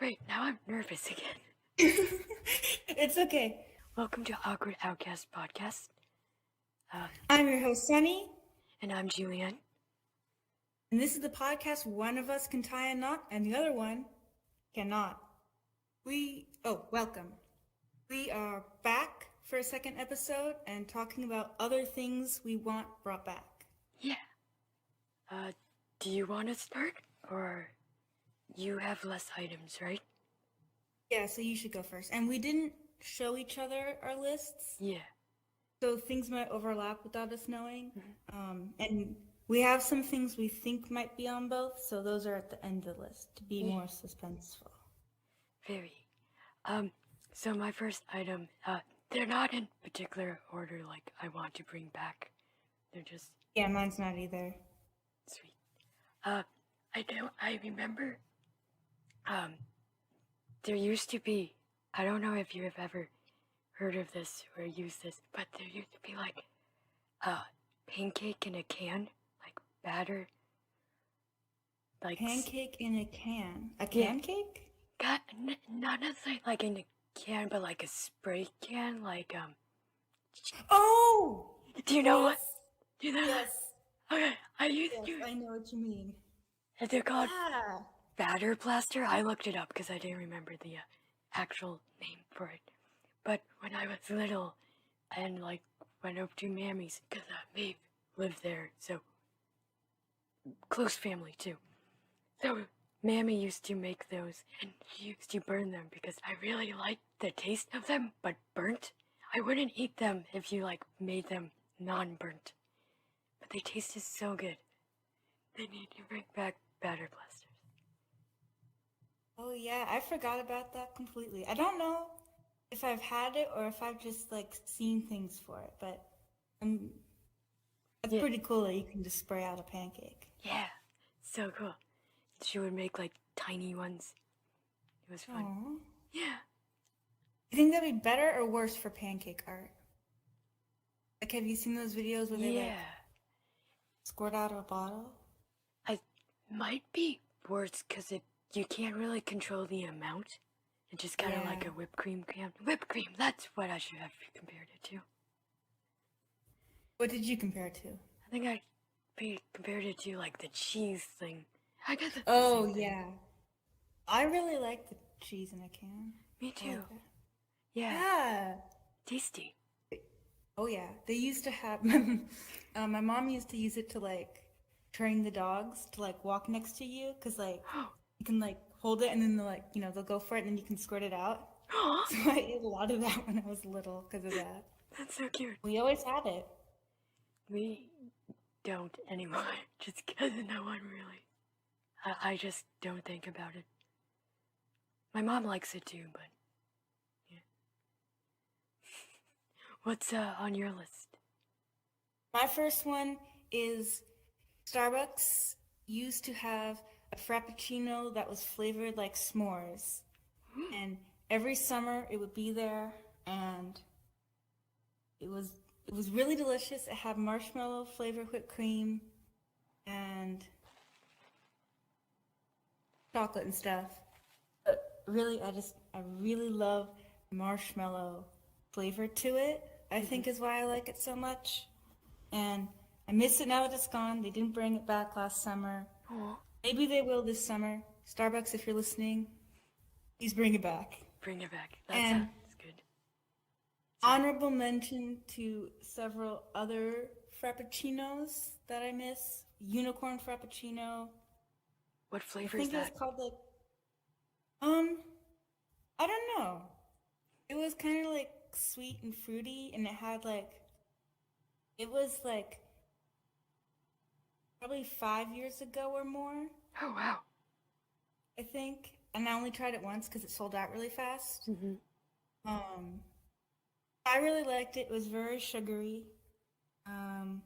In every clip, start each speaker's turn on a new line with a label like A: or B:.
A: Great, now I'm nervous again.
B: It's okay.
A: Welcome to Awkward Outcast Podcast.
B: I'm your host, Sunny,
A: And I'm Julienne.
B: and this is the podcast one of us can tie a knot and the other one cannot. Welcome. We are back for a second episode and talking about other things we want brought back.
A: Yeah. Do you want to start? Or you have less items, right?
B: Yeah, so you should go first. And we didn't show each other our lists,
A: Yeah.
B: so things might overlap without us knowing. And we have some things we think might be on both, so those are at the end of the list to be more suspenseful.
A: Very. So my first item, they're not in particular order like I want to bring back. They're just
B: Yeah, mine's not either.
A: sweet. I remember, there used to be, I don't know if you have ever heard of this or used this, but there used to be like a pancake in a can, like batter. Like
B: Pancake in a can. A can cake?
A: not necessarily like in a can, but like a spray can, like
B: Oh!
A: Do you know what?
B: Yes.
A: Do you know
B: Yes.
A: that? Okay, I used
B: Yes,
A: to.
B: I know what you mean.
A: And they're called
B: Yeah.
A: batter blaster. I looked it up because I didn't remember the actual name for it. But when I was little, and like went up to Mammy's because Maeve lived there, so close family too. So Mammy used to make those, and she used to burn them because I really liked the taste of them, but burnt. I wouldn't eat them if you like made them non-burnt, but they tasted so good. They need to bring back batter blasters.
B: Oh yeah, I forgot about that completely. I don't know if I've had it or if I've just like seen things for it, but it's
A: Yeah.
B: pretty cool that you can just spray out a pancake.
A: Yeah, so cool. She would make like tiny ones. It was fun.
B: Aww.
A: Yeah.
B: You think that'd be better or worse for pancake art? Like, have you seen those videos where they like squirt out of a bottle?
A: I might be worse because you can't really control the amount. It's just kind of like a whipped cream can. Whipped cream, that's what I should have compared it to.
B: What did you compare it to?
A: I think I compared it to like the cheese thing. I got the
B: Oh
A: same thing.
B: yeah. I really like the cheese in a can.
A: Me
B: I
A: too.
B: like that.
A: Yeah.
B: Yeah.
A: Tasty.
B: Oh yeah, they used to have. My mom used to use it to like train the dogs to like walk next to you, cause like you can like hold it and then they'll like they'll go for it and then you can squirt it out. So I ate a lot of that when I was little because of that.
A: That's so cute.
B: We always had it.
A: We don't anymore, just because no one really. I just don't think about it. My mom likes it too, but yeah. What's on your list?
B: My first one is Starbucks used to have a Frappuccino that was flavored like s'mores. And every summer it would be there and it was really delicious. It had marshmallow flavored whipped cream and chocolate and stuff. But really, I really love marshmallow flavor to it. I think is why I like it so much. And I miss it now that it's gone. They didn't bring it back last summer.
A: Aw.
B: Maybe they will this summer. Starbucks, if you're listening, please bring it back.
A: Bring it back. That
B: And
A: sounds good.
B: honorable mention to several other Frappuccinos that I miss. Unicorn Frappuccino.
A: What
B: I
A: flavor is
B: think it was
A: that?
B: called like, I don't know. It was kind of like sweet and fruity, and it was like probably 5 years ago or more,
A: Oh wow.
B: I think. And I only tried it once because it sold out really fast.
A: Mm-hmm.
B: I really liked it. It was very sugary. And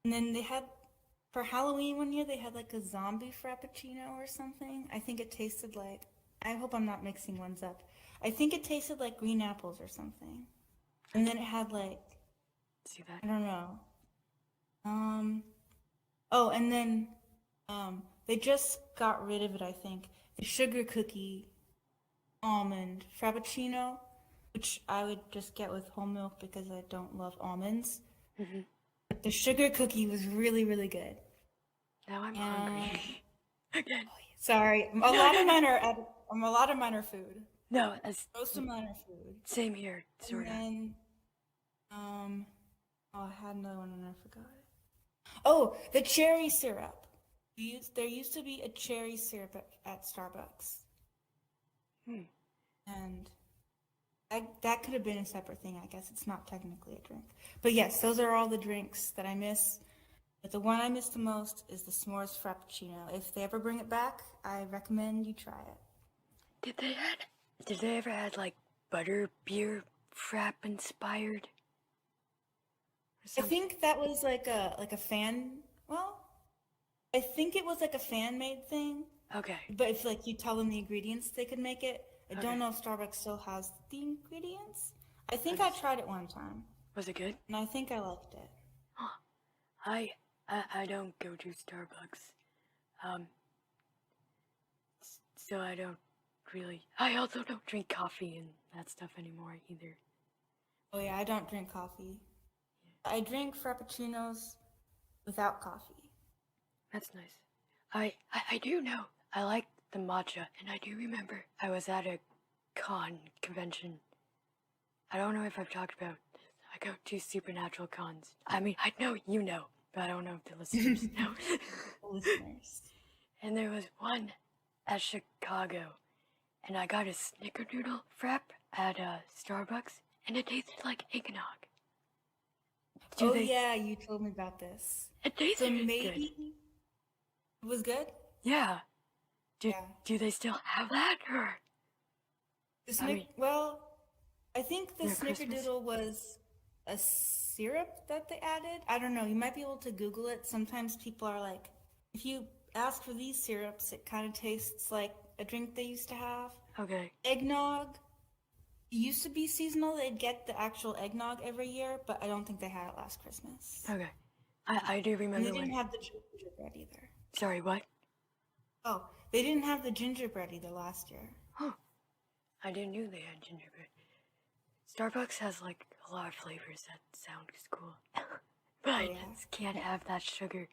B: then they had, for Halloween one year, they had like a zombie Frappuccino or something. I think it tasted like, I hope I'm not mixing ones up. I think it tasted like green apples or something. And then it had like,
A: See that?
B: I don't know. Oh, and then they just got rid of it, I think. the sugar cookie almond Frappuccino, which I would just get with whole milk because I don't love almonds.
A: Mm-hmm.
B: But the sugar cookie was really, really good.
A: Now I'm
B: And
A: hungry again.
B: sorry, a lot of mine are food.
A: No, as
B: Most of mine are food.
A: same here, sort
B: And
A: of.
B: then, oh, I had another one and I forgot it. Oh, the cherry syrup. There used to be a cherry syrup at Starbucks.
A: Hmm.
B: And that could have been a separate thing, I guess. It's not technically a drink. But yes, those are all the drinks that I miss. But the one I miss the most is the s'mores Frappuccino. If they ever bring it back, I recommend you try it.
A: Did they ever had like butter beer frap inspired?
B: I think that was like a fan. Well, I think it was like a fan made thing.
A: Okay.
B: But if like you tell them the ingredients, they could make it. I
A: Okay.
B: don't know if Starbucks still has the ingredients. I think I tried it one time,
A: Was it good?
B: and I think I liked it.
A: Huh. I don't go to Starbucks. So I don't really. I also don't drink coffee and that stuff anymore either.
B: Oh yeah, I don't drink coffee. I drink Frappuccinos without coffee.
A: That's nice. I do know. I like the matcha, and I do remember I was at a convention. I don't know if I've talked about this. I go to supernatural cons. I mean, I know you know, but I don't know if the listeners know.
B: Listeners.
A: And there was one at Chicago, and I got a snickerdoodle frap at Starbucks, and it tasted like eggnog.
B: Yeah, you told me about this.
A: It tasted
B: So
A: good.
B: maybe it was good?
A: Yeah.
B: Yeah.
A: Do they still have that, or?
B: Well, I think the
A: Near Christmas?
B: snickerdoodle was a syrup that they added. I don't know. You might be able to Google it. Sometimes people are like, if you ask for these syrups, it kind of tastes like a drink they used to have.
A: Okay.
B: Eggnog used to be seasonal. They'd get the actual eggnog every year, but I don't think they had it last Christmas.
A: Okay. I do remember
B: And they
A: when.
B: didn't have the gingerbread either.
A: Sorry, what?
B: Oh, they didn't have the gingerbread either last year.
A: Huh. I didn't know they had gingerbread. Starbucks has like a lot of flavors that sound cool. But I just can't have that sugar.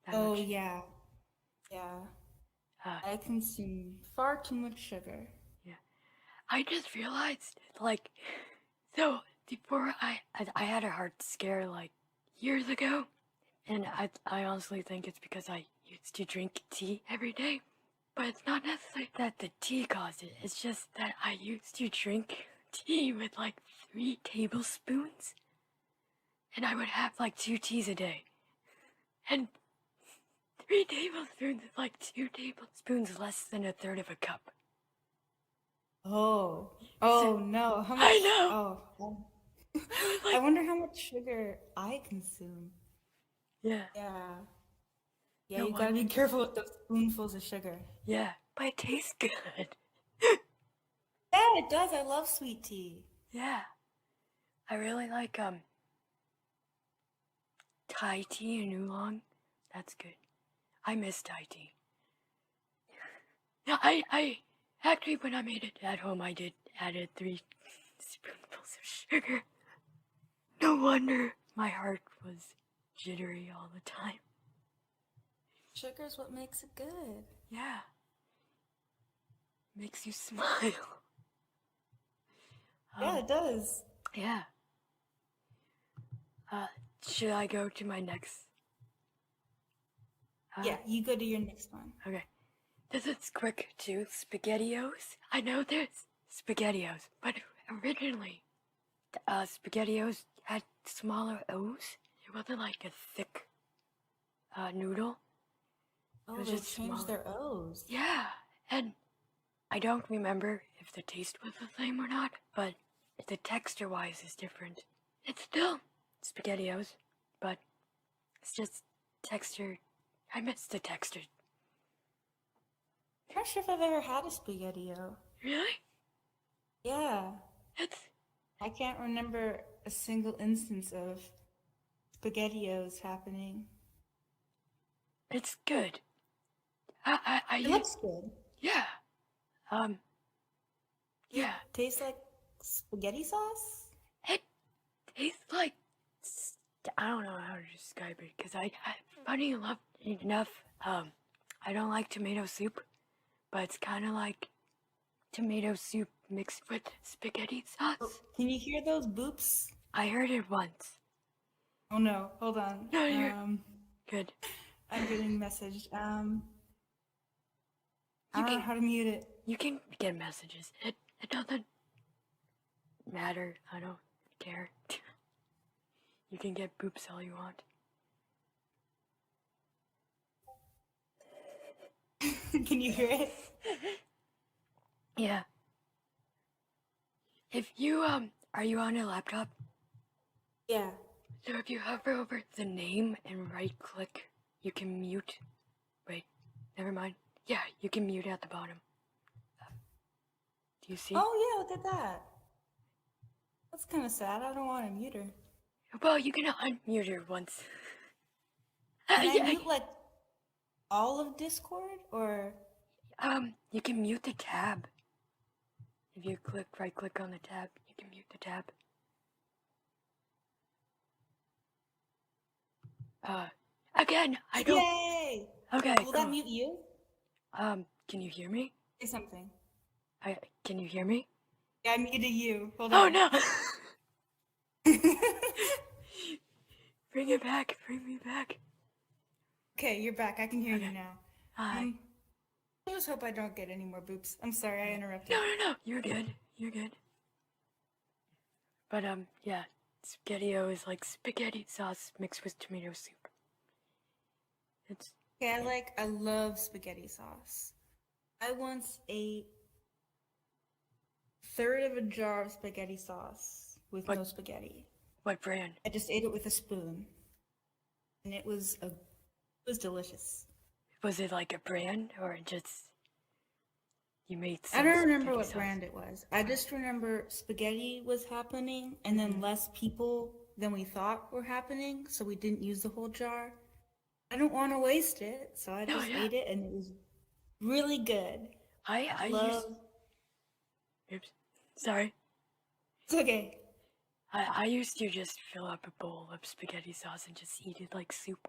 A: That much.
B: Yeah. Yeah. I consume far too much sugar.
A: Yeah. I just realized, like, so before I had a heart scare like years ago, and I honestly think it's because I used to drink tea every day. But it's not necessarily that the tea caused it. It's just that I used to drink tea with like 3 tablespoons. And I would have like 2 teas a day. And 3 tablespoons is like 2 tablespoons less than a third of a cup.
B: Oh no! How much?
A: I know.
B: Oh, I wonder how much sugar I consume.
A: Yeah.
B: Yeah,
A: No
B: you gotta be careful with those spoonfuls of sugar.
A: Yeah, but it tastes good.
B: Yeah, it does. I love sweet tea.
A: Yeah. I really like Thai tea and oolong. That's good. I miss Thai tea. I actually, when I made it at home, I did added 3 spoonfuls of sugar. No wonder my heart was jittery all the time.
B: Sugar's what makes it good.
A: Yeah. Makes you smile.
B: Yeah, it does.
A: Yeah. Should I go to my next?
B: Yeah, you go to your next one.
A: Okay. This is quick too. Spaghettios. I know there's Spaghettios, but originally, Spaghettios had smaller O's. It wasn't like a thick noodle.
B: Oh,
A: It was
B: they
A: just
B: changed
A: smaller.
B: their O's.
A: Yeah, and I don't remember if the taste was the same or not, but the texture-wise is different. It's still Spaghettios, but it's just texture. I miss the texture.
B: I'm not sure if I've ever had a Spaghettio.
A: Really?
B: Yeah.
A: It's
B: I can't remember a single instance of Spaghettios happening.
A: good.
B: It looks good.
A: Yeah. Yeah.
B: Tastes like spaghetti sauce?
A: It tastes like I don't know how to describe it because funny enough, I don't like tomato soup, but it's kind of like tomato soup mixed with spaghetti sauce.
B: Oh, can you hear those boops?
A: I heard it once.
B: Oh no, hold on.
A: No, you're good.
B: I'm getting messaged. I
A: You
B: don't know
A: can
B: how to mute it.
A: you can get messages. It doesn't matter. I don't care. You can get boops all you want.
B: Can you hear it?
A: Yeah. If you are you on a laptop?
B: Yeah.
A: So if you hover over the name and right click, you can mute. Wait, never mind. Yeah, you can mute at the bottom. Do you see?
B: Oh yeah, look at that. That's kind of sad. I don't want to mute her.
A: Well, you can unmute her once.
B: Can I
A: Yeah,
B: mute like all of Discord or?
A: you can mute the tab. If you right click on the tab, you can mute the tab. Again, I don't.
B: Yay!
A: Okay,
B: Will
A: cool.
B: that mute you?
A: Can you hear me?
B: Say something.
A: Can you hear me?
B: Yeah, I muted you. Hold
A: Oh
B: on.
A: no! Bring it back. Bring me back.
B: Okay, you're back. I can hear you now.
A: Hi.
B: I just hope I don't get any more boops. I'm sorry, I interrupted.
A: No. You're good. You're good. But yeah, Spaghettio is like spaghetti sauce mixed with tomato soup. It's
B: Okay, I love spaghetti sauce. I once ate a third of a jar of spaghetti sauce with no spaghetti.
A: what brand?
B: I just ate it with a spoon, and it was delicious.
A: Was it like a brand or just you made?
B: I don't remember what
A: sauce?
B: brand it was. I just remember spaghetti was happening, and then less people than we thought were happening, so we didn't use the whole jar. I don't want to waste it, so I just ate it, and it was really good.
A: I
B: love.
A: Oops, sorry.
B: It's okay.
A: I used to just fill up a bowl of spaghetti sauce and just eat it like soup.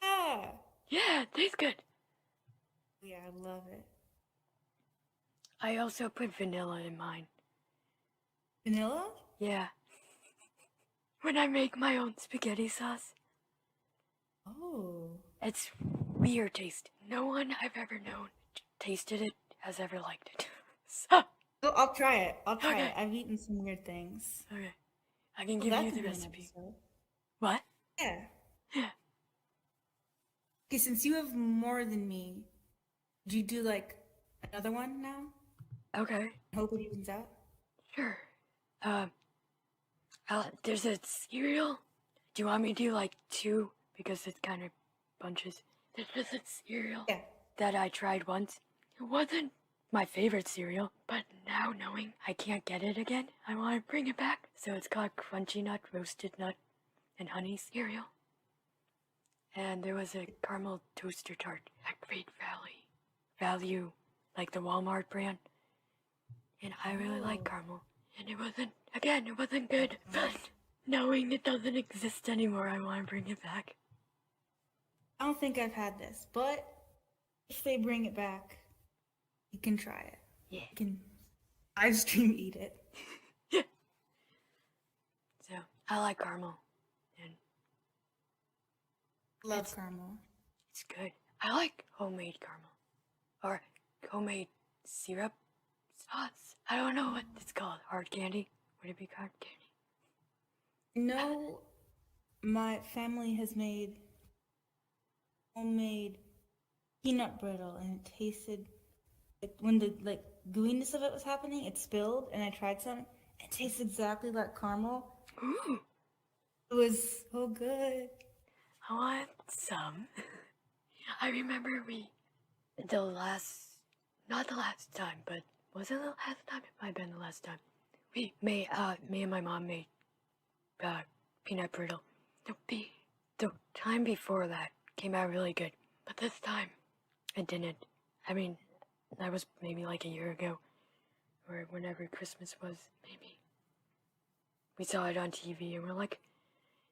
B: Ah.
A: Yeah, it tastes good.
B: Yeah, I love it.
A: I also put vanilla in mine.
B: Vanilla?
A: Yeah. When I make my own spaghetti sauce.
B: Oh.
A: It's weird taste. No one I've ever known tasted it has ever liked it. So.
B: Oh, I'll try it.
A: Okay.
B: It. I've eaten some weird things.
A: Okay. I can give you the recipe. What?
B: Yeah.
A: Yeah.
B: Okay, since you have more than me, do you do like another one now?
A: Okay.
B: Hope it evens out.
A: Sure. There's a cereal. Do you want me to do like two? Because it kind of bunches. There's a cereal that I tried once. It wasn't my favorite cereal, but now knowing I can't get it again, I want to bring it back. So it's called Crunchy Nut, Roasted Nut, and Honey cereal. And there was a caramel toaster tart at Great Value, like the Walmart brand. And I really like caramel. And it wasn't good. But knowing it doesn't exist anymore, I want to bring it back.
B: I don't think I've had this, but if they bring it back, you can try it.
A: Yeah.
B: You can live stream eat it.
A: Yeah. So, I like caramel. And
B: love caramel.
A: It's good. I like homemade caramel. Or homemade syrup sauce. I don't know what it's called. Hard candy? Would it be hard candy?
B: No, my family has made homemade peanut brittle, and it tasted when the gooiness of it was happening, it spilled, and I tried some. It tastes exactly like caramel.
A: Ooh.
B: It was so good.
A: I want some. I remember not the last time, but was it the last time? It might have been the last time. Me and my mom made peanut brittle. The time before that came out really good, but this time it didn't. I mean, that was maybe like a year ago, or whenever Christmas was, maybe. We saw it on TV, and we're like,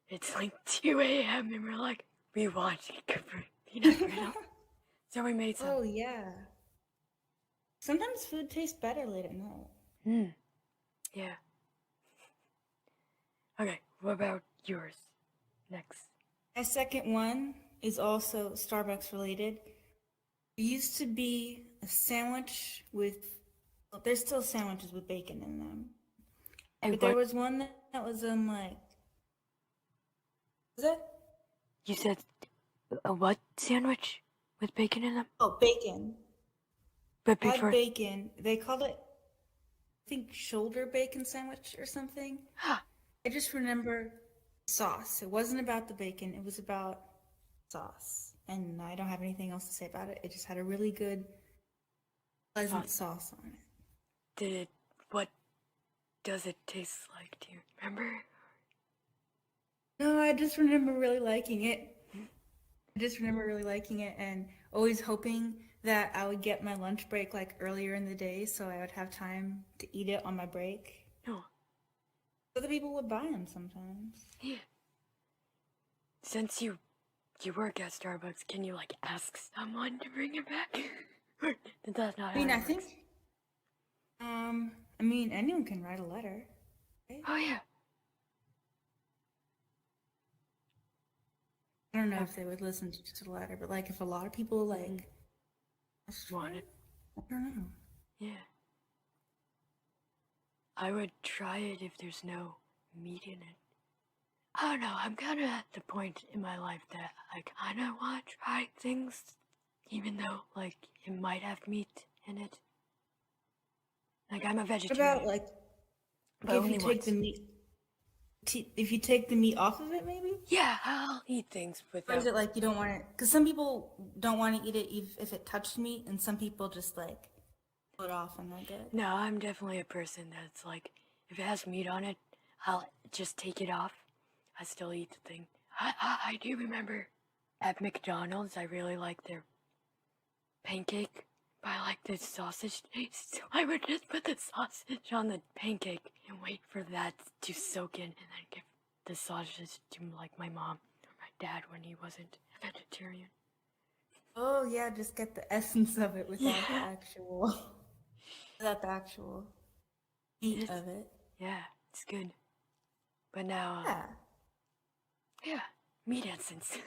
A: it's like 2 a.m., and we're like, we watched peanut brittle. So we made some.
B: Oh, yeah. Sometimes food tastes better late at night.
A: Yeah. Okay, what about yours? Next.
B: My second one is also Starbucks related. It used to be a sandwich with, well, there's still sandwiches with bacon in them.
A: And
B: But there was one that was in like, was it?
A: You said a what sandwich with bacon in them?
B: Oh, bacon.
A: But
B: Had
A: before.
B: bacon. They called it, I think, shoulder bacon sandwich or something. I just remember sauce. It wasn't about the bacon. It was about sauce. And I don't have anything else to say about it. It just had a really good, pleasant sauce on it.
A: What does it taste like? Do you remember?
B: No, I just remember really liking it. And always hoping that I would get my lunch break like earlier in the day so I would have time to eat it on my break.
A: No.
B: Other people would buy them sometimes.
A: Yeah. Since you work at Starbucks, can you like ask someone to bring it back? Or did that not?
B: I mean, I think. Anyone can write a letter. Right?
A: Oh yeah.
B: I don't know if they would listen to the letter, but like if a lot of people like
A: Want it?
B: I don't know.
A: Yeah. I would try it if there's no meat in it. I don't know, I'm kind of at the point in my life that I kind of want to try things, even though, like, it might have meat in it. Like, I'm a vegetarian.
B: What about, like, if you take the meat, if you take the meat off of it, maybe?
A: Yeah, I'll eat things without...
B: Or is it like you don't want it? Because some people don't want to eat it if it touched meat, and some people just, like, pull it off and they're good.
A: No, I'm definitely a person that's like, if it has meat on it, I'll just take it off. I still eat the thing. I do remember at McDonald's, I really like their pancake, but I like the sausage taste. So I would just put the sausage on the pancake and wait for that to soak in, and then give the sausage to like my mom or my dad when he wasn't a vegetarian.
B: Oh yeah, just get the essence of it without the actual meat of it.
A: Yeah, it's good. But now, yeah, meat essence.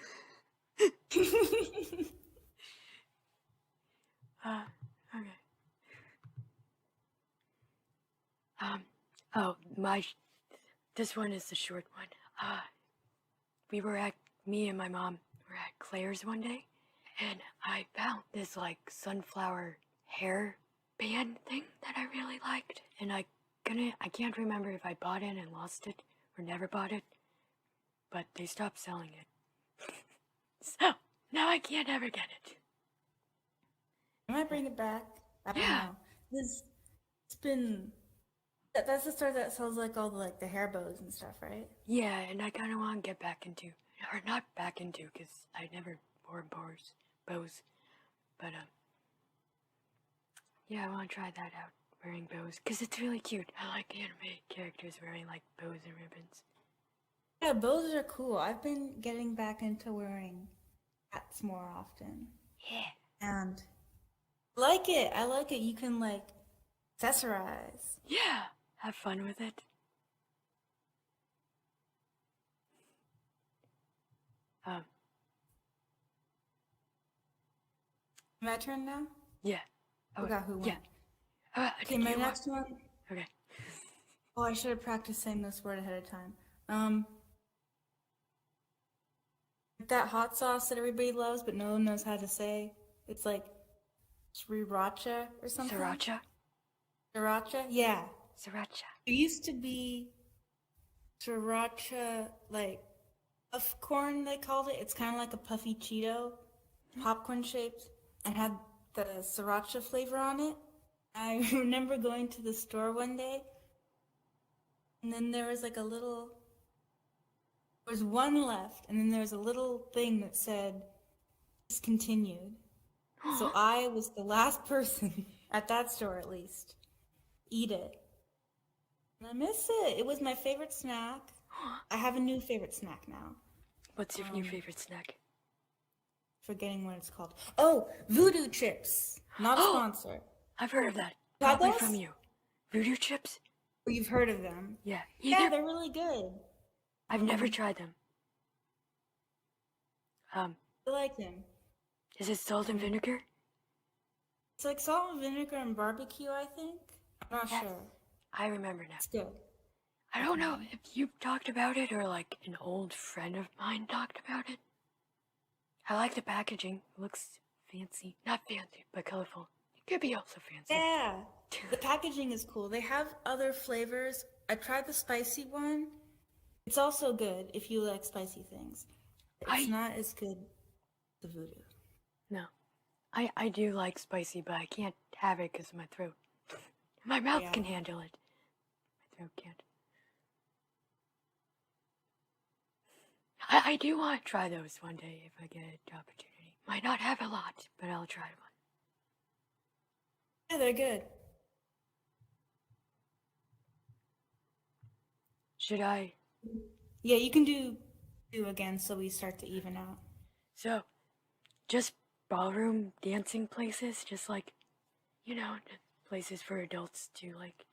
A: Okay. This one is the short one. Me and my mom were at Claire's one day, and I found this, like, sunflower hair band thing that I really liked, and I can't remember if I bought it and lost it, or never bought it, but they stopped selling it. So, now I can't ever get it.
B: I might bring it back. I don't know. It's been... That's the store that sells, like, all the, like, the hair bows and stuff, right?
A: Yeah, and I kind of want to get back into, or not back into, because I never wore bows, but, yeah, I want to try that out, wearing bows, because it's really cute. I like anime characters wearing, like, bows and ribbons.
B: Yeah, bows are cool. I've been getting back into wearing hats more often.
A: Yeah.
B: And I like it. You can, like, accessorize.
A: Yeah, have fun with it.
B: My turn now?
A: Yeah.
B: I forgot who went.
A: Yeah.
B: Okay, my next one.
A: Okay.
B: Oh, I should have practiced saying this word ahead of time. That hot sauce that everybody loves, but no one knows how to say. It's like sriracha or something.
A: Sriracha?
B: Sriracha? Yeah.
A: Sriracha.
B: It used to be sriracha, like, puff corn, they called it. It's kind of like a puffy Cheeto, popcorn shaped, and had the sriracha flavor on it. I remember going to the store one day, and then there was like there was one left, and then there was a little thing that said discontinued. So I was the last person at that store, at least, eat it. And I miss it. It was my favorite snack. I have a new favorite snack now.
A: What's your new favorite snack?
B: Forgetting what it's called. Oh, Voodoo Chips. Not a
A: Oh!
B: sponsor.
A: I've heard of that.
B: Had
A: Probably
B: those?
A: from you. Voodoo Chips?
B: Or you've heard of them.
A: Yeah.
B: Yeah, they're really good.
A: I've never tried them.
B: I like them.
A: Is it salt and vinegar?
B: It's like salt and vinegar and barbecue, I think. I'm not sure.
A: I remember now.
B: It's good.
A: I don't know if you talked about it or like an old friend of mine talked about it. I like the packaging. It looks fancy. Not fancy, but colorful. It could be also fancy.
B: Yeah. The packaging is cool. They have other flavors. I tried the spicy one. It's also good if you like spicy things. It's not as good as the Voodoo.
A: No. I do like spicy, but I can't have it because of my throat. My mouth can handle it. My throat can't. I do want to try those one day if I get an opportunity. Might not have a lot, but I'll try one.
B: Yeah, they're good.
A: Should I?
B: Yeah, you can do two again so we start to even out.
A: So, just ballroom dancing places, just like, you know, places for adults to like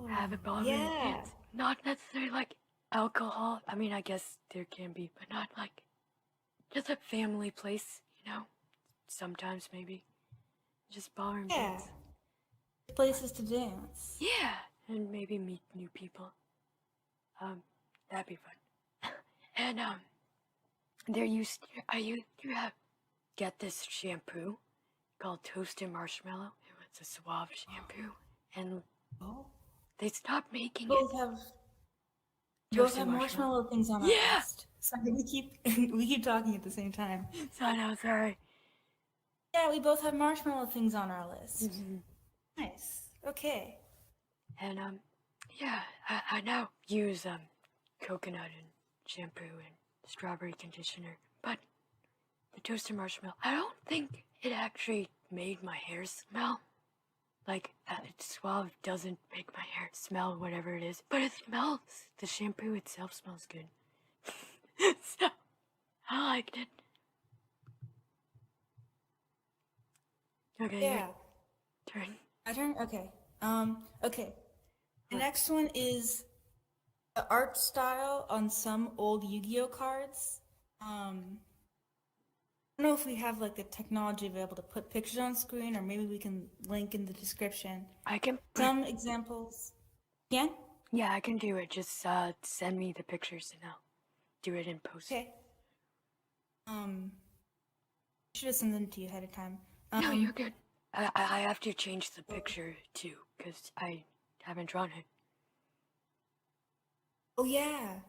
A: have a ballroom dance. Not necessarily like alcohol. I mean, I guess there can be, but not like just a family place, you know? Sometimes maybe. Just ballroom dance.
B: Places to dance.
A: Yeah, and maybe meet new people. That'd be fun. And get this shampoo called Toasted Marshmallow. It's a Suave shampoo, and they stopped making it.
B: Both have marshmallow things on our list. Sorry, we keep talking at the same time.
A: So I know, sorry.
B: Yeah, we both have marshmallow things on our list. Nice. Okay.
A: And I now use coconut and shampoo and strawberry conditioner, but the toasted marshmallow, I don't think it actually made my hair smell. Like, Suave doesn't make my hair smell whatever it is, but it smells. The shampoo itself smells good. So, I liked it. Okay,
B: yeah.
A: Turn.
B: My turn? Okay. Okay. The next one is the art style on some old Yu-Gi-Oh cards. I don't know if we have like the technology available to put pictures on screen, or maybe we can link in the description.
A: I can
B: some examples. Yeah?
A: Yeah, I can do it. Just send me the pictures and I'll do it in post.
B: Okay. I should have sent them to you ahead of time.
A: No, you're good. I have to change the picture too, because I haven't drawn it.
B: Oh yeah.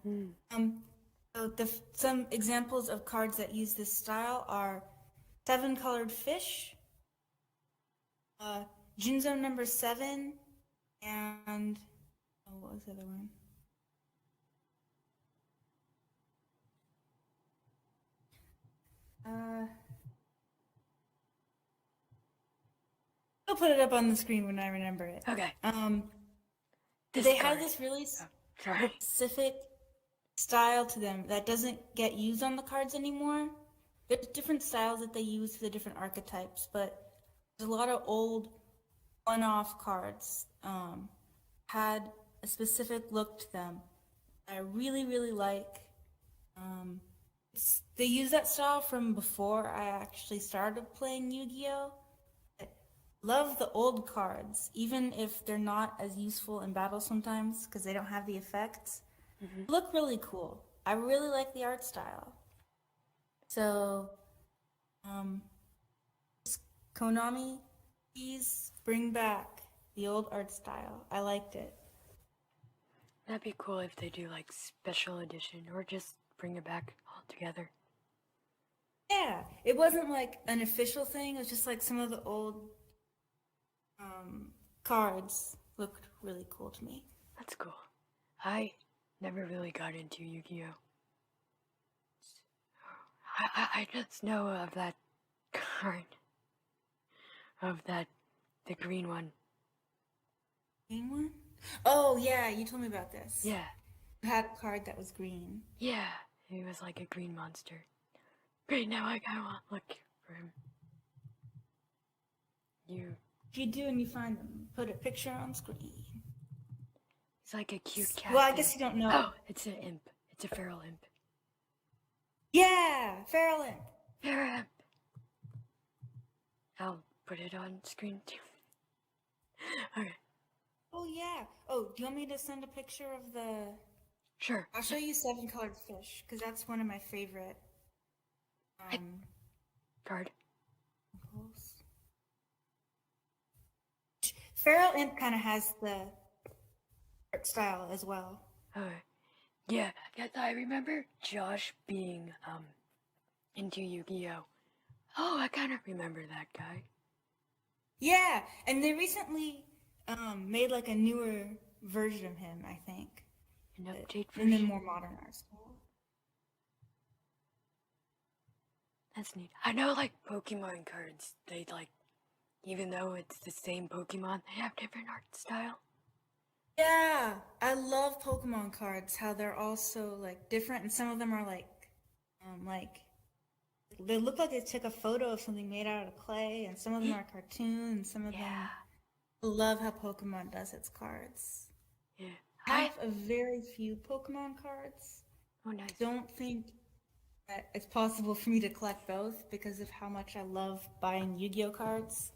B: So some examples of cards that use this style are 7 Colored Fish, Jinzo number 7, and what was the other one? I'll put it up on the screen when I remember it.
A: Okay.
B: They have this really specific style to them that doesn't get used on the cards anymore. There's different styles that they use for the different archetypes, but there's a lot of old one-off cards had a specific look to them that I really, really like. They use that style from before I actually started playing Yu-Gi-Oh! Love the old cards, even if they're not as useful in battle sometimes because they don't have the effects. Look really cool. I really like the art style. So, Konami, please bring back the old art style. I liked it.
A: That'd be cool if they do like special edition or just bring it back altogether.
B: Yeah, it wasn't like an official thing. It was just like some of the old cards looked really cool to me.
A: That's cool. I never really got into Yu-Gi-Oh! I just know of that card of the green one.
B: Green one? Oh, yeah, you told me about this.
A: Yeah,
B: You had a card that was green.
A: yeah, he was like a green monster. Great, now I gotta look for him.
B: If you do and you find them, put a picture on screen.
A: He's like a cute cat.
B: Well, I guess you don't know.
A: Oh, it's an imp. It's a feral imp.
B: Yeah, feral imp.
A: Feral imp. I'll put it on screen too. Okay.
B: Oh, yeah. Oh, do you want me to send a picture of the...
A: Sure.
B: I'll show you 7-colored fish, because that's one of my favorite...
A: Card.
B: Feral imp kind of has the art style as well.
A: Okay. Yeah, I remember Josh being into Yu-Gi-Oh. Oh, I kind of remember that guy.
B: Yeah, and they recently made like a newer version of him, I think.
A: An update
B: and then
A: version.
B: more modern art style.
A: That's neat. I know, like, Pokemon cards, they, like, even though it's the same Pokemon, they have different art style.
B: Yeah, I love Pokemon cards, how they're also, like, different, and some of them are, like, they look like they took a photo of something made out of clay, and some of them are cartoons, some of them... I love how Pokemon does its cards.
A: Yeah.
B: I have a very few Pokemon cards.
A: Oh, nice.
B: Don't think that it's possible for me to collect both because of how much I love buying Yu-Gi-Oh cards.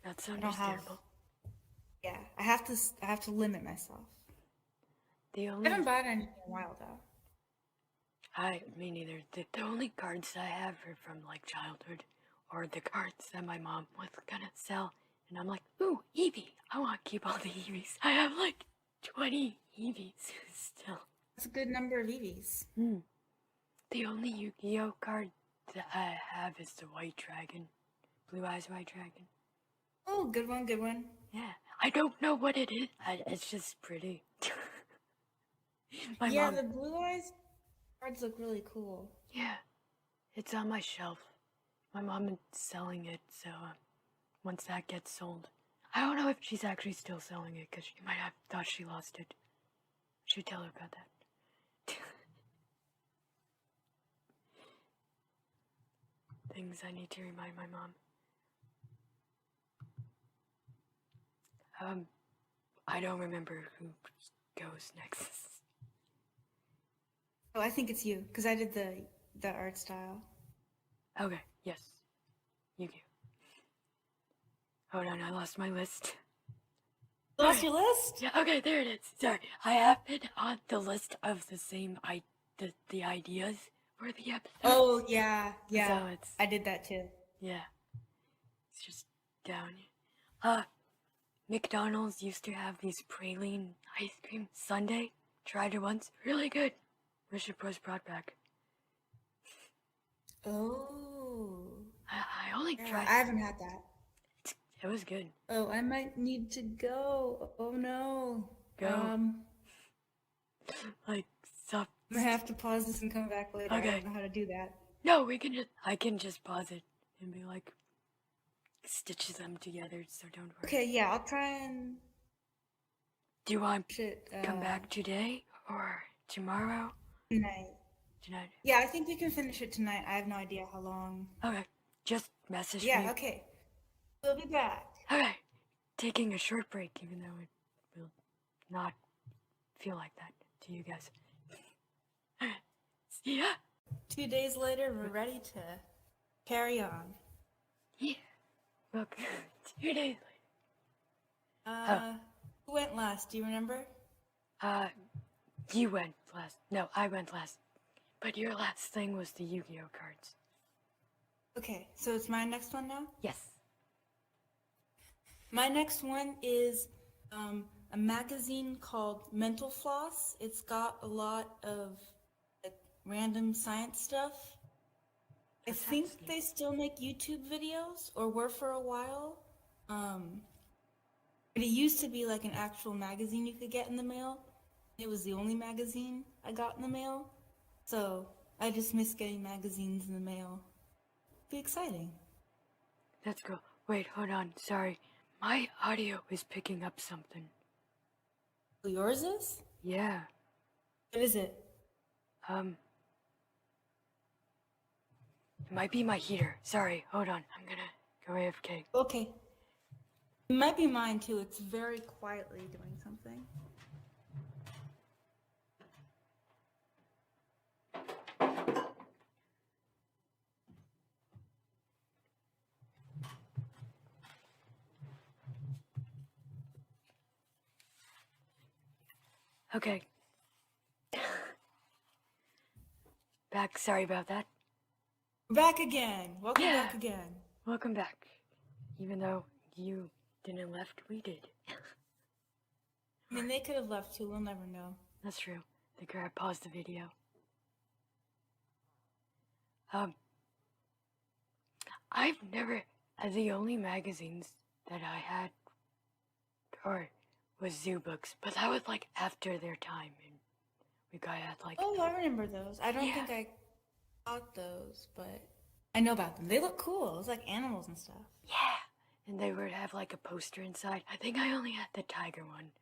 A: That's understandable.
B: Yeah, I have to limit myself. I haven't bought any in a while though.
A: Me neither. The only cards I have are from like childhood, or the cards that my mom was gonna sell, and I'm like, ooh, Eevee! I want to keep all the Eevees. I have like 20 Eevees still.
B: That's a good number of Eevees.
A: The only Yu-Gi-Oh card that I have is the White Dragon, Blue Eyes White Dragon.
B: Oh, good one, good one.
A: Yeah, I don't know what it is. It's just pretty.
B: Mom... the Blue Eyes cards look really cool.
A: Yeah, it's on my shelf. My mom is selling it, so once that gets sold, I don't know if she's actually still selling it because she might have thought she lost it. Should tell her about that. Things I need to remind my mom. I don't remember who goes next.
B: Oh, I think it's you, because I did the art style.
A: Okay, yes. Yu-Gi-Oh. Hold on, I lost my list.
B: Lost your list?
A: Yeah, okay, there it is. Sorry, I have it on the list of the same the ideas for the episode.
B: Oh, yeah.
A: So
B: I did that too.
A: Yeah. It's just down here. McDonald's used to have these praline ice cream sundae. Tried it once. Really good. Wish it was brought back.
B: Oh.
A: I only tried...
B: I haven't had that.
A: It was good.
B: Oh, I might need to go. Oh, no.
A: Go. Like, stop.
B: I'm gonna have to pause this and come back later.
A: Okay.
B: I don't know how to do that.
A: No, I can just pause it and be like, stitch them together, so don't worry.
B: Okay, yeah, I'll try and...
A: Do you want to come back today or tomorrow?
B: Tonight.
A: Tonight?
B: Yeah, I think we can finish it tonight. I have no idea how long.
A: Okay, just message me.
B: Yeah, okay. We'll be back.
A: Okay, taking a short break, even though it will not feel like that to you guys. See ya!
B: 2 days later, we're ready to carry on.
A: Yeah. Look, 2 days
B: later. Who went last? Do you remember?
A: You went last. No, I went last. But your last thing was the Yu-Gi-Oh cards.
B: Okay, so it's my next one now?
A: Yes.
B: My next one is a magazine called Mental Floss. It's got a lot of like, random science stuff. I think they still make YouTube videos, or were for a while. But it used to be like an actual magazine you could get in the mail. It was the only magazine I got in the mail. So I just miss getting magazines in the mail. It'd be exciting.
A: That's cool. Wait, hold on. Sorry. My audio is picking up something.
B: Yours is?
A: Yeah.
B: What is it?
A: It might be my heater. Sorry, hold on. I'm gonna go AFK.
B: Okay. It might be mine too. It's very quietly doing something.
A: Okay. Back. Sorry about that.
B: Back again. Welcome
A: Yeah.
B: back again.
A: Welcome back. Even though you didn't left, we did.
B: I mean, they could have left too. We'll never know.
A: That's true. The girl paused the video. I've never. The only magazines that I had, was Zoo Books, but that was like after their time, and we got like.
B: Oh, I remember those. I don't think I got those, but I know about them. They look cool. It's like animals and stuff.
A: Yeah, and they would have like a poster inside. I think I only had the tiger one.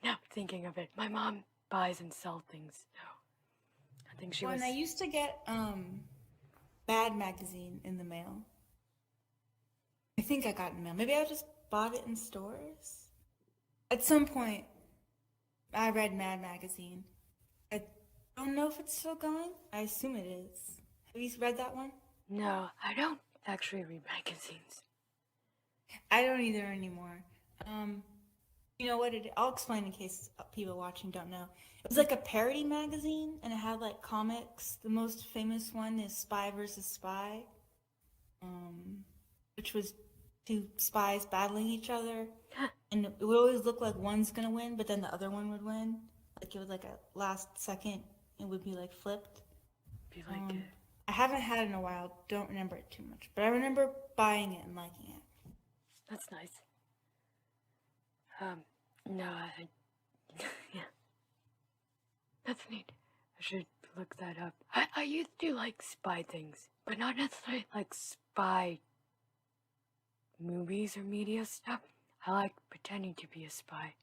A: Now thinking of it, my mom buys and sells things, so I think she was.
B: When I used to get Bad magazine in the mail. I think I got it in the mail. Maybe I just bought it in stores. At some point, I read Mad magazine. I don't know if it's still going. I assume it is. Have you read that one?
A: No, I don't actually read magazines.
B: I don't either anymore. You know what? I'll explain in case people watching don't know. It was like a parody magazine, and it had like comics. The most famous one is Spy versus Spy, which was two spies battling each other, and it would always look like one's gonna win, but then the other one would win. Like it was like a last second. It would be like flipped.
A: Be like
B: I haven't had it in a while. Don't remember it too much, but I remember buying it and liking it.
A: That's nice. No, yeah. That's neat. I should look that up. I used to like spy things, but not necessarily like spy movies or media stuff. I like pretending to be a spy.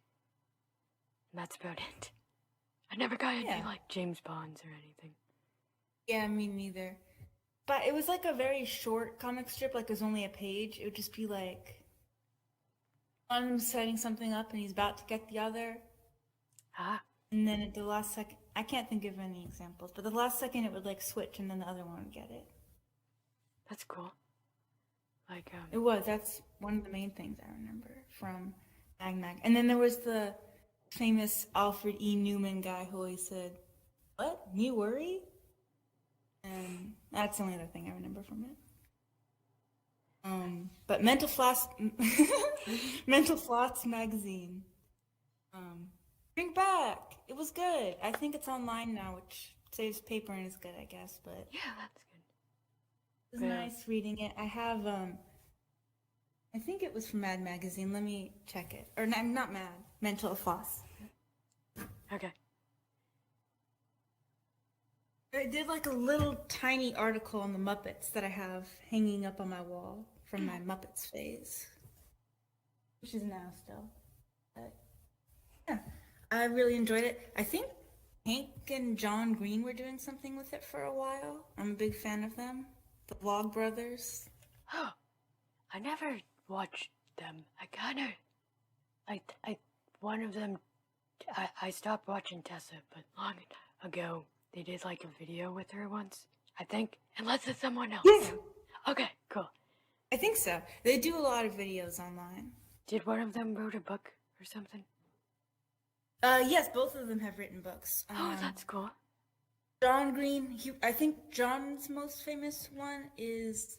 A: And that's about it. I never got into like James Bonds or anything.
B: Yeah, me neither. But it was like a very short comic strip, like it was only a page. It would just be like one of them setting something up and he's about to get the other. And then at the last second, I can't think of any examples, but the last second it would like switch and then the other one would get it.
A: That's cool. Like
B: That's one of the main things I remember from Mag. And then there was the famous Alfred E. Newman guy who always said, "What? Me worry?" And that's the only other thing I remember from it. But Mental Floss magazine. Bring back. It was good. I think it's online now, which saves paper and is good, I guess. But
A: yeah, that's good.
B: It was nice reading it. I have I think it was from Mad Magazine. Let me check it. Or not Mad. Mental Floss.
A: Okay.
B: I did like a little tiny article on the Muppets that I have hanging up on my wall from my Muppets phase, which is now still. But yeah, I really enjoyed it. I think Hank and John Green were doing something with it for a while. I'm a big fan of them. The Vlog Brothers.
A: Oh, I never watched them. One of them, I stopped watching Tessa, but long ago, they did like a video with her once, I think. Unless it's someone else.
B: Yes.
A: Okay, cool.
B: I think so. They do a lot of videos online.
A: Did one of them wrote a book or something?
B: Yes, both of them have written books.
A: Oh, that's cool.
B: John Green, I think John's most famous one is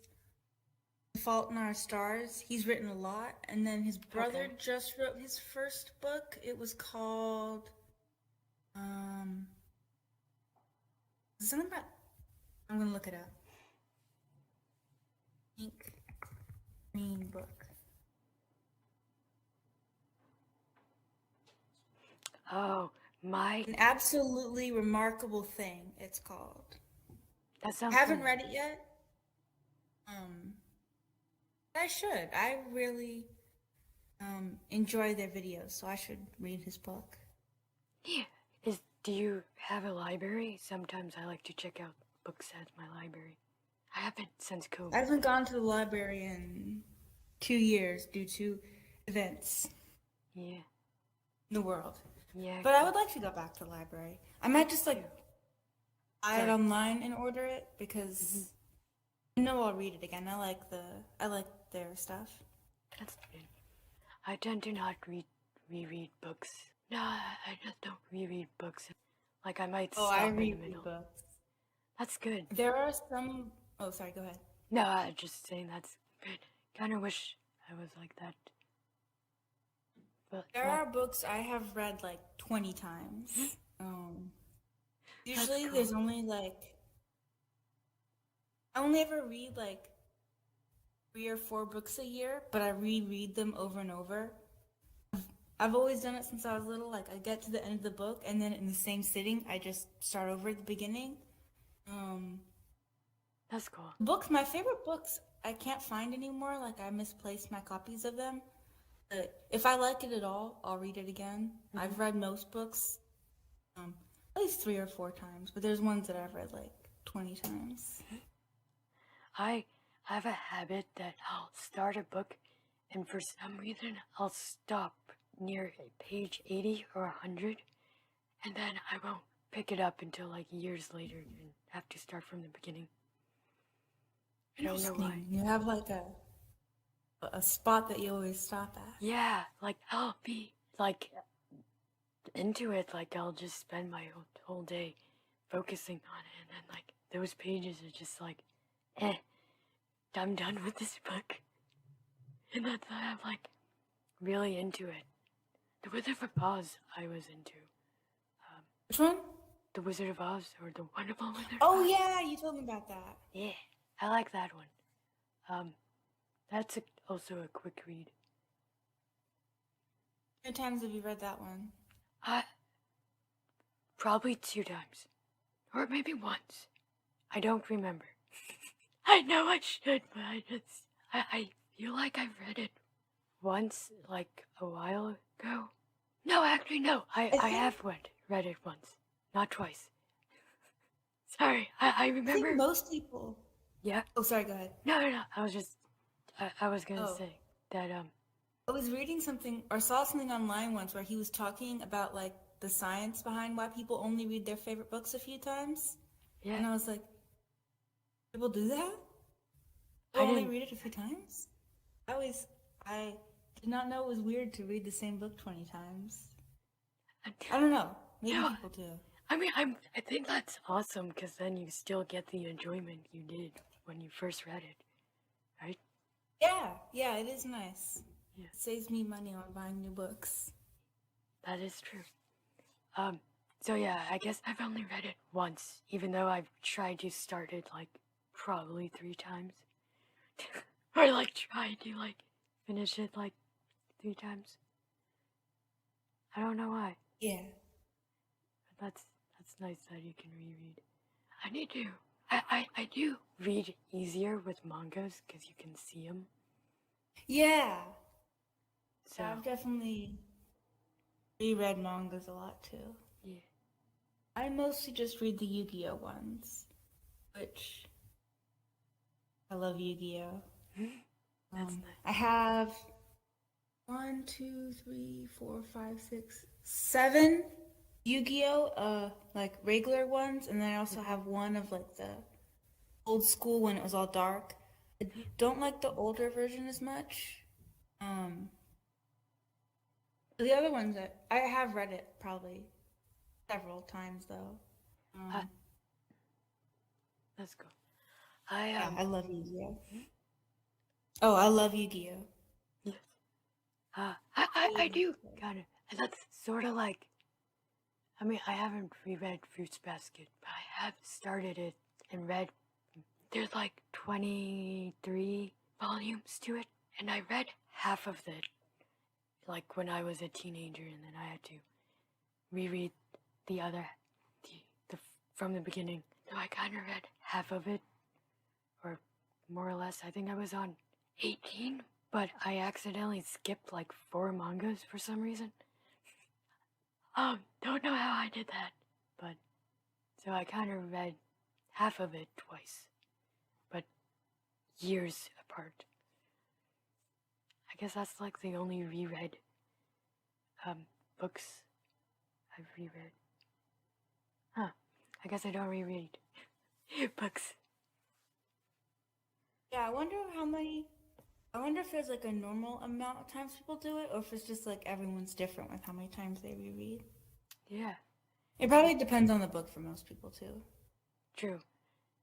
B: The Fault in Our Stars. He's written a lot. And then his brother just wrote his first book. It was called, something about, I'm going to look it up. Hank Green book.
A: Oh,
B: An Absolutely Remarkable Thing, it's called.
A: That sounds
B: I haven't read it yet. I should. I really enjoy their videos, so I should read his book.
A: Yeah. Do you have a library? Sometimes I like to check out books at my library. I haven't since COVID.
B: I haven't gone to the library in 2 years due to events
A: Yeah.
B: in the world.
A: Yeah.
B: But I would like to go back to the library. I might just like buy it
A: Sorry.
B: online and order it because I know I'll read it again. I like their stuff.
A: That's good. I tend to not reread books. No, I just don't reread books. Like I might
B: Oh,
A: stop
B: I
A: in the
B: reread
A: middle.
B: books.
A: That's good.
B: There are some. Oh, sorry. Go ahead.
A: No, I'm just saying that's good. Kind of wish I was like that. But
B: There are books I have read like 20 times. Usually
A: cool.
B: there's only like I only ever read like 3 or 4 books a year, but I reread them over and over. I've always done it since I was little. Like I get to the end of the book, and then in the same sitting, I just start over at the beginning.
A: That's cool.
B: Books, my favorite books, I can't find anymore. Like I misplaced my copies of them. But if I like it at all, I'll read it again. I've read most books at least 3 or 4 times, but there's ones that I've read like 20 times.
A: I have a habit that I'll start a book, and for some reason I'll stop near page 80 or 100, and then I won't pick it up until like years later and have to start from the beginning. I don't know why.
B: You have like a spot that you always stop at.
A: Yeah, like I'll be like into it, like I'll just spend my whole day focusing on it, and then like those pages are just like, I'm done with this book. And that's why I'm like really into it. The Wizard of Oz I was into.
B: Which one?
A: The Wizard of Oz, or the Wonderful Wizard of
B: Oh
A: Oz.
B: yeah, you told me about that.
A: Yeah, I like that one. That's also a quick read.
B: How many times have you read that one?
A: Probably 2 times. Or maybe once. I don't remember. I know I should, but I feel like I've read it once, like a while ago. No, actually, no. I have read it once, not twice. Sorry, I remember.
B: I think most people.
A: Yeah?
B: Oh, sorry, go ahead.
A: No. I was gonna say that,
B: I was reading something, or saw something online once where he was talking about, like, the science behind why people only read their favorite books a few times.
A: yeah.
B: And I was like, people do that?
A: I
B: Only
A: didn't-
B: read it a few times? I did not know it was weird to read the same book 20 times. I don't know. Maybe
A: No.
B: people do.
A: I mean, I think that's awesome, because then you still get the enjoyment you did when you first read it, right?
B: Yeah, it is nice.
A: Yeah.
B: It saves me money on buying new books.
A: That is true. So yeah, I guess I've only read it once, even though I've tried to start it, like, probably 3 times. Or, like, tried to, like, finish it, like, 3 times. I don't know why.
B: Yeah.
A: But that's nice that you can reread. I need to. I do read easier with mangas, because you can see them.
B: Yeah.
A: So,
B: I've definitely reread mangas a lot too.
A: yeah.
B: I mostly just read the Yu-Gi-Oh ones, which I love Yu-Gi-Oh.
A: That's nice.
B: I have 1, 2, 3, 4, 5, 6, 7 Yu-Gi-Oh, like regular ones, and then I also have one of like the old school when it was all dark. I don't like the older version as much. The other ones that I have read it probably several times though.
A: That's cool.
B: I love Yu-Gi-Oh. Oh, I love Yu-Gi-Oh.
A: Yes. I do, kind of. And that's sort of like, I mean, I haven't reread Fruits Basket, but I have started it and read, there's like 23 volumes to it, and I read half of it, like when I was a teenager, and then I had to reread the from the beginning. So I kind of read half of it, or more or less. I think I was on 18, but I accidentally skipped like 4 mangas for some reason. Don't know how I did that, but so I kind of read half of it twice, but years apart. I guess that's like the only reread books I've reread. I guess I don't reread books.
B: Yeah, I wonder if there's like a normal amount of times people do it, or if it's just like everyone's different with how many times they reread.
A: Yeah,
B: It probably depends on the book for most people too.
A: true.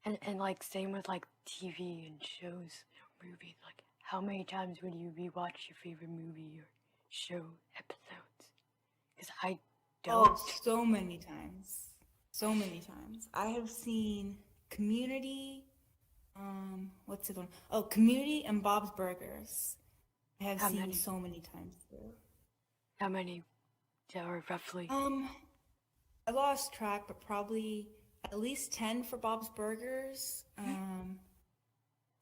A: And like same with like TV and shows or movies. Like how many times would you rewatch your favorite movie or show episodes? Because I don't.
B: Oh, so many times. So many times. I have seen Community, what's it on? Oh, Community and Bob's Burgers. I have
A: How
B: seen
A: many?
B: so many times too.
A: How many? Or roughly?
B: I lost track, but probably at least 10 for Bob's Burgers.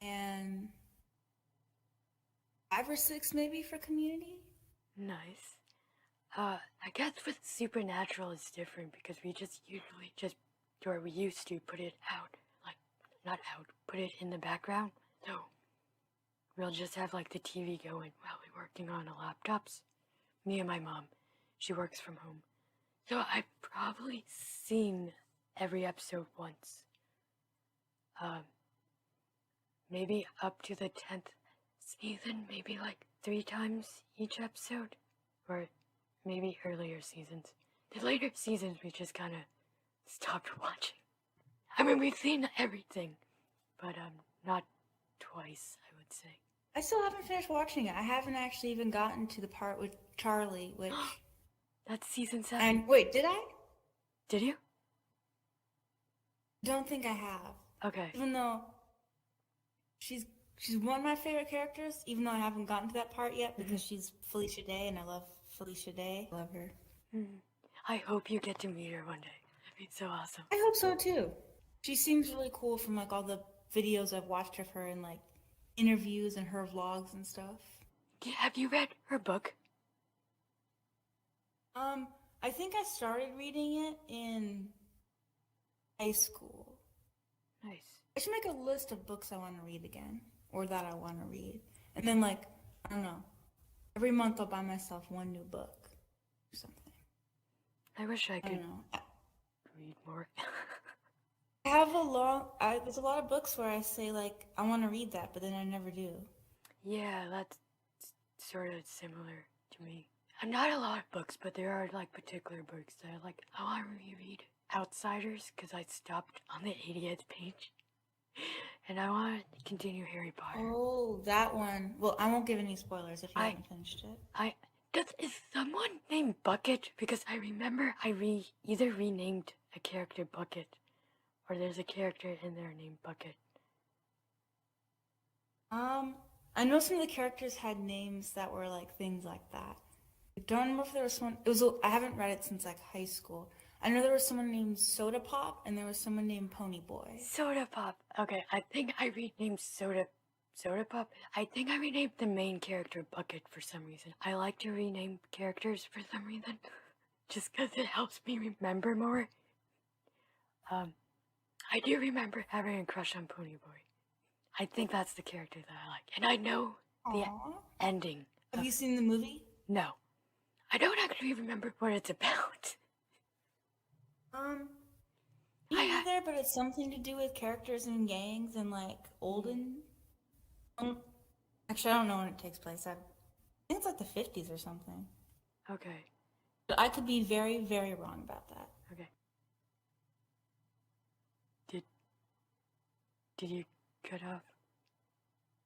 B: And 5 or 6 maybe for Community.
A: Nice. I guess with Supernatural it's different because we just usually just, or we used to put it out, like, not out, put it in the background. So we'll just have like the TV going while we're working on our laptops. Me and my mom, she works from home. So I've probably seen every episode once. Maybe up to the 10th season, maybe like 3 times each episode. Or maybe earlier seasons. The later seasons we just kind of stopped watching. I mean, we've seen everything, but not twice, I would say.
B: I still haven't finished watching it. I haven't actually even gotten to the part with Charlie, which...
A: That's season 7.
B: And wait, did I?
A: Did you?
B: Don't think I have.
A: Okay.
B: Even though she's one of my favorite characters, even though I haven't gotten to that part yet because she's Felicia Day and I love Felicia Day. Love her.
A: I hope you get to meet her one day. That'd be so awesome.
B: I hope so too. She seems really cool from like all the videos I've watched of her and like interviews and her vlogs and stuff.
A: Have you read her book?
B: I think I started reading it in high school.
A: Nice.
B: I should make a list of books I want to read again, or that I want to read. And then like, I don't know, every month I'll buy myself one new book or something.
A: I wish I could
B: know.
A: read more.
B: I have there's a lot of books where I say like, I want to read that, but then I never do.
A: Yeah, that's sort of similar to me. Not a lot of books, but there are like particular books that I like. I want to reread Outsiders because I stopped on the 80th page. And I want to continue Harry Potter.
B: Oh, that one. Well, I won't give any spoilers if you haven't finished it.
A: Is someone named Bucket? Because I remember I either renamed a character Bucket, or there's a character in there named Bucket.
B: I know some of the characters had names that were like things like that. I don't remember if there was one. I haven't read it since like high school. I know there was someone named Soda Pop and there was someone named Pony Boy.
A: Soda Pop. Okay, I think I renamed Soda Pop. I think I renamed the main character Bucket for some reason. I like to rename characters for some reason, just because it helps me remember more. I do remember having a crush on Pony Boy. I think that's the character that I like, and I know the ending.
B: Have you seen the movie?
A: No. I don't actually remember what it's about.
B: Me either, but it's something to do with characters and gangs and like olden. Actually, I don't know when it takes place. I think it's like the 50s or something.
A: Okay.
B: But I could be very, very wrong about that.
A: Okay. Did you cut off?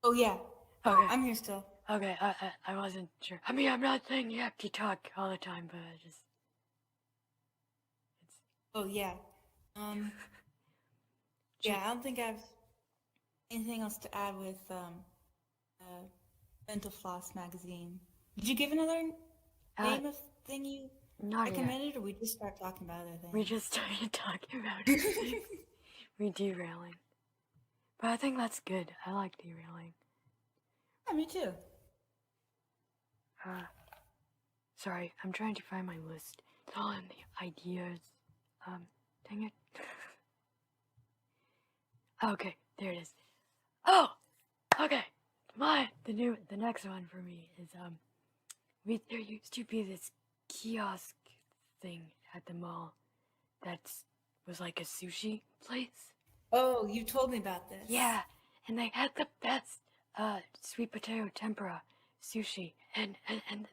B: Oh yeah.
A: Okay.
B: I'm here still.
A: Okay, I wasn't sure. I mean, I'm not saying you have to talk all the time, but I just...
B: Oh, yeah. Yeah, I don't think I have anything else to add with Mental Floss magazine. Did you give another name of thing you recommended, or we just start talking about other things?
A: We just started talking about it. We're derailing. But I think that's good. I like derailing.
B: Yeah, me too.
A: Sorry, I'm trying to find my list. It's all in the ideas. Dang it. Okay, there it is. Oh, okay. The next one for me is there used to be this kiosk thing at the mall that was like a sushi place.
B: Oh, you told me about this.
A: Yeah, and they had the best sweet potato tempura sushi, and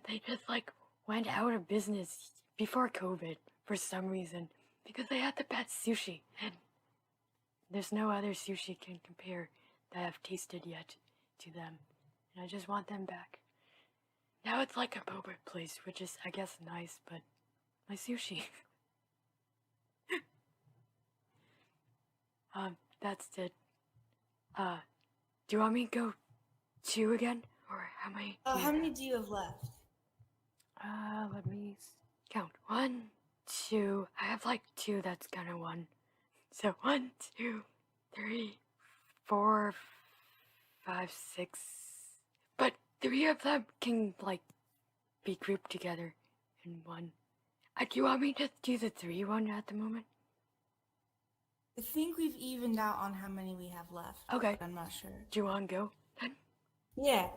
A: they just like went out of business before COVID for some reason because they had the best sushi, and there's no other sushi can compare that I've tasted yet to them, and I just want them back. Now it's like a boba place, which is I guess nice, but my sushi. That's it. Do you want me to go 2 again? Or how many?
B: How many do you have left?
A: Let me count. 1, 2. I have like 2 that's kind of 1. So 1, 2, 3, 4, 5, 6. But 3 of them can like be grouped together in one. Do you want me to do the 3 one at the moment?
B: I think we've evened out on how many we have left.
A: Okay.
B: I'm not sure.
A: Do you want to go then?
B: Yeah.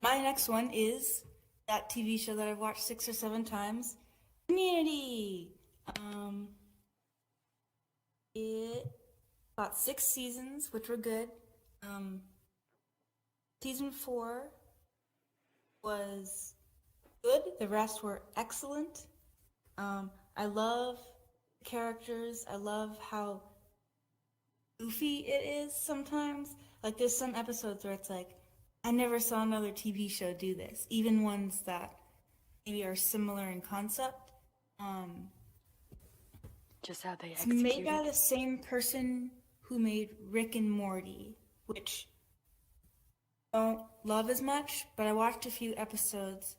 B: My next one is that TV show that I've watched 6 or 7 times, Community. It got 6 seasons, which were good. Season 4 was good. The rest were excellent. I love the characters. I love how goofy it is sometimes. Like there's some episodes where it's like, I never saw another TV show do this, even ones that maybe are similar in concept.
A: Just how they
B: It's
A: execute
B: made by
A: it.
B: the same person who made Rick and Morty, which I don't love as much, but I watched a few episodes.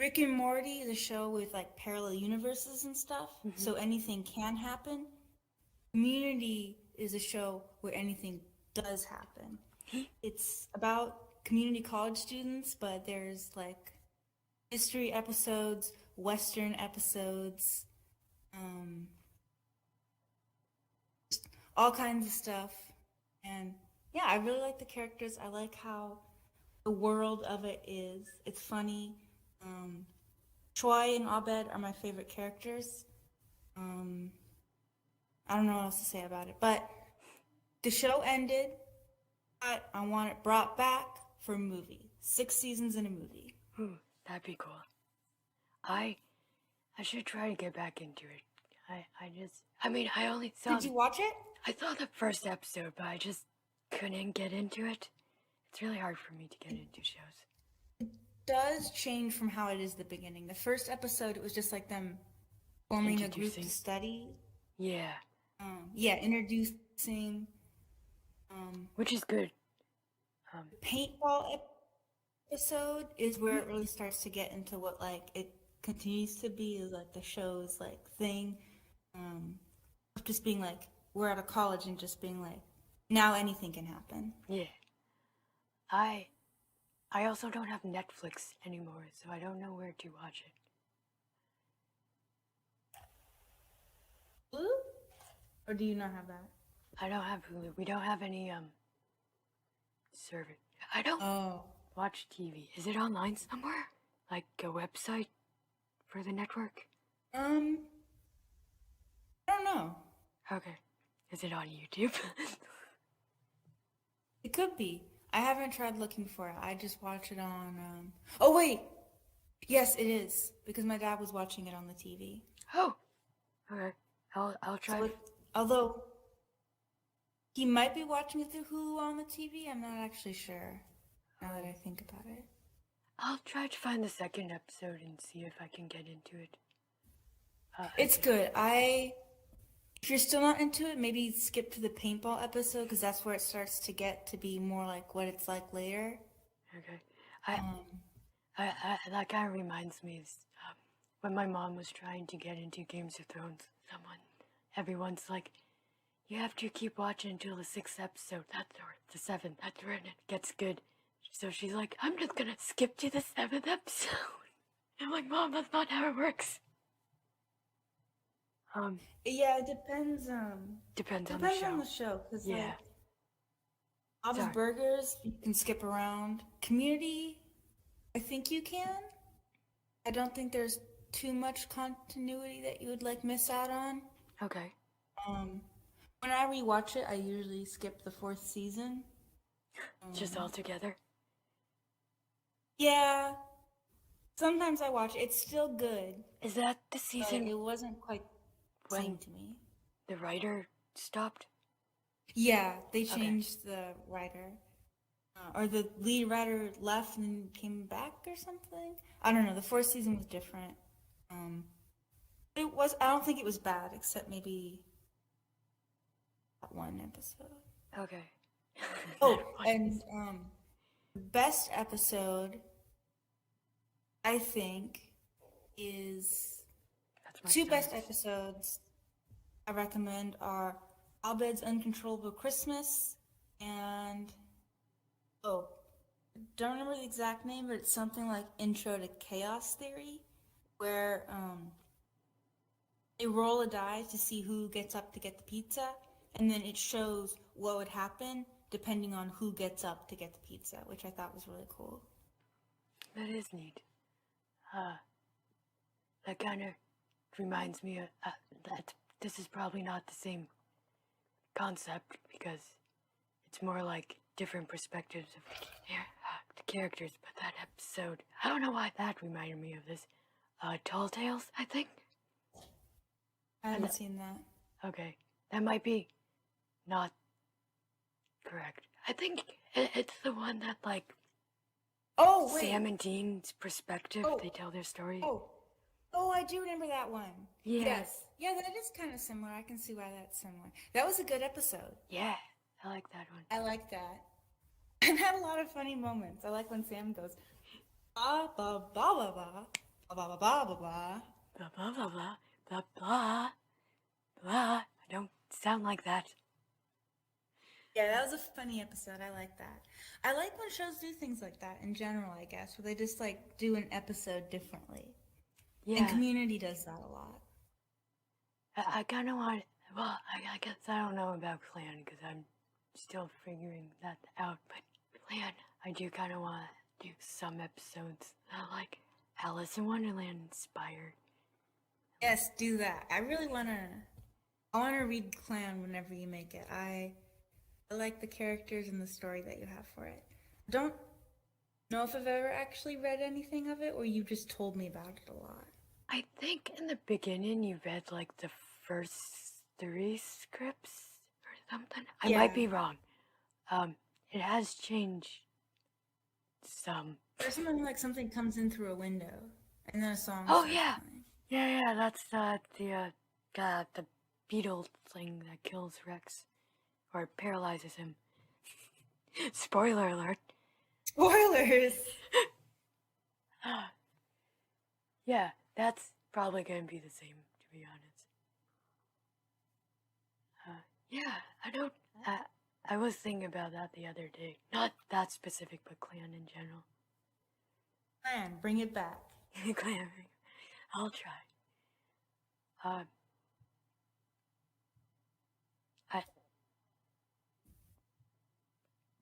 B: Rick and Morty is a show with like parallel universes and stuff, so anything can happen. Community is a show where anything does happen. It's about community college students, but there's like history episodes, Western episodes, just all kinds of stuff. And yeah, I really like the characters. I like how the world of it is. It's funny. Troy and Abed are my favorite characters. I don't know what else to say about it, but the show ended, but I want it brought back for a movie. 6 seasons in a movie.
A: Ooh, that'd be cool. I should try to get back into it. I only saw.
B: Did you watch it?
A: I saw the first episode, but I just couldn't get into it. It's really hard for me to get into shows.
B: It does change from how it is at the beginning. The first episode, it was just like them forming a group to study.
A: Yeah.
B: Introducing.
A: Which is good.
B: Paintball episode is where it really starts to get into what like it continues to be is like the show's like thing. Just being like we're out of college and just being like now anything can happen.
A: Yeah. I also don't have Netflix anymore, so I don't know where to watch it.
B: Hulu? Or do you not have that?
A: I don't have Hulu. We don't have any service. I don't watch TV. Is it online somewhere? Like a website for the network?
B: I don't know.
A: Okay. Is it on YouTube?
B: It could be. I haven't tried looking for it. I just watch it on Oh wait! Yes, it is. Because my dad was watching it on the TV.
A: Oh. Okay. I'll try.
B: So although he might be watching it through Hulu on the TV, I'm not actually sure. Now that I think about it.
A: I'll try to find the second episode and see if I can get into it.
B: It's good. If you're still not into it, maybe skip to the paintball episode because that's where it starts to get to be more like what it's like later.
A: Okay. That kind of reminds me of when my mom was trying to get into Games of Thrones. Everyone's like, you have to keep watching until the 6th episode. Or the 7th. That's when it gets good. So she's like, I'm just gonna skip to the 7th episode. I'm like, Mom, that's not how it works.
B: Yeah, it depends.
A: Depends on
B: Depends
A: the show.
B: on the show, because
A: Yeah.
B: like Bob's
A: Sorry.
B: Burgers, you can skip around. Community, I think you can. I don't think there's too much continuity that you would like miss out on.
A: Okay.
B: When I rewatch it, I usually skip the 4th season.
A: Just all together.
B: Yeah. Sometimes I watch it. It's still good.
A: Is that the
B: But
A: season
B: it wasn't quite the
A: when
B: same to me.
A: the writer stopped?
B: Yeah, they changed the writer. Or the lead writer left and then came back or something. I don't know. The 4th season was different. It was. I don't think it was bad, except maybe that one episode.
A: Okay.
B: Oh, and the best episode, I think, is
A: That's my
B: two
A: son's.
B: best episodes I recommend are Abed's Uncontrollable Christmas and don't remember the exact name, but it's something like Intro to Chaos Theory, where they roll a die to see who gets up to get the pizza, and then it shows what would happen depending on who gets up to get the pizza, which I thought was really cool.
A: That is neat. That kind of reminds me of that this is probably not the same concept because it's more like different perspectives of the characters. But that episode, I don't know why that reminded me of this. Tall Tales, I think.
B: I haven't seen that.
A: Okay, that might be not correct. I think it's the one that like
B: Oh, wait.
A: Sam and Dean's perspective. They tell their story.
B: Oh, I do remember that one.
A: Yeah.
B: Yes. Yeah, that is kind of similar. I can see why that's similar. That was a good episode.
A: Yeah, I like that one.
B: I like that. And had a lot of funny moments. I like when Sam goes, ba ba ba ba ba ba ba ba ba ba ba.
A: Blah blah blah blah blah blah blah. I don't sound like that.
B: Yeah, that was a funny episode. I like that. I like when shows do things like that in general, I guess, where they just like do an episode differently.
A: Yeah.
B: And Community does that a lot.
A: I kind of want. Well, I guess I don't know about Clan because I'm still figuring that out. But Clan, I do kind of want to do some episodes like Alice in Wonderland inspired.
B: Yes, do that. I really wanna read Clan whenever you make it. I like the characters and the story that you have for it. Don't know if I've ever actually read anything of it, or you just told me about it a lot.
A: I think in the beginning you read like the first 3 scripts or something. I might be wrong. It has changed some.
B: There's something like something comes in through a window, and then a song.
A: Oh yeah, yeah. That's the beetle thing that kills Rex or paralyzes him. Spoiler alert.
B: Spoilers.
A: Yeah, that's probably gonna be the same, to be honest. Yeah, I don't. I was thinking about that the other day. Not that specific, but Clan in general.
B: Clan, bring it back.
A: Clan, I'll try.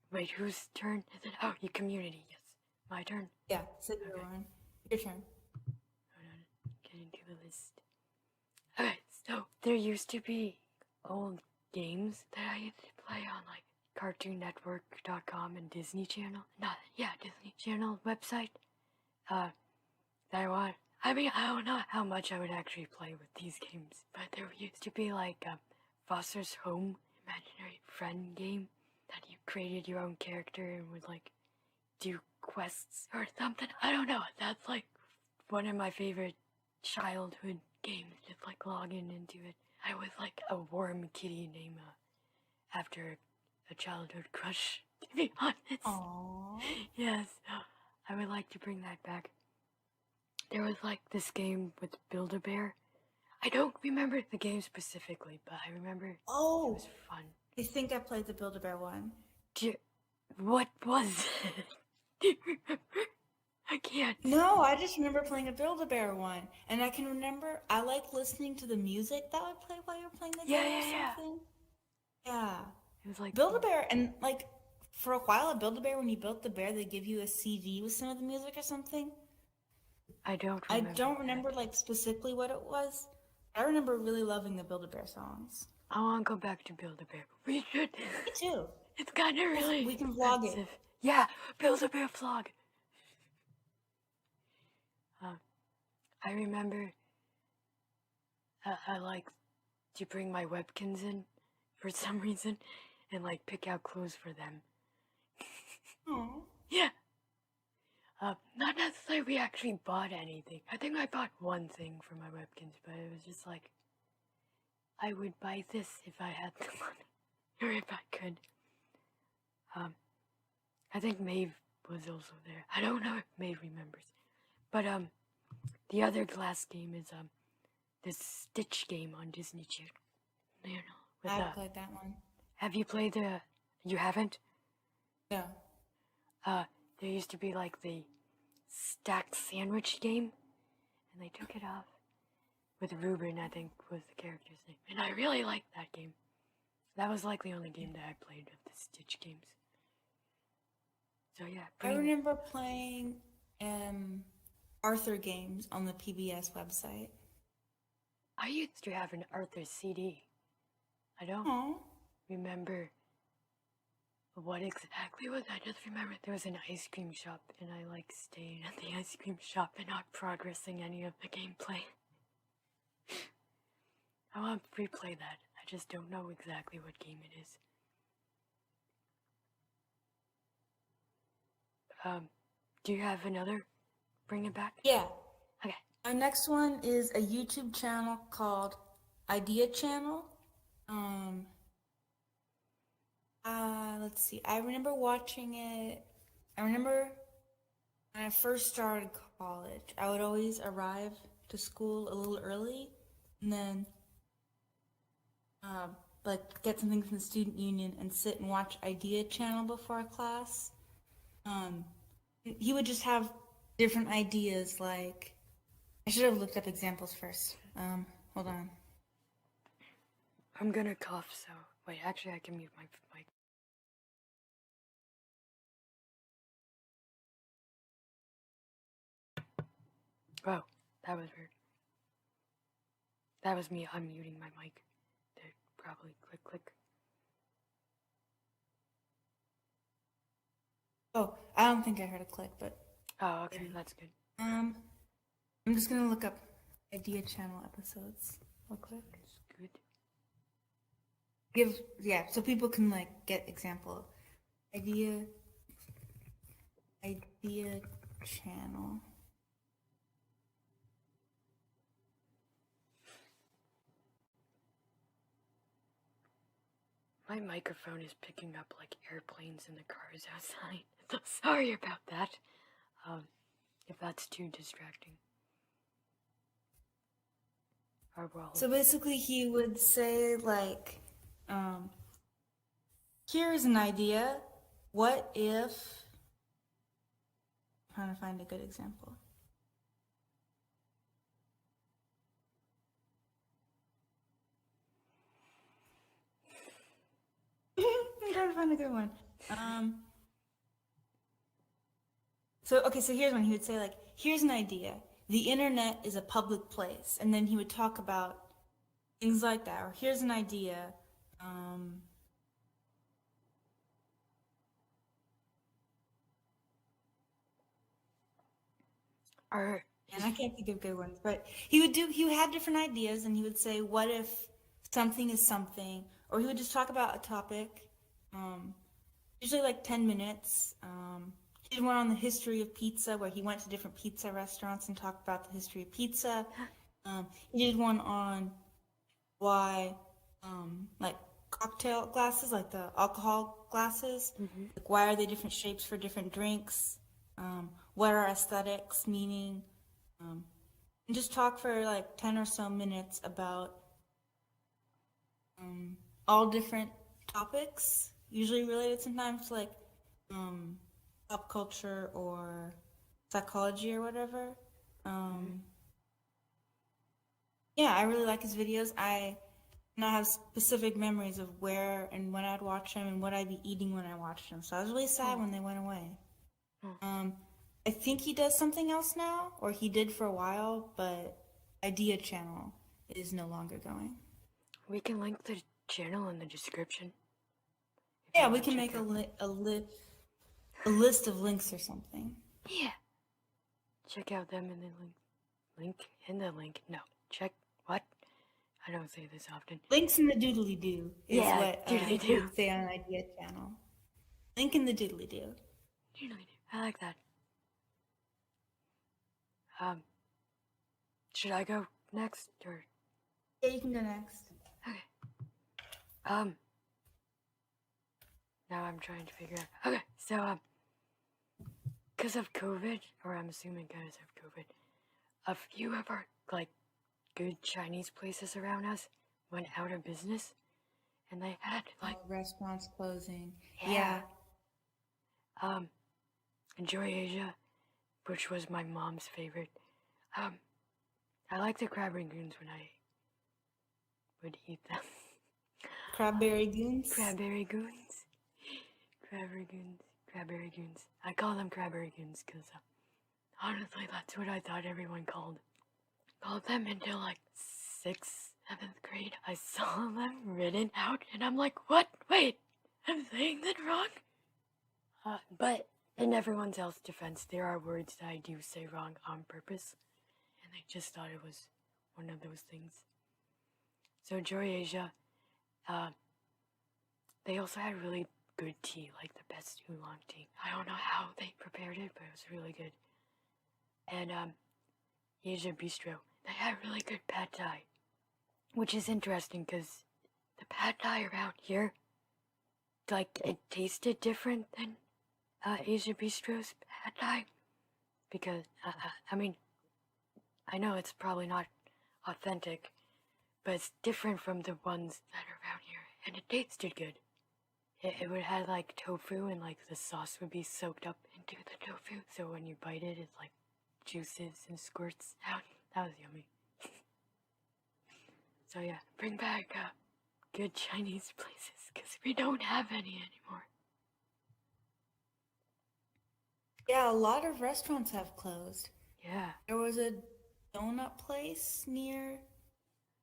A: Wait, whose turn is it? Oh, you Community. Yes, my turn.
B: Yeah, so your one. Your turn.
A: Hold on, get into the list. Okay, so there used to be old games that I used to play on like CartoonNetwork.com and Disney Channel. Disney Channel website. That I want. I mean, I don't know how much I would actually play with these games, but there used to be like Foster's Home imaginary friend game that you created your own character and would like do quests or something. I don't know. That's like one of my favorite childhood games. Just like logging into it. I was like a warm kitty named after a childhood crush. To be honest.
B: Aww.
A: Yes, I would like to bring that back. There was like this game with Build-A-Bear. I don't remember the game specifically, but I remember it was fun.
B: I think I played the Build-A-Bear one.
A: What was it? Do you remember? I can't.
B: No, I just remember playing a Build-A-Bear one, and I can remember I like listening to the music that would play while you're playing the
A: Yeah,
B: game or
A: yeah, yeah.
B: something. Yeah.
A: It was like
B: Build-A-Bear, and like for a while at Build-A-Bear, when you built the bear, they give you a CD with some of the music or something.
A: I don't
B: I
A: remember.
B: don't remember like specifically what it was. I remember really loving the Build-A-Bear songs.
A: I want to go back to Build-A-Bear. We should.
B: Me too.
A: It's kind of really
B: We can vlog it.
A: expensive. Yeah, Build-A-Bear vlog. I remember I like to bring my webkins in for some reason and like pick out clothes for them.
B: Oh.
A: Yeah. Not necessarily we actually bought anything. I think I bought one thing for my webkins, but it was just like I would buy this if I had the money, or if I could. I think Maeve was also there. I don't know if Maeve remembers, but the other glass game is this Stitch game on Disney Channel. You know, with
B: I played that one.
A: Have you played the? You haven't?
B: No.
A: There used to be like the stacked sandwich game, and they took it off. With Ruben, I think, was the character's name. And I really liked that game. That was like the only game that I played of the Stitch games. So yeah.
B: I remember playing Arthur games on the PBS website.
A: I used to have an Arthur CD. I don't remember what exactly was. I just remember there was an ice cream shop, and I like staying at the ice cream shop and not progressing any of the gameplay. I want to replay that. I just don't know exactly what game it is. Do you have another? Bring it back?
B: Yeah.
A: Okay.
B: Our next one is a YouTube channel called Idea Channel. Let's see. I remember watching it. I remember when I first started college, I would always arrive to school a little early and then like get something from the student union and sit and watch Idea Channel before class. He would just have different ideas. Like, I should have looked up examples first. Hold on.
A: I'm gonna cough, so wait. Actually, I can mute my mic. Oh, that was weird. That was me unmuting my mic. There, probably click.
B: Oh, I don't think I heard a click, but
A: Oh, okay, that's good.
B: I'm just gonna look up Idea Channel episodes real quick.
A: That's good.
B: So people can like get example. Idea Channel.
A: My microphone is picking up like airplanes in the cars outside. So sorry about that. If that's too distracting.
B: So basically he would say like, here's an idea. What if... I'm trying to find a good example. I'm trying to find a good one. So here's one. He would say like, here's an idea. The internet is a public place. And then he would talk about things like that. Or here's an idea. And I can't think of good ones, but he would have different ideas, and he would say, what if something is something? Or he would just talk about a topic, usually like 10 minutes. He did one on the history of pizza, where he went to different pizza restaurants and talked about the history of pizza. He did one on why, like cocktail glasses, like the alcohol glasses, like why are they different shapes for different drinks? What are aesthetics, meaning? And just talk for like 10 or so minutes about all different topics, usually related sometimes to like pop culture or psychology or whatever.
A: Mm-hmm.
B: Yeah, I really like his videos. I now have specific memories of where and when I'd watch them and what I'd be eating when I watched them. So I was really sad
A: Oh.
B: when they went away.
A: Oh.
B: I think he does something else now, or he did for a while, but Idea Channel is no longer going.
A: We can link the channel in the description. If
B: Yeah,
A: you
B: we
A: want to
B: can
A: check
B: make a,
A: out.
B: a list of links or something.
A: Yeah. Check out them in the link in the link. No, check what? I don't say this often.
B: Links in the doodly doo is
A: Yeah,
B: what
A: doodly
B: we
A: do.
B: would say on Idea Channel. Link in the doodly doo.
A: Doodly do. I like that. Should I go next or?
B: Yeah, you can go next.
A: Okay. Now I'm trying to figure out. Okay, so because of COVID, or I'm assuming because of COVID, a few of our like good Chinese places around us went out of business, and they had like
B: Restaurants closing.
A: yeah. Enjoy Asia, which was my mom's favorite. I like the crab rangoons when I would eat them.
B: Crabberry goons.
A: Crabberry goons. Crabberry goons. Crabberry goons. I call them crabberry goons because honestly, that's what I thought everyone called them until like 6th, 7th grade. I saw them written out, and I'm like, what? Wait, I'm saying that wrong? But in everyone else's defense, there are words that I do say wrong on purpose, and they just thought it was one of those things. So Joy Asia, they also had really good tea, like the best oolong tea. I don't know how they prepared it, but it was really good. And Asia Bistro, they had really good pad thai, which is interesting because the pad thai around here, like it tasted different than Asia Bistro's pad thai, because I mean, I know it's probably not authentic, but it's different from the ones that are around here, and it tasted good. It would have like tofu, and like the sauce would be soaked up into the tofu, so when you bite it, it's like juices and squirts out. That was yummy. So yeah, bring back good Chinese places, because we don't have any anymore.
B: Yeah, a lot of restaurants have closed.
A: Yeah.
B: There was a donut place near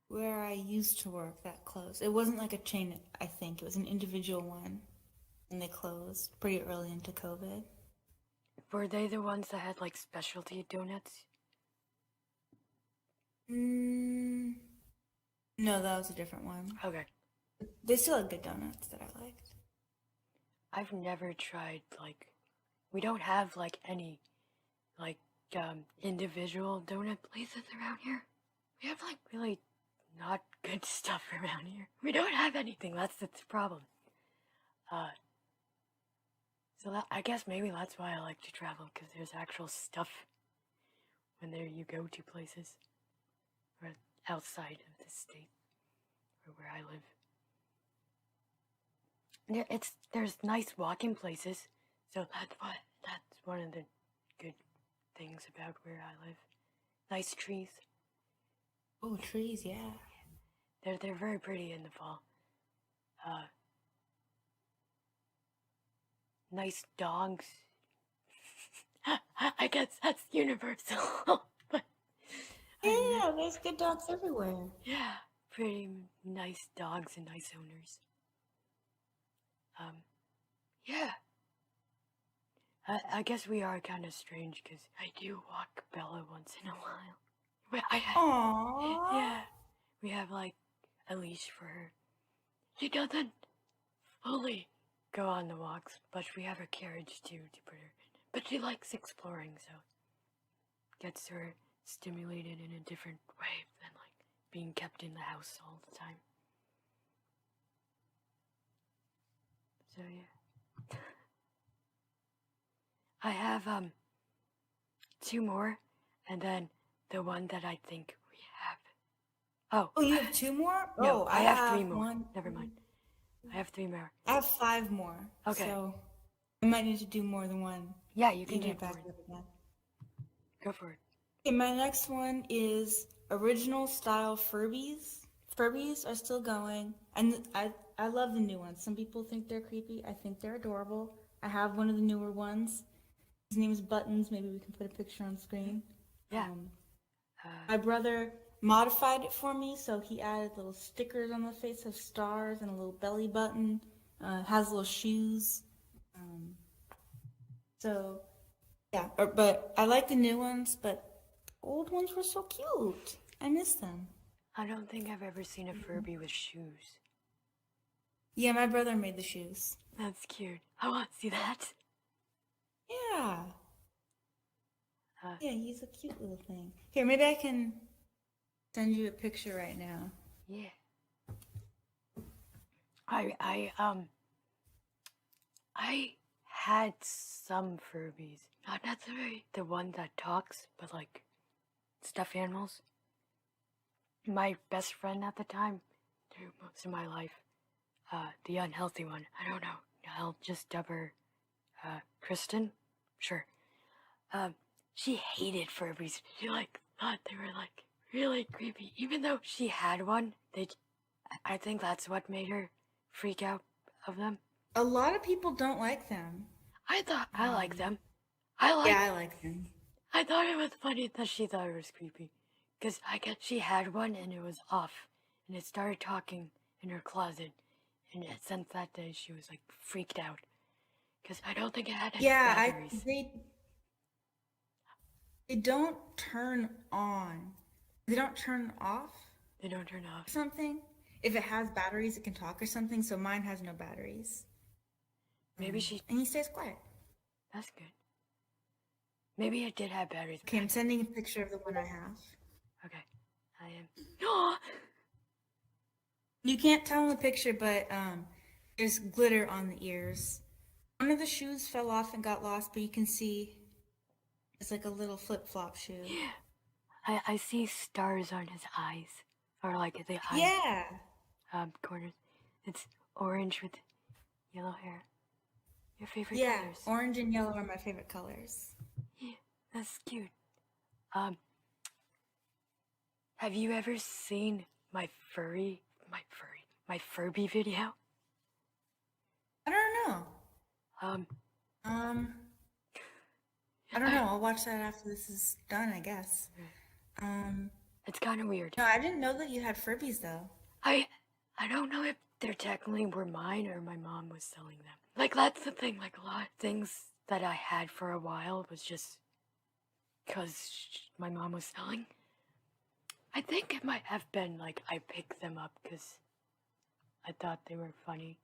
B: where I used to work that closed. It wasn't like a chain, I think. It was an individual one. And they closed pretty early into COVID.
A: Were they the ones that had like specialty donuts?
B: No, that was a different one.
A: Okay.
B: They still had good donuts that I liked.
A: I've never tried like, we don't have like any like individual donut places around here. We have like really not good stuff around here. We don't have anything. That's the problem. So that, I guess maybe that's why I like to travel, because there's actual stuff when there you go to places or outside of the state or where I live. Yeah, there's nice walking places, so that's one of the good things about where I live. Nice trees.
B: Oh, trees, yeah.
A: They're very pretty in the fall. Nice dogs. I guess that's universal. But
B: Yeah, there's good dogs everywhere.
A: yeah, pretty nice dogs and nice owners. Yeah. I guess we are kind of strange because I do walk Bella once in a while.
B: Aww.
A: Yeah, we have like a leash for her. She doesn't fully go on the walks, but we have a carriage too to put her in. But she likes exploring, so gets her stimulated in a different way than like being kept in the house all the time. So yeah. I have 2 more, and then the one that I think we have.
B: Oh, you have 2 more?
A: No,
B: Oh,
A: I have 3 more.
B: One.
A: Never mind. I have 3 more.
B: I have 5 more.
A: Okay.
B: So I might need to do more than one.
A: Yeah, you can
B: Even
A: do
B: if I
A: more.
B: back up again.
A: Go for it.
B: Okay, my next one is original style Furbies. Furbies are still going, and I love the new ones. Some people think they're creepy. I think they're adorable. I have one of the newer ones. His name is Buttons. Maybe we can put a picture on screen.
A: Yeah.
B: My brother modified it for me, so he added little stickers on the face of stars and a little belly button. Has little shoes. So yeah, but I like the new ones, but the old ones were so cute. I miss them.
A: I don't think I've ever seen a Furby with shoes.
B: Yeah, my brother made the shoes.
A: That's cute. I want to see that.
B: Yeah. Yeah, he's a cute little thing. Here, maybe I can send you a picture right now.
A: Yeah. I had some Furbies. Not necessarily the one that talks, but like stuffed animals. My best friend at the time, through most of my life, the unhealthy one. I don't know. I'll just dub her, Kristen. Sure. She hated Furbies. She thought they were really creepy. Even though she had one, I think that's what made her freak out of them.
B: A lot of people don't like them.
A: I thought I like them.
B: Yeah, I like them.
A: I thought it was funny that she thought it was creepy, because I guess she had one and it was off, and it started talking in her closet, and since that day she was freaked out, because I don't think it had any batteries.
B: They don't turn on. They don't turn off.
A: They don't turn off.
B: Something. If it has batteries, it can talk or something. So mine has no batteries.
A: Maybe she.
B: And he stays quiet.
A: That's good. Maybe it did have batteries.
B: Okay, I'm sending a picture of the one I have.
A: Okay, I am.
B: You can't tell in the picture, but there's glitter on the ears. One of the shoes fell off and got lost, but you can see it's like a little flip-flop shoe.
A: Yeah. I see stars on his eyes, or the eyes.
B: Yeah.
A: Corners. It's orange with yellow hair. Your favorite
B: Yeah,
A: colors.
B: orange and yellow are my favorite colors.
A: Yeah, that's cute. Have you ever seen my Furby video?
B: I don't know. I don't know. I'll watch that after this is done, I guess.
A: It's kind of weird.
B: No, I didn't know that you had Furbies though.
A: I don't know if they're technically were mine or my mom was selling them. That's the thing. A lot of things that I had for a while was just because my mom was selling. I think it might have been I picked them up because I thought they were funny.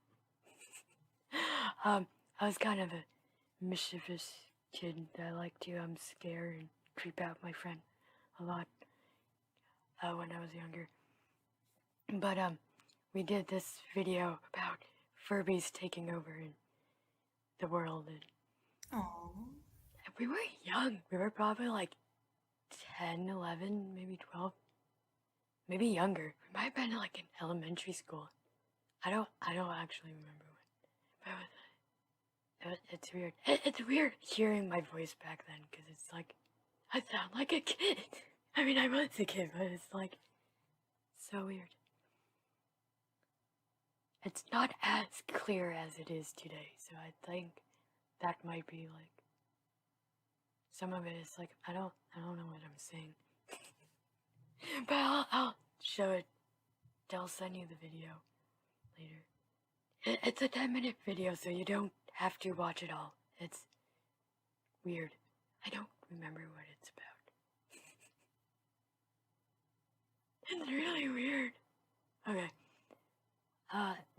A: I was kind of a mischievous kid that liked to scare and creep out my friend a lot when I was younger. But we did this video about Furbies taking over in the world, and we were young. We were probably 10, 11, maybe 12, maybe younger. We might have been in elementary school. I don't actually remember when. But it's weird. It's weird hearing my voice back then, because it's I sound like a kid. I mean, I was a kid, but it's so weird. It's not as clear as it is today, so I think that might be some of it is I don't know what I'm saying. But I'll show it. I'll send you the video later. It's a 10-minute video, so you don't have to watch it all. It's weird. I don't remember what it's about. It's really weird. Okay.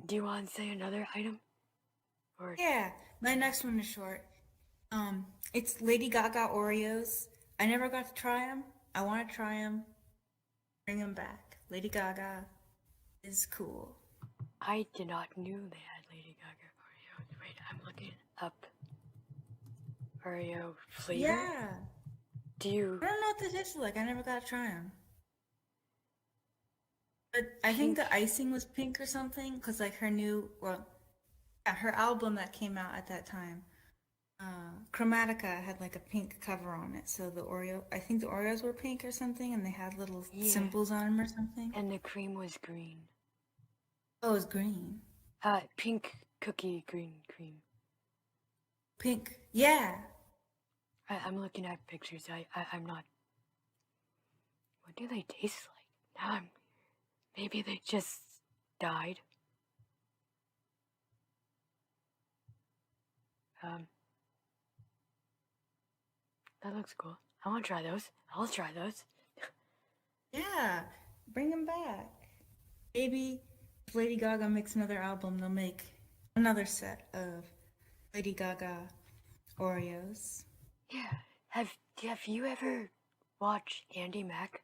A: Do you want to say another item? Or
B: Yeah, my next one is short. It's Lady Gaga Oreos. I never got to try them. I want to try them. Bring them back. Lady Gaga is cool.
A: I did not knew they had Lady Gaga Oreos. Wait, I'm looking up Oreo flavor.
B: Yeah.
A: Do you?
B: I don't know what they taste like. I never got to try them. But I think the icing was pink or something, because her new, her album that came out at that time Chromatica had like a pink cover on it, so I think the Oreos were pink or something, and they had little symbols on them or something.
A: And the cream was green.
B: Oh, it was green.
A: Pink cookie green cream.
B: Pink, yeah.
A: I'm looking at pictures. I'm not. What do they taste like? Now maybe they just died. That looks cool. I want to try those. I'll try those.
B: Yeah, bring them back. Maybe if Lady Gaga makes another album, they'll make another set of Lady Gaga Oreos.
A: Yeah. Have you ever watched Andy Mack?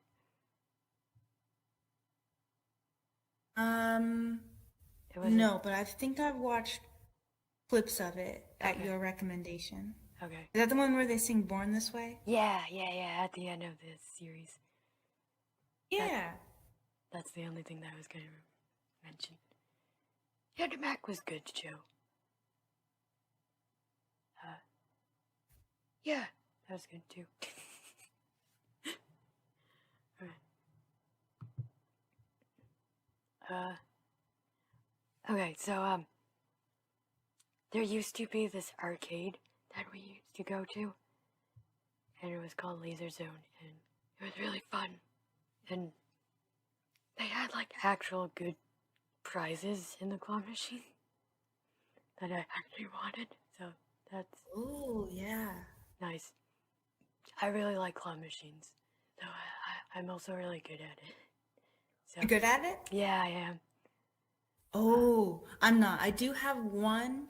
B: No, but I think I've watched clips of it at
A: Okay.
B: your recommendation.
A: Okay.
B: Is that the one where they sing Born This Way?
A: Yeah. At the end of this series.
B: Yeah.
A: That's the only thing that I was going to mention. Andy Mack was good too. Yeah, that was good too. Alright. Okay, so, there used to be this arcade that we used to go to, and it was called Laser Zone, and it was really fun, and they had, like, actual good prizes in the claw machine that I actually wanted, so that's
B: Oh, yeah.
A: nice. I really like claw machines, so I'm also really good at it. So,
B: You're good at it?
A: yeah, I am.
B: Oh, I'm not. I do have one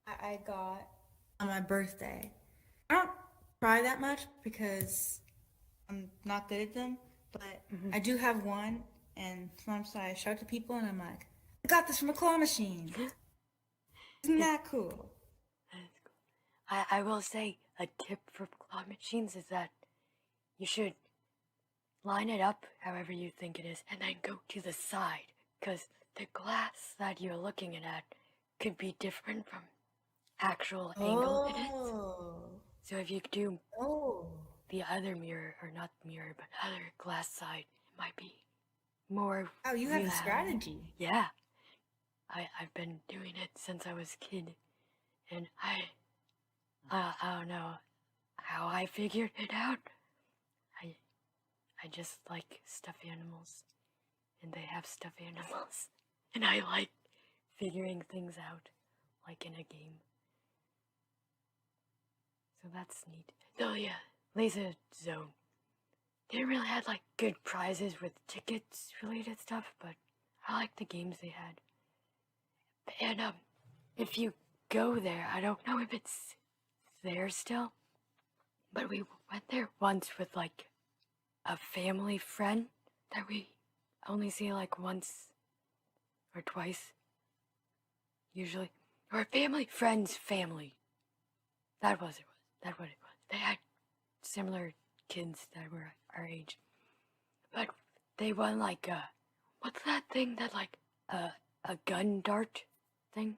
B: I got on my birthday. I don't try that much because I'm not good at them, but I do have one, and sometimes I show it to people and I'm like, I got this from a claw machine. Isn't that cool?
A: That's cool. I will say a tip for claw machines is that you should line it up however you think it is and then go to the side, because the glass that you're looking at could be different from actual angle it is. So if you do the other mirror, or not mirror, but other glass side, it might be more.
B: Oh, you have a strategy.
A: Yeah. I've been doing it since I was a kid, and I don't know how I figured it out. I just like stuffed animals, and they have stuffed animals, and I like figuring things out, like in a game. So that's neat. Oh yeah, Laser Zone. They really had like good prizes with tickets related stuff, but I like the games they had. And if you go there, I don't know if it's there still, but we went there once with like a family friend that we only see like once or twice, usually, or a family friend's family. That was it. That's what it was. They had similar kids that were our age, but they won like what's that thing that like a gun dart thing,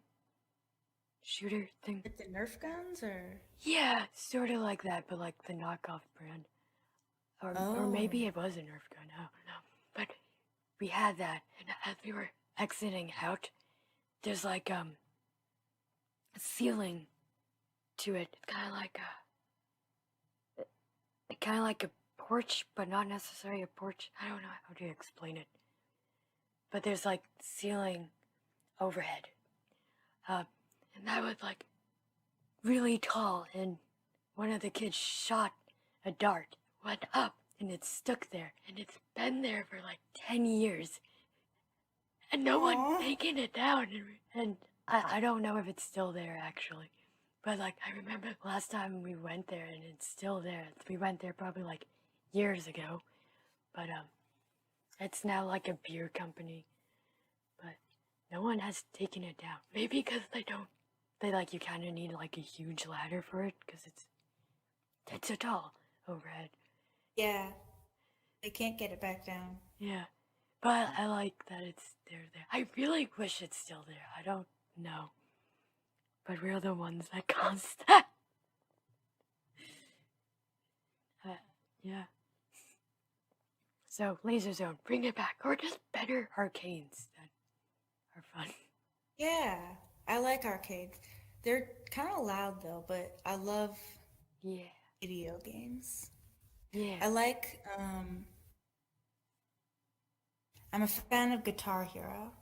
A: shooter thing?
B: With the Nerf guns, or?
A: Yeah, sort of like that, but like the knockoff brand. Or maybe it was a Nerf gun, I don't know. But we had that, and as we were exiting out, there's like a ceiling to it. It's kind of like a porch, but not necessarily a porch. I don't know how to explain it. But there's like ceiling overhead. And that was like really tall, and one of the kids shot a dart, went up, and it stuck there, and it's been there for like 10 years. And no one taking it down, and I don't know if it's still there actually. But like I remember last time we went there, and it's still there. We went there probably like years ago, but it's now like a beer company. But no one has taken it down. Maybe because they like you kind of need like a huge ladder for it, because it's so tall overhead.
B: Yeah, they can't get it back down.
A: Yeah, but I like that it's there. I really wish it's still there. I don't know, but we're the ones that caused that. Yeah. So, Laser Zone, bring it back. Or just better arcades that are fun.
B: Yeah, I like arcades. They're kind of loud though, but I love
A: Yeah.
B: video games.
A: Yeah.
B: I like, I'm a fan of Guitar Hero.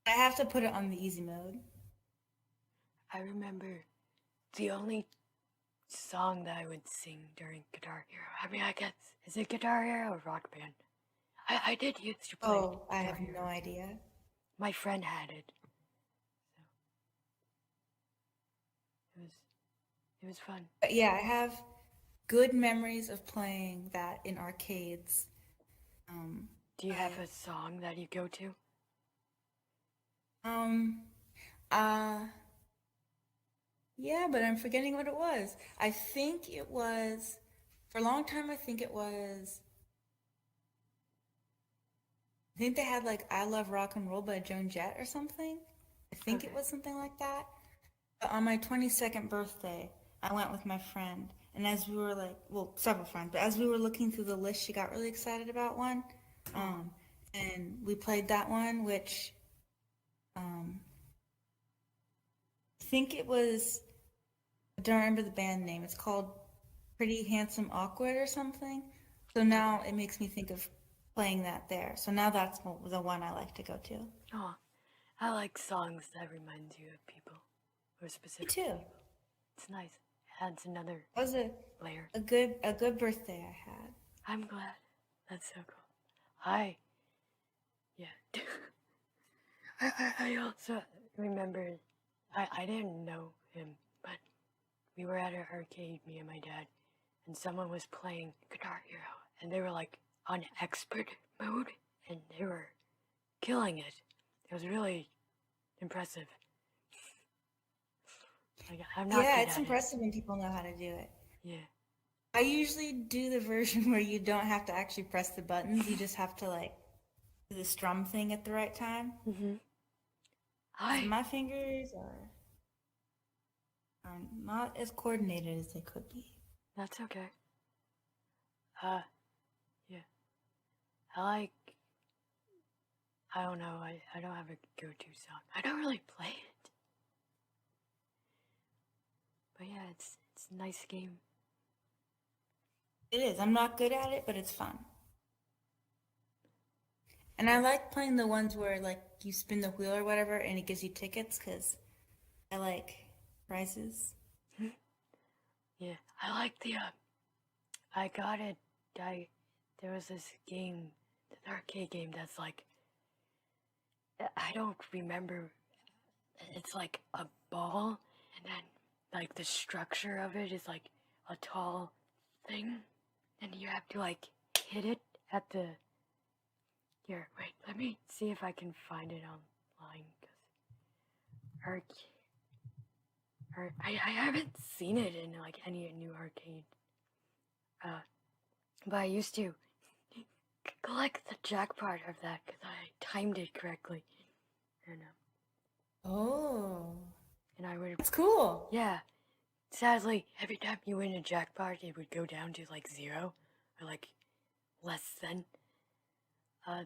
B: I have to put it on the easy mode.
A: I remember the only song that I would sing during Guitar Hero. I mean, I guess, is it Guitar Hero or Rock Band? I did used to play
B: Oh, I
A: Guitar
B: have
A: Hero.
B: no idea.
A: My friend had it. So it was fun.
B: But yeah, I have good memories of playing that in arcades.
A: Do you have a song that you go to?
B: Um, uh, yeah, but I'm forgetting what it was. I think it was, for a long time, I think they had like I Love Rock and Roll by Joan Jett or something. I think it
A: Okay.
B: was something like that. But on my 22nd birthday, I went with my friend. And as we were like, well, several friends, but as we were looking through the list, she got really excited about one. Um, and we played that one, which I think it was, I don't remember the band name. It's called Pretty Handsome Awkward or something. So now it makes me think of playing that there. So now that's the one I like to go to.
A: Oh, I like songs that remind you of people or
B: Me
A: specific
B: too.
A: people. It's nice. It adds another
B: That was
A: layer.
B: a good birthday I had.
A: I'm glad. That's so cool. Hi. Yeah. I also remember, I didn't know him, but we were at an arcade, me and my dad, and someone was playing Guitar Hero, and they were like on expert mode, and they were killing it. It was really impressive. Like, I'm not
B: Yeah,
A: good
B: it's
A: at it.
B: impressive when people know how to do it.
A: Yeah.
B: I usually do the version where you don't have to actually press the buttons. You just have to like do the strum thing at the right time.
A: Mm-hmm.
B: 'Cause
A: Hi.
B: my fingers are not as coordinated as they could be.
A: That's okay. Yeah. I like, I don't know, I don't have a go-to song. I don't really play it. But yeah, it's a nice game.
B: It is. I'm not good at it, but it's fun. And I like playing the ones where like you spin the wheel or whatever and it gives you tickets because I like prizes.
A: Yeah, I like the, I got it, there was this game, an arcade game that's like, I don't remember, it's like a ball, and then, like, the structure of it is like a tall thing, and you have to, like, hit it at the, here, wait, let me see if I can find it online, because I haven't seen it in, like, any new arcade, but I used to collect the jackpot of that, because I timed it correctly, and,
B: Oh,
A: and I would,
B: that's cool.
A: yeah, sadly, every time you win a jackpot, it would go down to, like, 0, or, like, less than,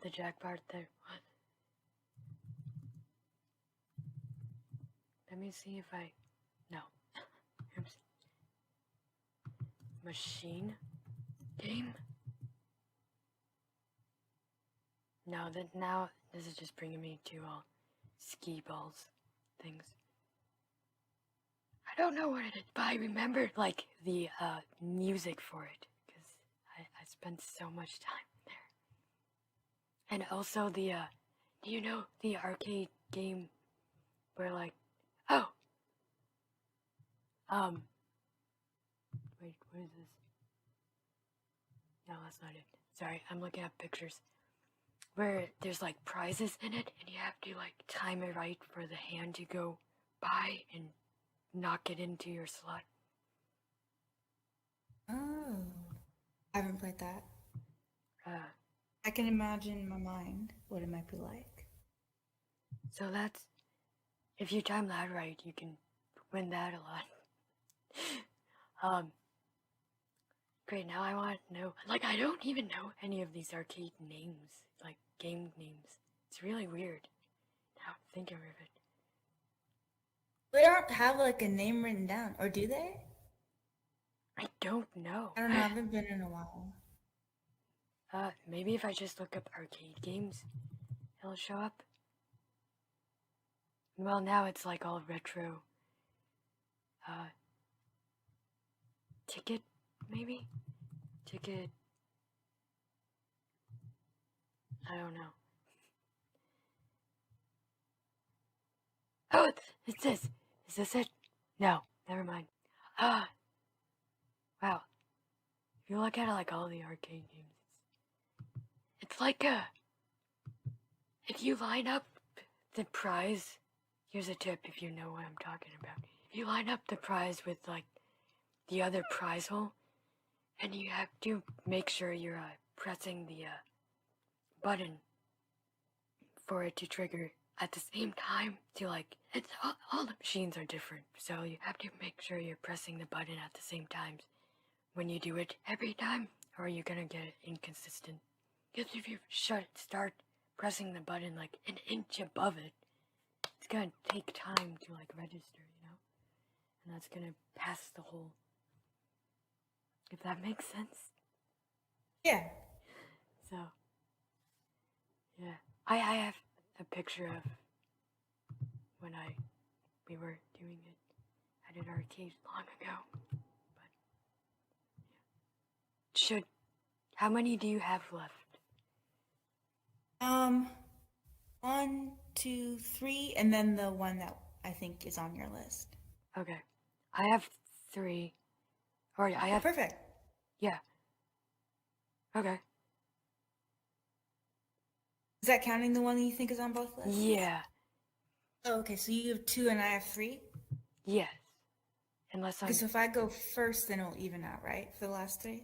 A: the jackpot there was. Let me see if I, no, oops, machine game? No, now, this is just bringing me to, skee balls things. I don't know what it is, but I remembered, like, the, music for it, because I spent so much time there. And also the, do you know the arcade game where, like, oh, wait, what is this? No, that's not it. Sorry, I'm looking at pictures. Where there's, like, prizes in it, and you have to, like, time it right for the hand to go by and knock it into your slot.
B: Oh, I haven't played that.
A: Uh,
B: I can imagine in my mind what it might be like.
A: so that's, if you time that right, you can win that a lot. Great, now I want to know. Like, I don't even know any of these arcade names, like game names. It's really weird. Now thinking of it.
B: They don't have like a name written down, or do they?
A: I don't know.
B: I don't know. I haven't been in a while.
A: Maybe if I just look up arcade games, it'll show up. Well, now it's like all retro. Ticket, maybe? Ticket. I don't know. Oh, it's this. Is this it? No, never mind. Wow. If you look at it like all the arcade games, it's like if you line up the prize, here's a tip if you know what I'm talking about. If you line up the prize with like the other prize hole, and you have to make sure you're pressing the button for it to trigger at the same time to like, it's all the machines are different, so you have to make sure you're pressing the button at the same times when you do it every time, or you're gonna get it inconsistent. Because if you start pressing the button like an inch above it, it's gonna take time to like register, and that's gonna pass the whole. If that makes sense.
B: Yeah.
A: So, yeah, I have a picture of when we were doing it at an arcade long ago. But yeah. How many do you have left?
B: 1, 2, 3, and then the one that I think is on your list.
A: Okay, I have 3. Or I have.
B: Perfect.
A: Yeah. Okay.
B: Is that counting the one that you think is on both lists?
A: Yeah.
B: Oh, okay. So you have 2 and I have 3?
A: Yes. Unless I'm.
B: Okay, so if I go first, then it'll even out, right? For the last 3?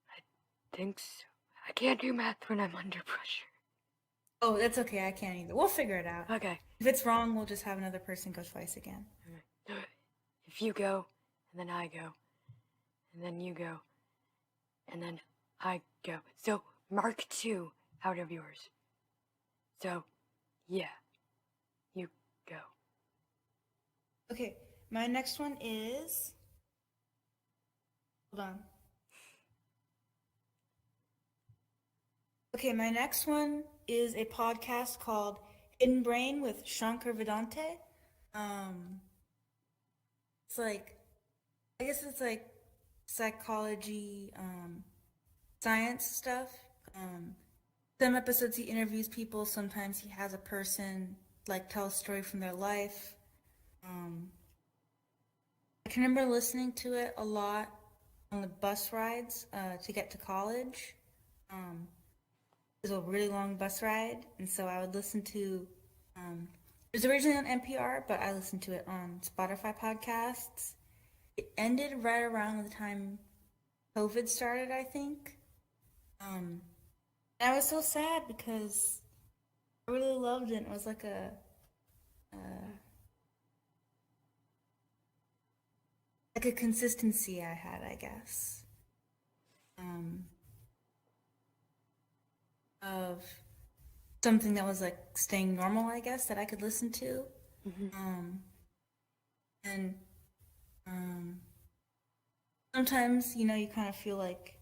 A: I think so. I can't do math when I'm under pressure.
B: Oh, that's okay. I can't either. We'll figure it out.
A: Okay.
B: If it's wrong, we'll just have another person go twice again.
A: Okay. If you go, and then I go, and then you go, and then I go. So mark 2 out of yours. So, yeah, you go.
B: Okay, my next one is. Hold on. Okay, my next one is a podcast called Hidden Brain with Shankar Vedante. It's like, I guess it's like psychology, science stuff. Some episodes he interviews people, sometimes he has a person like tell a story from their life. I can remember listening to it a lot on the bus rides to get to college. It was a really long bus ride, and so I would listen to. It was originally on NPR, but I listened to it on Spotify podcasts. It ended right around the time COVID started, I think. And I was so sad because I really loved it. It was like a consistency I had, I guess, of something that was like staying normal, I guess, that I could listen to. And sometimes, you kind of feel like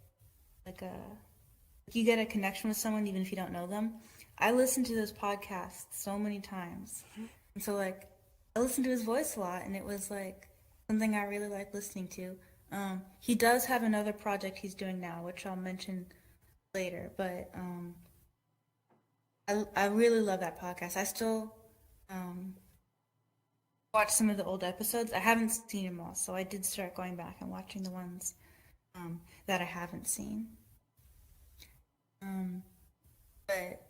B: you get a connection with someone even if you don't know them. I listened to those podcasts so many times, and so like I listened to his voice a lot, and it was like something I really like listening to. He does have another project he's doing now, which I'll mention later, but I really love that podcast. I still watch some of the old episodes. I haven't seen them all, so I did start going back and watching the ones that I haven't seen. But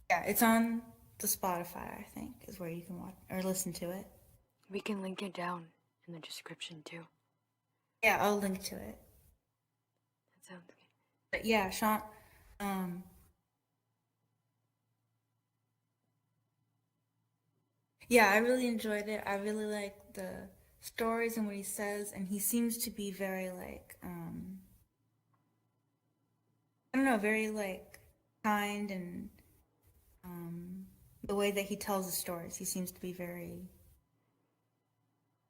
B: yeah, it's on the Spotify, I think, is where you can watch or listen to it.
A: We can link it down in the description too.
B: Yeah, I'll link to it.
A: That sounds good.
B: But yeah, Sean, yeah, I really enjoyed it. I really liked stories and what he says, and he seems to be very like I don't know, very like kind, and the way that he tells the stories, he seems to be very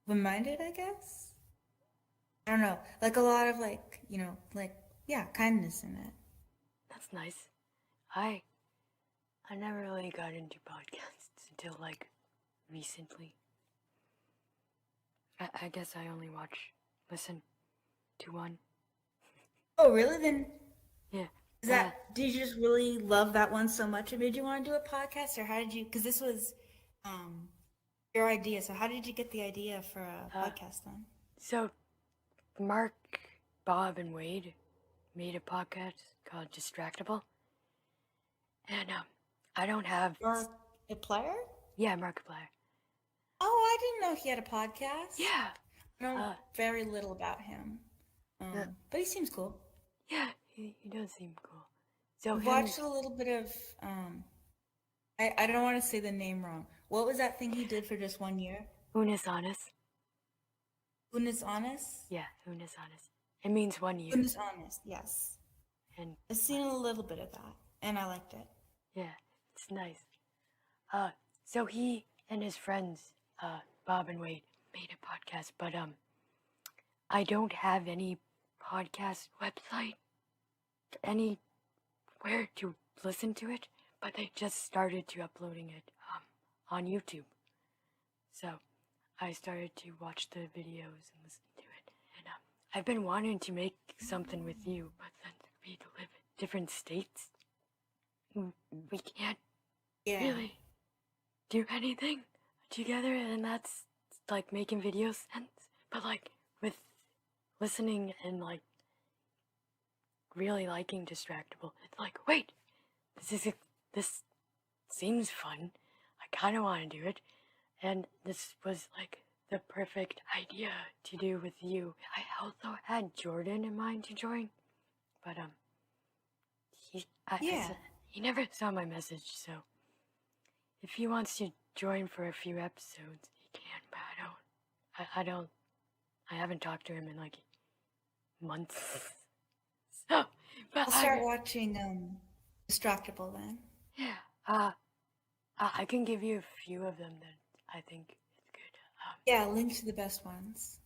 B: open-minded, I guess. I don't know, like a lot of like, like, yeah, kindness in it.
A: That's nice. I never really got into podcasts until like recently. I guess I only listen to one.
B: Oh, really? Then
A: Yeah.
B: did you just really love that one so much it made you want to do a podcast, or how did you, because this was um your idea, so how did you get the idea for a podcast then?
A: So Mark, Bob, and Wade made a podcast called Distractable. And I don't have...
B: Markiplier?
A: Yeah, Markiplier.
B: Oh, I didn't know he had a podcast.
A: Yeah.
B: I know very little about him. But he seems cool.
A: Yeah, he does seem cool. So
B: I've watched a little bit of I don't want to say the name wrong. What was that thing he did for just 1 year?
A: Unis Honest.
B: Unis Honest?
A: Yeah, Unis Honest. It means 1 year.
B: Unis Honest, yes.
A: And
B: I've seen a little bit of that, and I liked it.
A: Yeah, it's nice. So he and his friends, Bob and Wade, made a podcast, but I don't have any podcast website, anywhere to listen to it, but they just started to uploading it on YouTube. So I started to watch the videos and listen to it, and I've been wanting to make something with you, but since we live in different states, we can't really do anything together, and that's like making videos sense. But like with listening and like really liking Distractable, it's like, wait, this seems fun. I kind of want to do it, and this was like the perfect idea to do with you. I also had Jordan in mind to join, but he never saw my message, so if he wants to join for a few episodes, he can, but I haven't talked to him in like months. So, but
B: I'll start watching Distractable then.
A: Yeah, I can give you a few of them that I think is good.
B: Yeah, link to the best ones.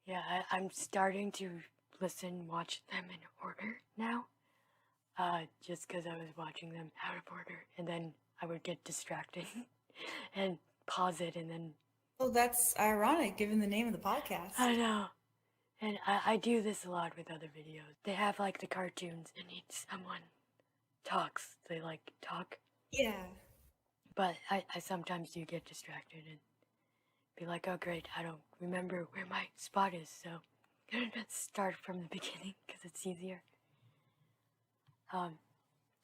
A: Yeah, I'm starting to watch them in order now. Just because I was watching them out of order, and then I would get distracted and pause it, and then...
B: Oh, that's ironic given the name of the podcast.
A: I know. And I do this a lot with other videos. They have like the cartoons, and someone talks. They like talk.
B: Yeah.
A: But I sometimes do get distracted and be like, oh great, I don't remember where my spot is, so I'm gonna start from the beginning because it's easier.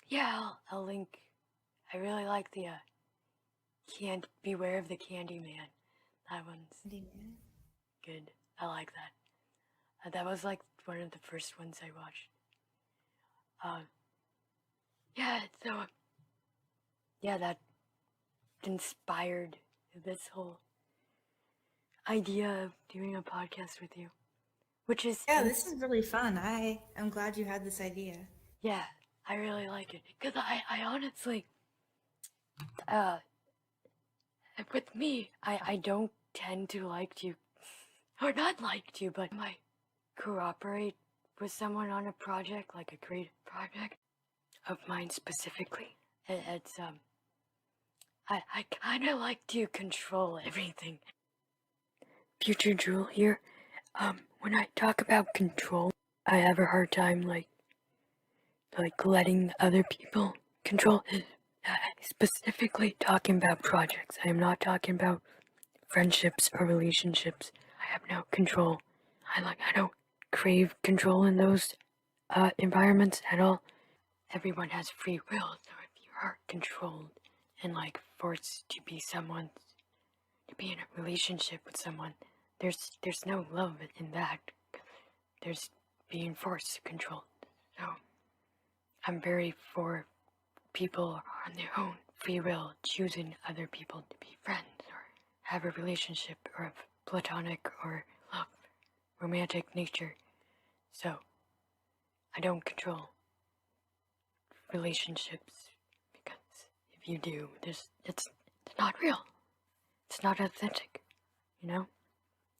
A: Yeah, I'll link. I really like the Beware of the Candyman. That one's good. I like that. That was like one of the first ones I watched. That inspired this whole idea of doing a podcast with you, which is...
B: Yeah, this is really fun. I'm glad you had this idea.
A: Yeah, I really like it, because I honestly, with me, I don't tend to like to, or not like to, but I cooperate with someone on a project, like a creative project of mine specifically. It's, I kind of like to control everything. Future Jule here. When I talk about control, I have a hard time, like letting other people control. Specifically talking about projects. I am not talking about friendships or relationships. I have no control. I don't crave control in those environments at all. Everyone has free will, so if you are controlled and like forced to be in a relationship with someone, there's no love in that. There's being forced to control. So I'm very for people on their own free will choosing other people to be friends or have a relationship or platonic or love, romantic nature. So I don't control relationships, because if you do, it's not real. It's not authentic, you know?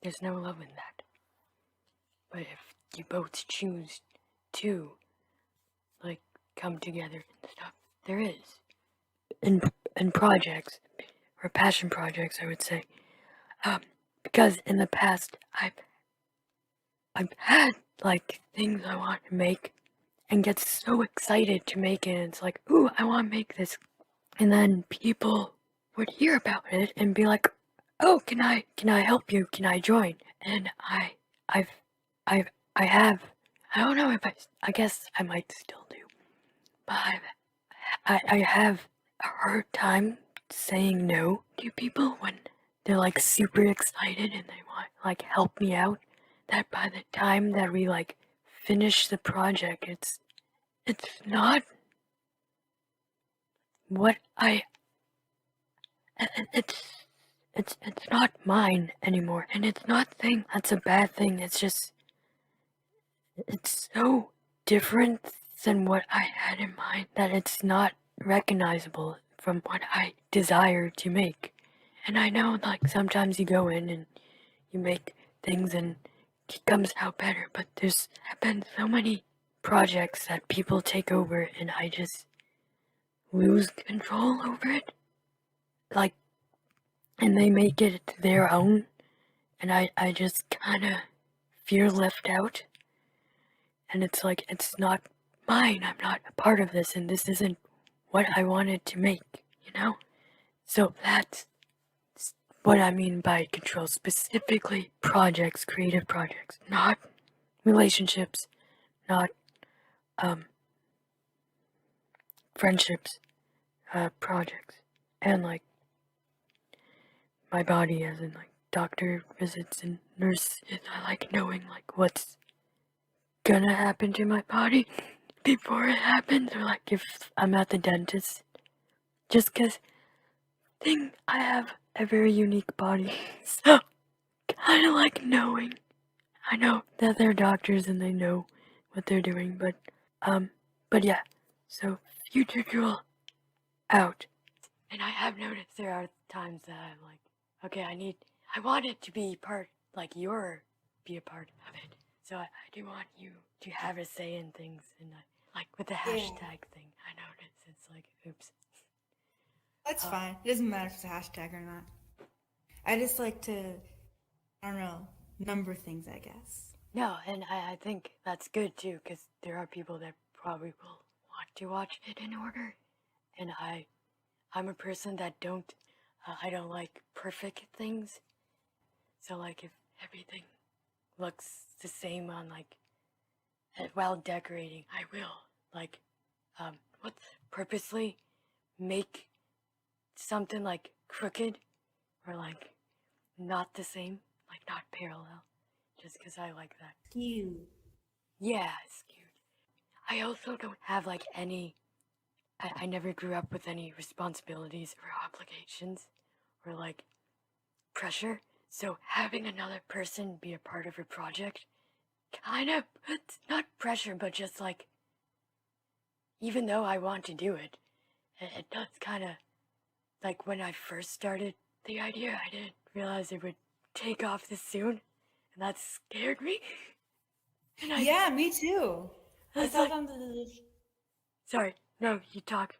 A: There's no love in that. But if you both choose to, like, come together and stuff, there is. In projects, or passion projects, I would say. Because in the past, I've had, like, things I want to make, and get so excited to make it, and it's like, ooh, I want to make this. And then people would hear about it and be like, oh, can I help you? Can I join? And I've, I have, I don't know if I guess I might still do, but I have a hard time saying no to people when they're like super excited and they want like help me out. That by the time that we like finish the project, it's not what it's not mine anymore, and it's not saying that's a bad thing. It's just it's so different than what I had in mind that it's not recognizable from what I desire to make. And I know, like, sometimes you go in and you make things and it comes out better, but there's have been so many projects that people take over and I just lose control over it. Like, and they make it their own, and I just kind of feel left out. And it's like, it's not mine. I'm not a part of this, and this isn't what I wanted to make, you know? So that's what I mean by control, specifically projects, creative projects, not relationships, not friendships, projects, and like my body, as in like doctor visits and nurses. I like knowing like what's gonna happen to my body before it happens, or like if I'm at the dentist, just cause I have a very unique body, so kind of like knowing. I know that they're doctors and they know what they're doing, but yeah. So future Jule out. And I have noticed there are times that I'm like, okay, I want it to be part, like be a part of it. So I do want you to have a say in things, and like with the hashtag thing, I noticed it's like, oops.
B: That's fine. It doesn't matter if it's a hashtag or not. I just like to, I don't know, number things, I guess.
A: No, and I think that's good too, because there are people that probably will want to watch it in order, and I'm a person that I don't like perfect things. So like if everything looks the same on like while decorating, I will like purposely make something like crooked or like not the same, like not parallel, just because I like that.
B: Cute.
A: Yeah, skewed. I also don't have like any. I never grew up with any responsibilities or obligations or like pressure. So having another person be a part of a project kind of puts not pressure, but just like, even though I want to do it, it does kind of, like when I first started the idea, I didn't realize it would take off this soon, and that scared me. And
B: Yeah, me too. I
A: it's
B: sat
A: like,
B: down to do
A: sorry, no, you talk.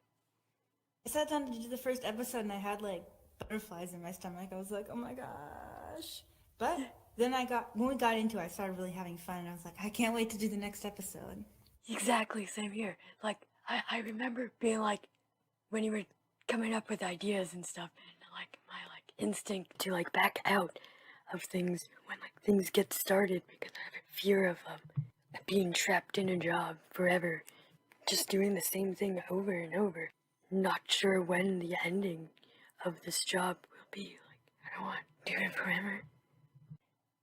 B: I sat down to do the first episode and I had like butterflies in my stomach. I was like, oh my gosh. But then when we got into it, I started really having fun and I was like, I can't wait to do the next episode.
A: Exactly, same here. Like, I remember being like, when you were coming up with ideas and stuff, and like my like instinct to like back out of things when like things get started, because I have a fear of being trapped in a job forever, just doing the same thing over and over, not sure when the ending of this job will be. Like, I don't want to do it forever.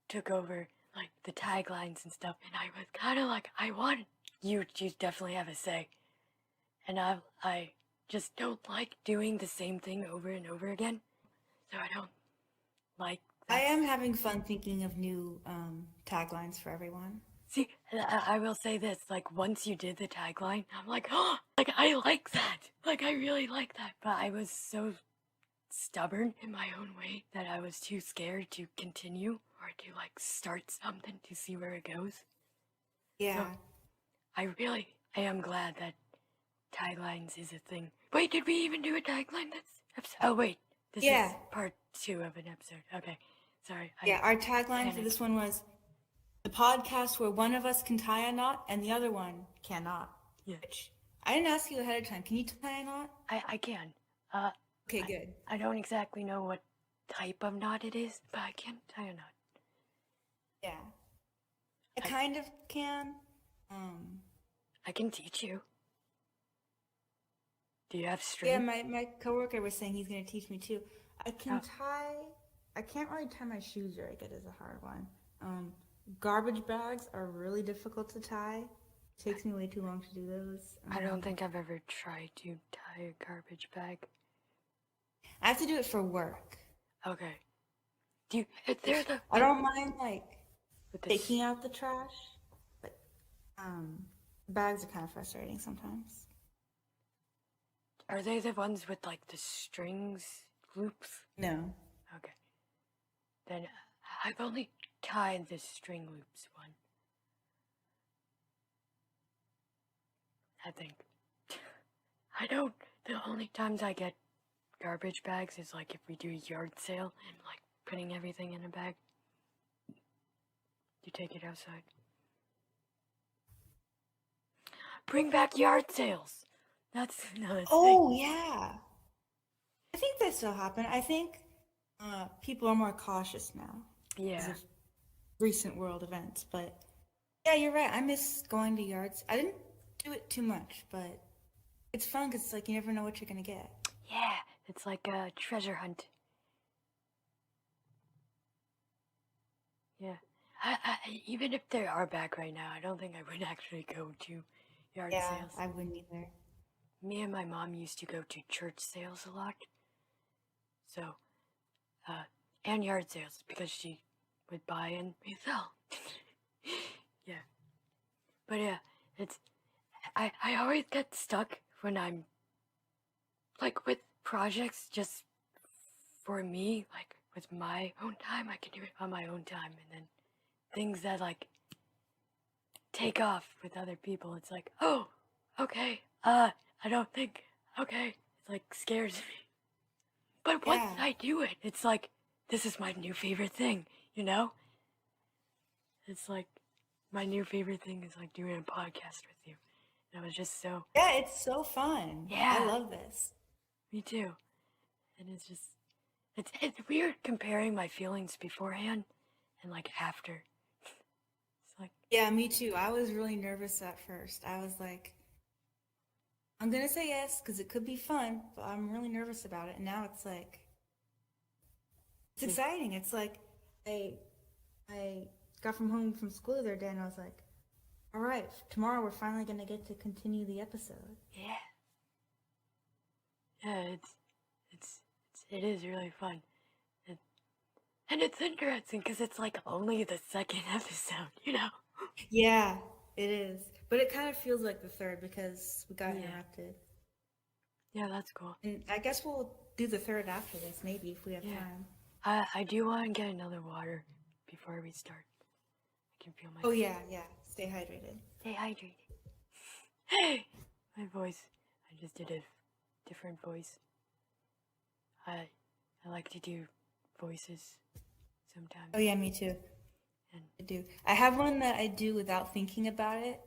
A: Took over like the taglines and stuff, and I was kind of like, I want you to definitely have a say, and I just don't like doing the same thing over and over again. So I don't like
B: I am having fun thinking of new taglines for everyone.
A: See, I will say this, like, once you did the tagline, I'm like, oh, like, I like that. Like, I really like that. But I was so stubborn in my own way that I was too scared to continue or to, like, start something to see where it goes.
B: Yeah.
A: So, I am glad that taglines is a thing. Wait, did we even do a tagline this episode? Oh, wait, this
B: Yeah.
A: is part 2 of an episode. Okay, sorry.
B: Yeah, our tagline for this one was the podcast where one of us can tie a knot and the other one cannot.
A: Yeah.
B: Which I didn't ask you ahead of time. Can you tie a knot?
A: I can.
B: Okay, good.
A: I don't exactly know what type of knot it is, but I can tie a knot.
B: Yeah. I kind of can.
A: I can teach you. Do you have string?
B: Yeah, my coworker was saying he's going to teach me too. I can tie. I can't really tie my shoes very good. Is a hard one. Garbage bags are really difficult to tie. It takes me way too long to do those.
A: I don't think I've ever tried to tie a garbage bag.
B: I have to do it for work.
A: Okay. Do you? They're the.
B: I don't mind like
A: with the
B: taking out the trash, but bags are kind of frustrating sometimes.
A: Are they the ones with like the strings loops?
B: No.
A: Okay. Then I've only tied the string loops one. I think. I don't. The only times I get garbage bags is like if we do yard sale and like putting everything in a bag. You take it outside. Bring back yard sales. That's another
B: Oh
A: thing.
B: yeah. I think they still happen. I think people are more cautious now.
A: Yeah.
B: Because of recent world events. But yeah, you're right. I miss going to yards. I didn't do it too much, but it's fun because it's like you never know what you're gonna get.
A: Yeah, it's like a treasure hunt. Yeah. Even if they are back right now, I don't think I would actually go to yard sales.
B: I wouldn't either.
A: Me and my mom used to go to church sales a lot. So, and yard sales because she would buy and resell. Yeah. But yeah, I always get stuck when I'm like with projects just for me, like with my own time. I can do it on my own time, and then things that like take off with other people, it's like, oh, okay, I don't think, okay, it's like scares me. But once I do it, it's like, this is my new favorite thing, you know? It's like, my new favorite thing is like doing a podcast with you. And I was just so...
B: Yeah, it's so fun.
A: Yeah.
B: I love this.
A: Me too. And it's just, it's weird comparing my feelings beforehand and like after. It's like...
B: Yeah, me too. I was really nervous at first. I was like, I'm gonna say yes because it could be fun, but I'm really nervous about it. And now it's like, it's exciting. It's like, I got home from school the other day and I was like, all right, tomorrow we're finally gonna get to continue the episode.
A: Yeah. Yeah, it is really fun. And it's interesting because it's like only the second episode, you know?
B: Yeah, it is. But it kind of feels like the third because we got interrupted.
A: Yeah, that's cool.
B: And I guess we'll do the third after this, maybe, if we have time.
A: I do want to get another water before we start. I can feel my...
B: Oh, yeah. Stay hydrated.
A: Stay hydrated. Hey! My voice. I just did a different voice. I like to do voices sometimes.
B: Oh, yeah, me too.
A: And
B: I do. I have one that I do without thinking about it.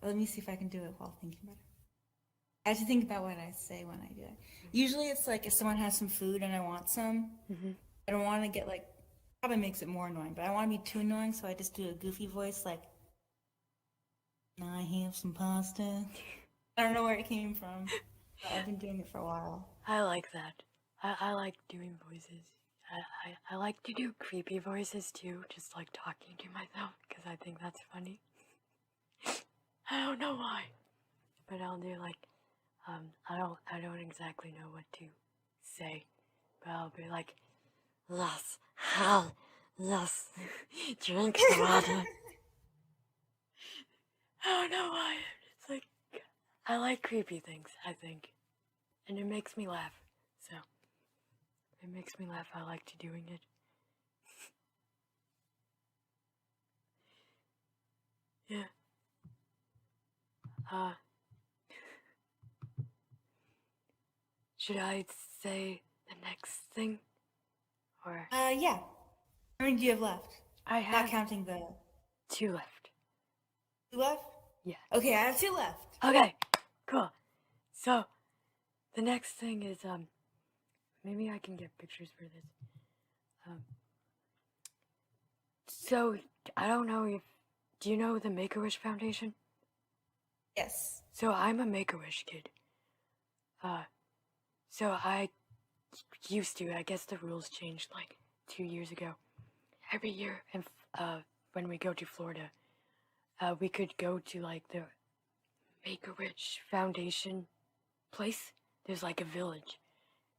B: Let me see if I can do it while thinking about it. I have to think about what I say when I do it. Usually it's like if someone has some food and I want some, I don't want to get like, probably makes it more annoying, but I don't want to be too annoying, so I just do a goofy voice like, "Now I have some pasta." I don't know where it came from, but I've been doing it for a while.
A: I like that. I like doing voices. I like to do creepy voices too, just like talking to myself, because I think that's funny. I don't know why, but I'll do like, I don't exactly know what to say, but I'll be like, Yes. Yes. Drink the water. I don't know why. It's like, I like creepy things, I think. And it makes me laugh. So, it makes me laugh. I like doing it. Yeah. Should I say the next thing? Or
B: Yeah. How many do you have left?
A: I
B: Not
A: have
B: counting the
A: 2 left.
B: 2 left?
A: Yeah.
B: Okay, I have 2 left.
A: Okay, cool. So, the next thing is, maybe I can get pictures for this. So, I don't know if, do you know the Make-A-Wish Foundation?
B: Yes.
A: So, I'm a Make-A-Wish kid. So I used to, I guess the rules changed like 2 years ago. Every year, and when we go to Florida, we could go to like the Make-A-Wish Foundation place. There's like a village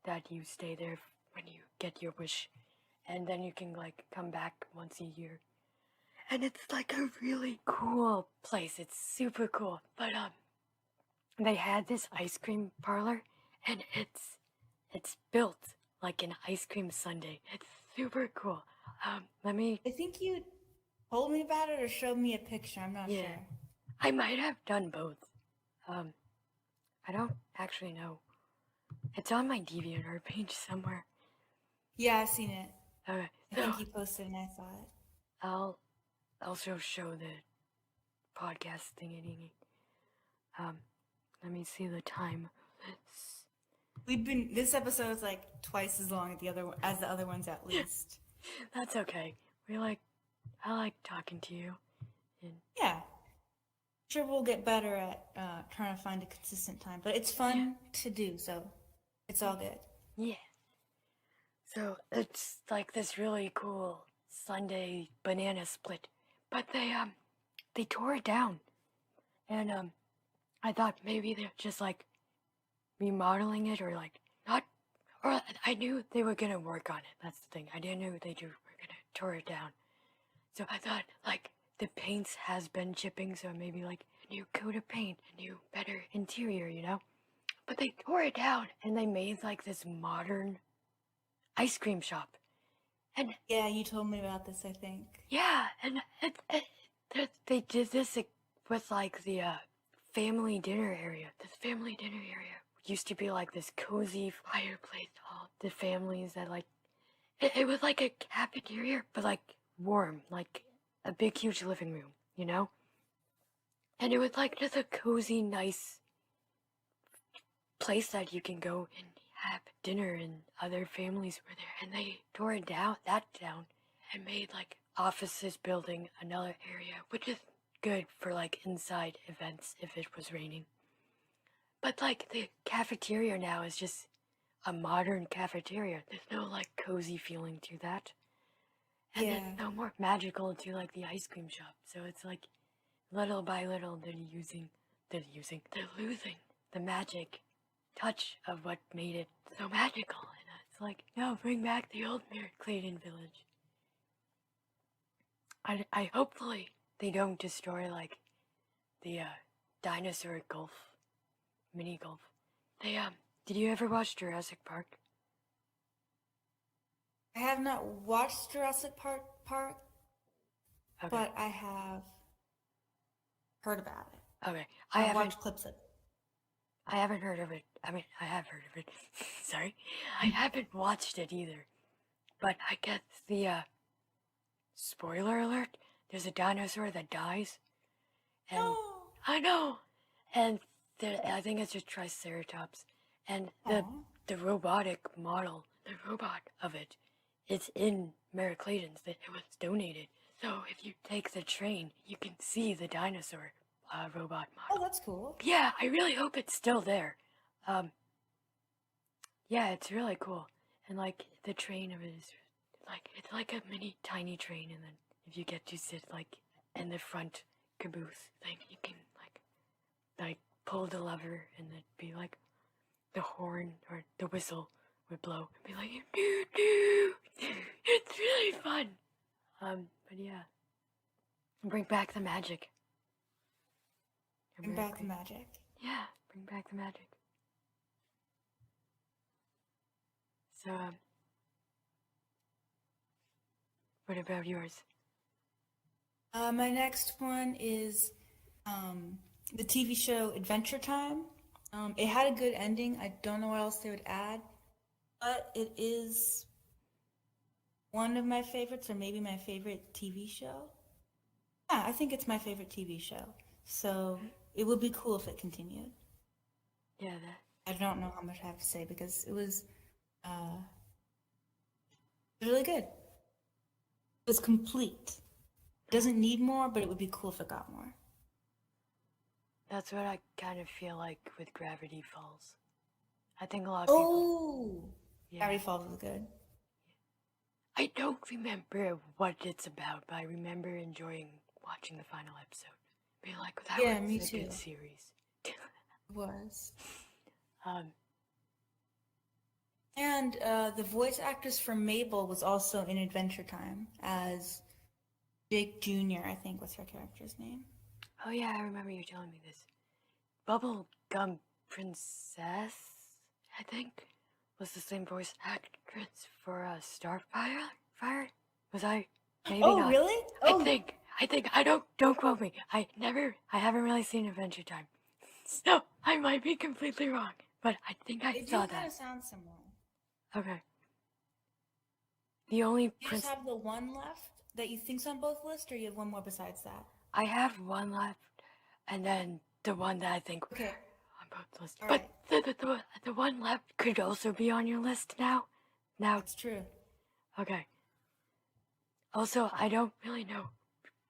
A: that you stay there when you get your wish, and then you can like come back once a year. And it's like a really cool place. It's super cool. But they had this ice cream parlor, and it's built like an ice cream sundae. It's super cool. Let me.
B: I think you told me about it or showed me a picture. I'm not
A: Yeah,
B: sure.
A: I might have done both. I don't actually know. It's on my DeviantArt page somewhere.
B: Yeah, I've seen it.
A: Okay,
B: I
A: so
B: think you posted and I saw it.
A: I'll also show the podcast thingy. Let me see the time.
B: This episode is like twice as long as the other ones at least.
A: That's okay. I like talking to you. And
B: Yeah. Sure, we'll get better at trying to find a consistent time, but it's fun to do, so it's all good.
A: yeah. So it's like this really cool Sunday banana split, but they tore it down, and I thought maybe they're just like remodeling it or like not, or I knew they were gonna work on it. That's the thing. I didn't know they were gonna tear it down. So I thought like the paints has been chipping, so maybe like a new coat of paint, a new better interior, you know. But they tore it down and they made like this modern ice cream shop. And
B: Yeah, you told me about this, I think.
A: yeah, and they did this with like the family dinner area. This family dinner area used to be like this cozy fireplace. All the families that like it was like a cafeteria, but like warm, like a big huge living room, you know. And it was like just a cozy, nice place that you can go and have dinner, and other families were there, and they tore it down and made like offices building another area, which is good for like inside events if it was raining. But like the cafeteria now is just a modern cafeteria. There's no like cozy feeling to that. And
B: Yeah.
A: there's no more magical to like the ice cream shop. So it's like little by little they're losing the magic touch of what made it so magical. And it's like, no, bring back the old Clayton Village. I hopefully they don't destroy like the dinosaur mini golf. Did you ever watch Jurassic Park?
B: I have not watched Jurassic Park,
A: Okay.
B: but I have heard about it.
A: Okay.
B: I've watched clips of it.
A: I haven't heard of it. I mean, I have heard of it. Sorry. I haven't watched it either. But I guess the, spoiler alert, there's a dinosaur that dies. And
B: No.
A: I know. And I think it's a Triceratops. And the robotic model, the robot of it, it's in Mary Clayton's. That it was donated. So if you take the train, you can see the dinosaur robot model.
B: Oh, that's cool.
A: Yeah, I really hope it's still there. Yeah, it's really cool. And like the train of it is like it's like a mini tiny train, and then if you get to sit like in the front caboose thing, you can like pull the lever and then be like the horn or the whistle would blow and be like, doo doo. It's really fun. But yeah. Bring back the magic.
B: Bring back the magic.
A: Yeah, bring back the magic. So, what about yours?
B: My next one is the TV show Adventure Time. It had a good ending. I don't know what else they would add, but it is one of my favorites, or maybe my favorite TV show. Yeah, I think it's my favorite TV show. So it would be cool if it continued.
A: Yeah,
B: I don't know how much I have to say because it was really good. It was complete. It doesn't need more, but it would be cool if it got more.
A: that's what I kind of feel like with Gravity Falls. I think a lot of people...
B: Oh!
A: Yeah.
B: Gravity Falls was good.
A: I don't remember what it's about, but I remember enjoying watching the final episode. Being like, that
B: Yeah,
A: was
B: me
A: a
B: too.
A: good series.
B: It was.
A: Um,
B: And the voice actress for Mabel was also in Adventure Time as Jake Jr., I think was her character's name.
A: oh yeah, I remember you telling me this. Bubblegum Princess, I think, was the same voice actress for Starfire? Was I? Maybe
B: Oh,
A: not.
B: really? Oh,
A: I think, don't quote me. I haven't really seen Adventure Time. So, I might be completely wrong, but I think I
B: they do
A: saw
B: kind
A: that.
B: of sound similar.
A: Okay. The only
B: You just have the one left that you think's on both lists, or you have one more besides that?
A: I have one left, and then the one that I think
B: Okay.
A: on both lists.
B: All
A: But
B: right.
A: the one left could also be on your list now. Now,
B: That's true.
A: okay. Also, I don't really know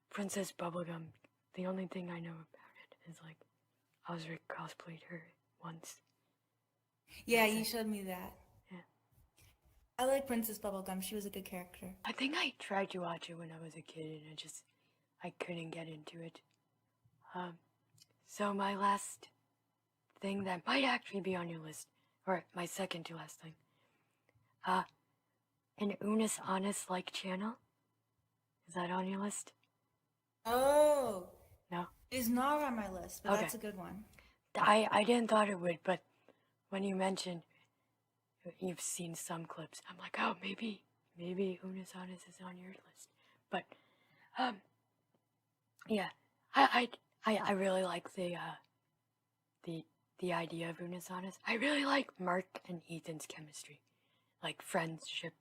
A: Princess Bubblegum. The only thing I know about it is like Osric cosplayed her once.
B: Yeah, you showed me that.
A: Yeah.
B: I like Princess Bubblegum. She was a good character.
A: I think I tried to watch it when I was a kid and I couldn't get into it. So my last thing that might actually be on your list, or my second to last thing, an Unis Honest like channel. Is that on your list?
B: Oh,
A: No?
B: it is not on my list, but
A: Okay.
B: that's a good one.
A: I didn't thought it would, but when you mentioned you've seen some clips, I'm like, oh, maybe Unis Honest is on your list. But, yeah, I really like the idea of Unis Honest. I really like Mark and Ethan's chemistry, like friendship.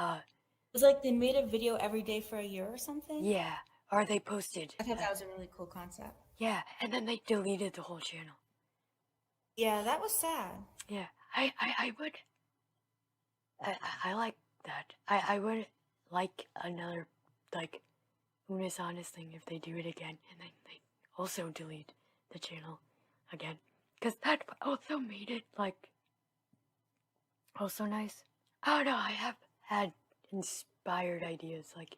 B: It was like they made a video every day for a year or something?
A: Yeah, or they posted.
B: I thought that was a really cool concept.
A: Yeah, and then they deleted the whole channel.
B: Yeah, that was sad.
A: Yeah, I would. I like that. I would like another, like, Unis Honest thing if they do it again, and then they also delete the channel again. Because that also made it, like, also nice. I don't know, I have had inspired ideas, like,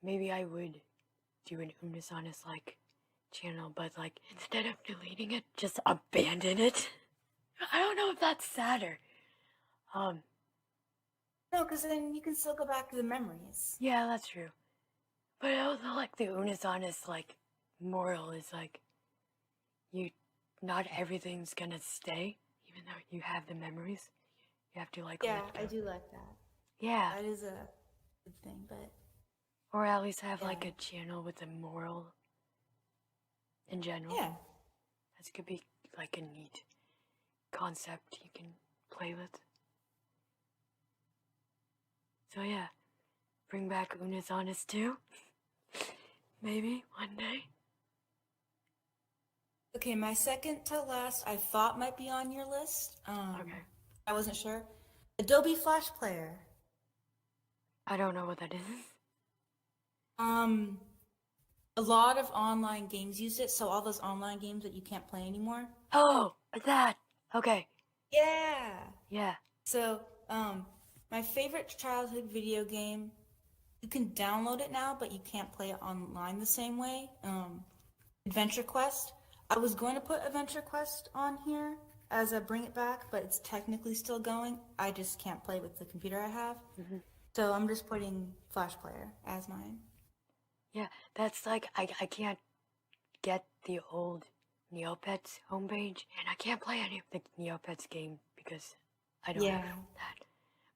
A: maybe I would do an Unis Honest, like, channel, but, like, instead of deleting it, just abandon it. I don't know if that's sadder.
B: No, because then you can still go back to the memories.
A: Yeah, that's true. But also, like, the Unis Honest, like, moral is, like, not everything's gonna stay, even though you have the memories. You have to, like,
B: Yeah,
A: let go.
B: I do like that.
A: Yeah.
B: That is a good thing, but...
A: Or at least have,
B: Yeah.
A: like, a channel with a moral in general.
B: Yeah.
A: That could be, like, a neat concept you can play with. So, yeah. Bring back Unis Honest too. Maybe one day.
B: Okay, my second to last I thought might be on your list.
A: Okay.
B: I wasn't sure. Adobe Flash Player.
A: I don't know what that is.
B: A lot of online games use it, so all those online games that you can't play anymore.
A: Oh, that. Okay.
B: Yeah.
A: Yeah.
B: So, my favorite childhood video game, you can download it now, but you can't play it online the same way. Adventure Quest. I was going to put Adventure Quest on here as a Bring It Back, but it's technically still going. I just can't play with the computer I have.
A: Mm-hmm.
B: So I'm just putting Flash Player as mine.
A: Yeah, that's like I can't get the old Neopets homepage, and I can't play any of the Neopets game because I don't have that.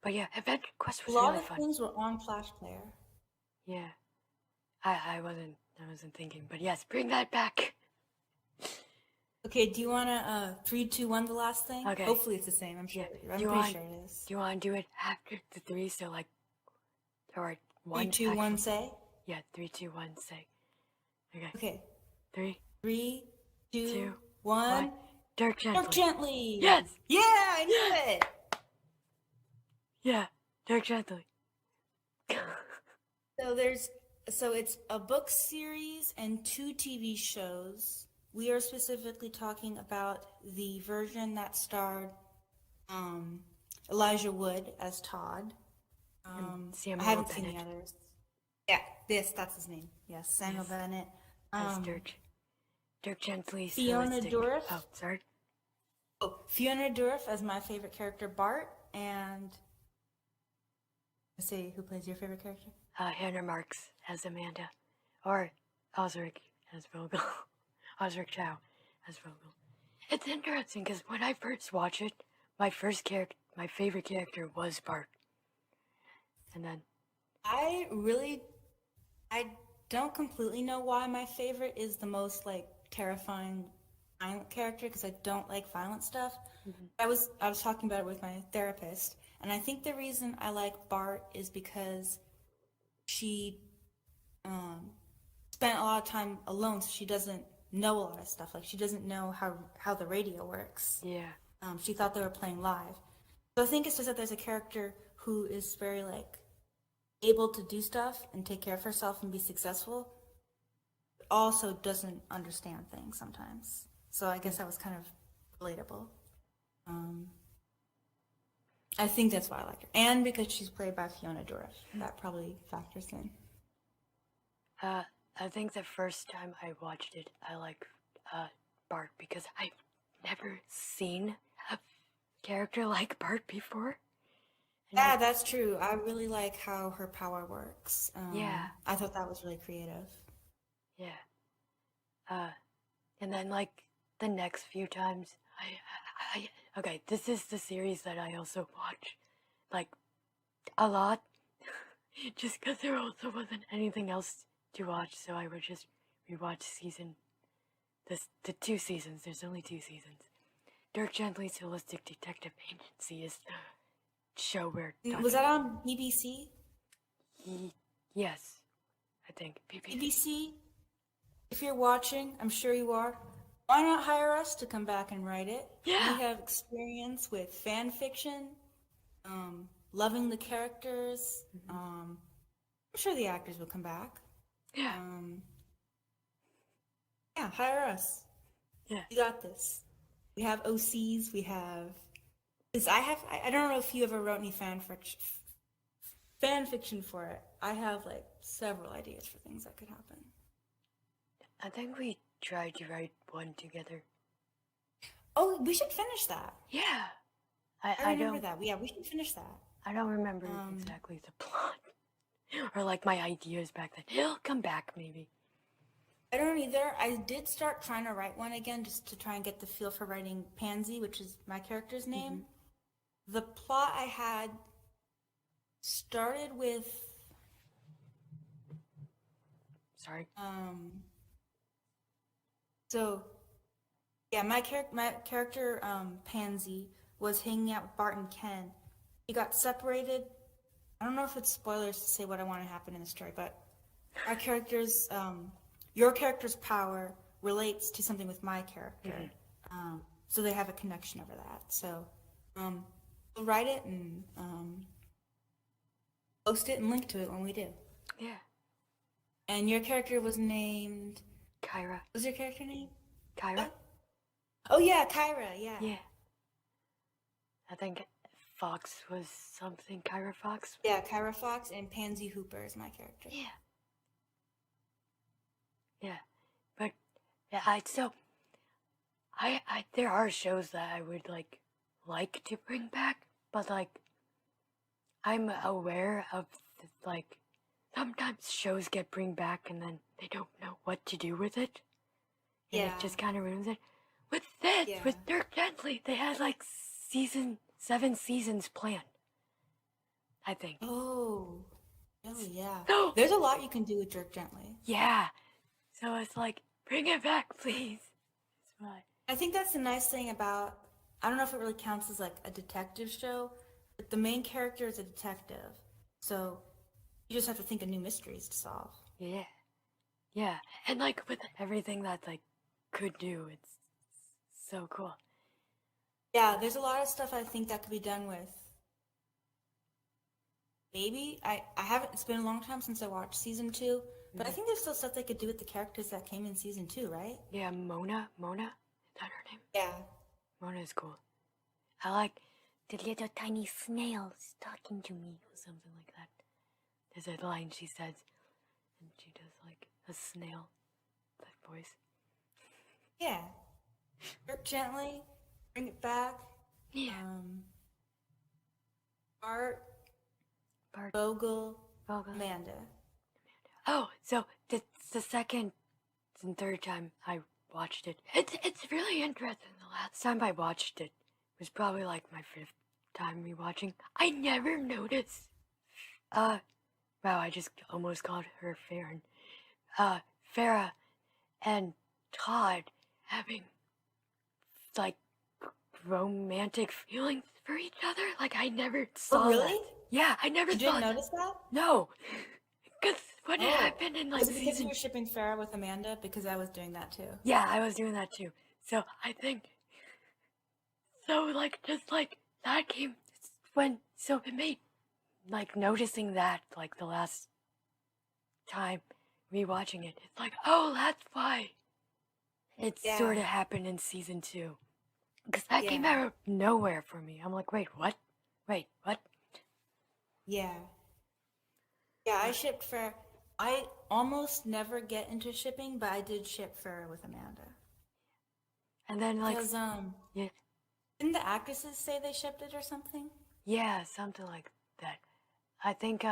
A: But yeah, Adventure Quest
B: A
A: was
B: lot
A: really
B: of
A: fun.
B: things were on Flash Player.
A: Yeah, I wasn't thinking, but yes, bring that back.
B: Okay, do you want to 3, 2, 1 the last thing?
A: Okay.
B: Hopefully it's the same. I'm sure.
A: Yeah.
B: I'm
A: Do you
B: pretty
A: want
B: sure it is.
A: do you want to do it after the 3? So like, or
B: 3,
A: one.
B: 2, 1, say.
A: Yeah, 3, 2, 1, say. Okay.
B: Okay.
A: 3,
B: 3, 2,
A: 2,
B: 1.
A: 1. Dirk Gently.
B: Dirk Gently.
A: Yes.
B: Yeah, I knew it.
A: Yeah, Dirk Gently.
B: So it's a book series and 2 TV shows. We are specifically talking about the version that starred Elijah Wood as Todd. I
A: Samuel
B: haven't seen the
A: Bennett
B: others. Yeah, that's his name. Yes, Samuel Bennett.
A: as Dirk Gently's
B: Fiona
A: holistic.
B: Dourif.
A: Oh, sorry.
B: Fiona Dourif as my favorite character, Bart, and let's see who plays your favorite character.
A: Hannah Marks as Amanda, or Osric as Vogel. Osric Chow as Vogel. It's interesting because when I first watched it, my favorite character was Bart, and then
B: I don't completely know why my favorite is the most like terrifying violent character because I don't like violent stuff. I was talking about it with my therapist, and I think the reason I like Bart is because she spent a lot of time alone, so she doesn't know a lot of stuff. Like she doesn't know how the radio works.
A: yeah,
B: She thought they were playing live. So I think it's just that there's a character who is very like able to do stuff and take care of herself and be successful, but also doesn't understand things sometimes. So I guess that was kind of relatable. I think that's why I like her, and because she's played by Fiona Dourif, that probably factors in.
A: I think the first time I watched it, I liked Bart because I've never seen a character like Bart before.
B: Yeah, that's true. I really like how her power works.
A: Yeah.
B: I thought that was really creative.
A: Yeah. And then like the next few times, okay, this is the series that I also watch, like, a lot, just because there also wasn't anything else to watch, so I would just rewatch the 2 seasons. There's only 2 seasons. Dirk Gently's Holistic Detective Agency is the show where
B: Was that on BBC?
A: Yes, I think
B: BBC, if you're watching, I'm sure you are, why not hire us to come back and write it?
A: Yeah.
B: We have experience with fan fiction, loving the characters. I'm sure the actors will come back.
A: Yeah.
B: Yeah, hire us.
A: Yeah.
B: We got this. We have OCs, we have... I don't know if you ever wrote any fan fiction for it. I have like several ideas for things that could happen.
A: I think we tried to write one together.
B: Oh, we should finish that.
A: Yeah.
B: I remember that. Yeah, we should finish that.
A: I don't remember exactly the plot. Or like my ideas back then. It'll come back maybe.
B: I don't either. I did start trying to write one again just to try and get the feel for writing Pansy, which is my character's name. The plot I had started with...
A: Sorry.
B: So, yeah, my character, Pansy, was hanging out with Bart and Ken. He got separated. I don't know if it's spoilers to say what I want to happen in the story, but our character's, your character's power relates to something with my character. So they have a connection over that. So, we'll write it and post it and link to it when we do.
A: Yeah.
B: And your character was named...
A: Kyra.
B: What was your character name?
A: Kyra?
B: Oh yeah, Kyra, yeah.
A: Yeah. I think Fox was something. Kyra Fox?
B: Yeah, Kyra Fox and Pansy Hooper is my character.
A: Yeah. Yeah. But, yeah, I there are shows that I would like to bring back, but I'm aware of sometimes shows get bring back and then they don't know what to do with it, and it just kind of ruins it. With Dirk Gently, they had 7 seasons planned, I think.
B: Oh, yeah.
A: No.
B: There's a lot you can do with Dirk Gently.
A: Yeah. So it's bring it back, please. That's why.
B: I think that's the nice thing about, I don't know if it really counts as a detective show, but the main character is a detective. So you just have to think of new mysteries to solve.
A: Yeah. Yeah. And with everything that could do, it's so cool.
B: Yeah, there's a lot of stuff I think that could be done with. Maybe I haven't. It's been a long time since I watched season 2, but I think there's still stuff they could do with the characters that came in season 2, right?
A: Yeah, Mona, is that her name?
B: Yeah.
A: Mona is cool. I like the little tiny snails talking to me or something like that. There's a line she says, and she does a snail, that voice.
B: Yeah. Dirk Gently, bring it back.
A: Yeah.
B: Bart, Bogle, Amanda.
A: Oh, so the second and third time I watched it. It's really interesting. The last time I watched it was probably my 5th time rewatching. I never noticed. Wow, I just almost called her Farron. Farrah and Todd having romantic feelings for each other. I never saw
B: Oh, really?
A: that. Yeah, I never
B: You didn't notice that?
A: No. Because what happened in
B: Was it because you were shipping Farrah with Amanda? Because I was doing that too.
A: Yeah, I was doing that too. So I think that came so it made noticing that the last time rewatching it, it's oh, that's why it sort of happened in season 2. Because that came out of nowhere for me. I'm wait, what?
B: Yeah. Yeah, I shipped Farrah. I almost never get into shipping, but I did ship Farrah with Amanda.
A: And then
B: because
A: yeah.
B: Didn't the actresses say they shipped it or something?
A: Yeah, something like that. I think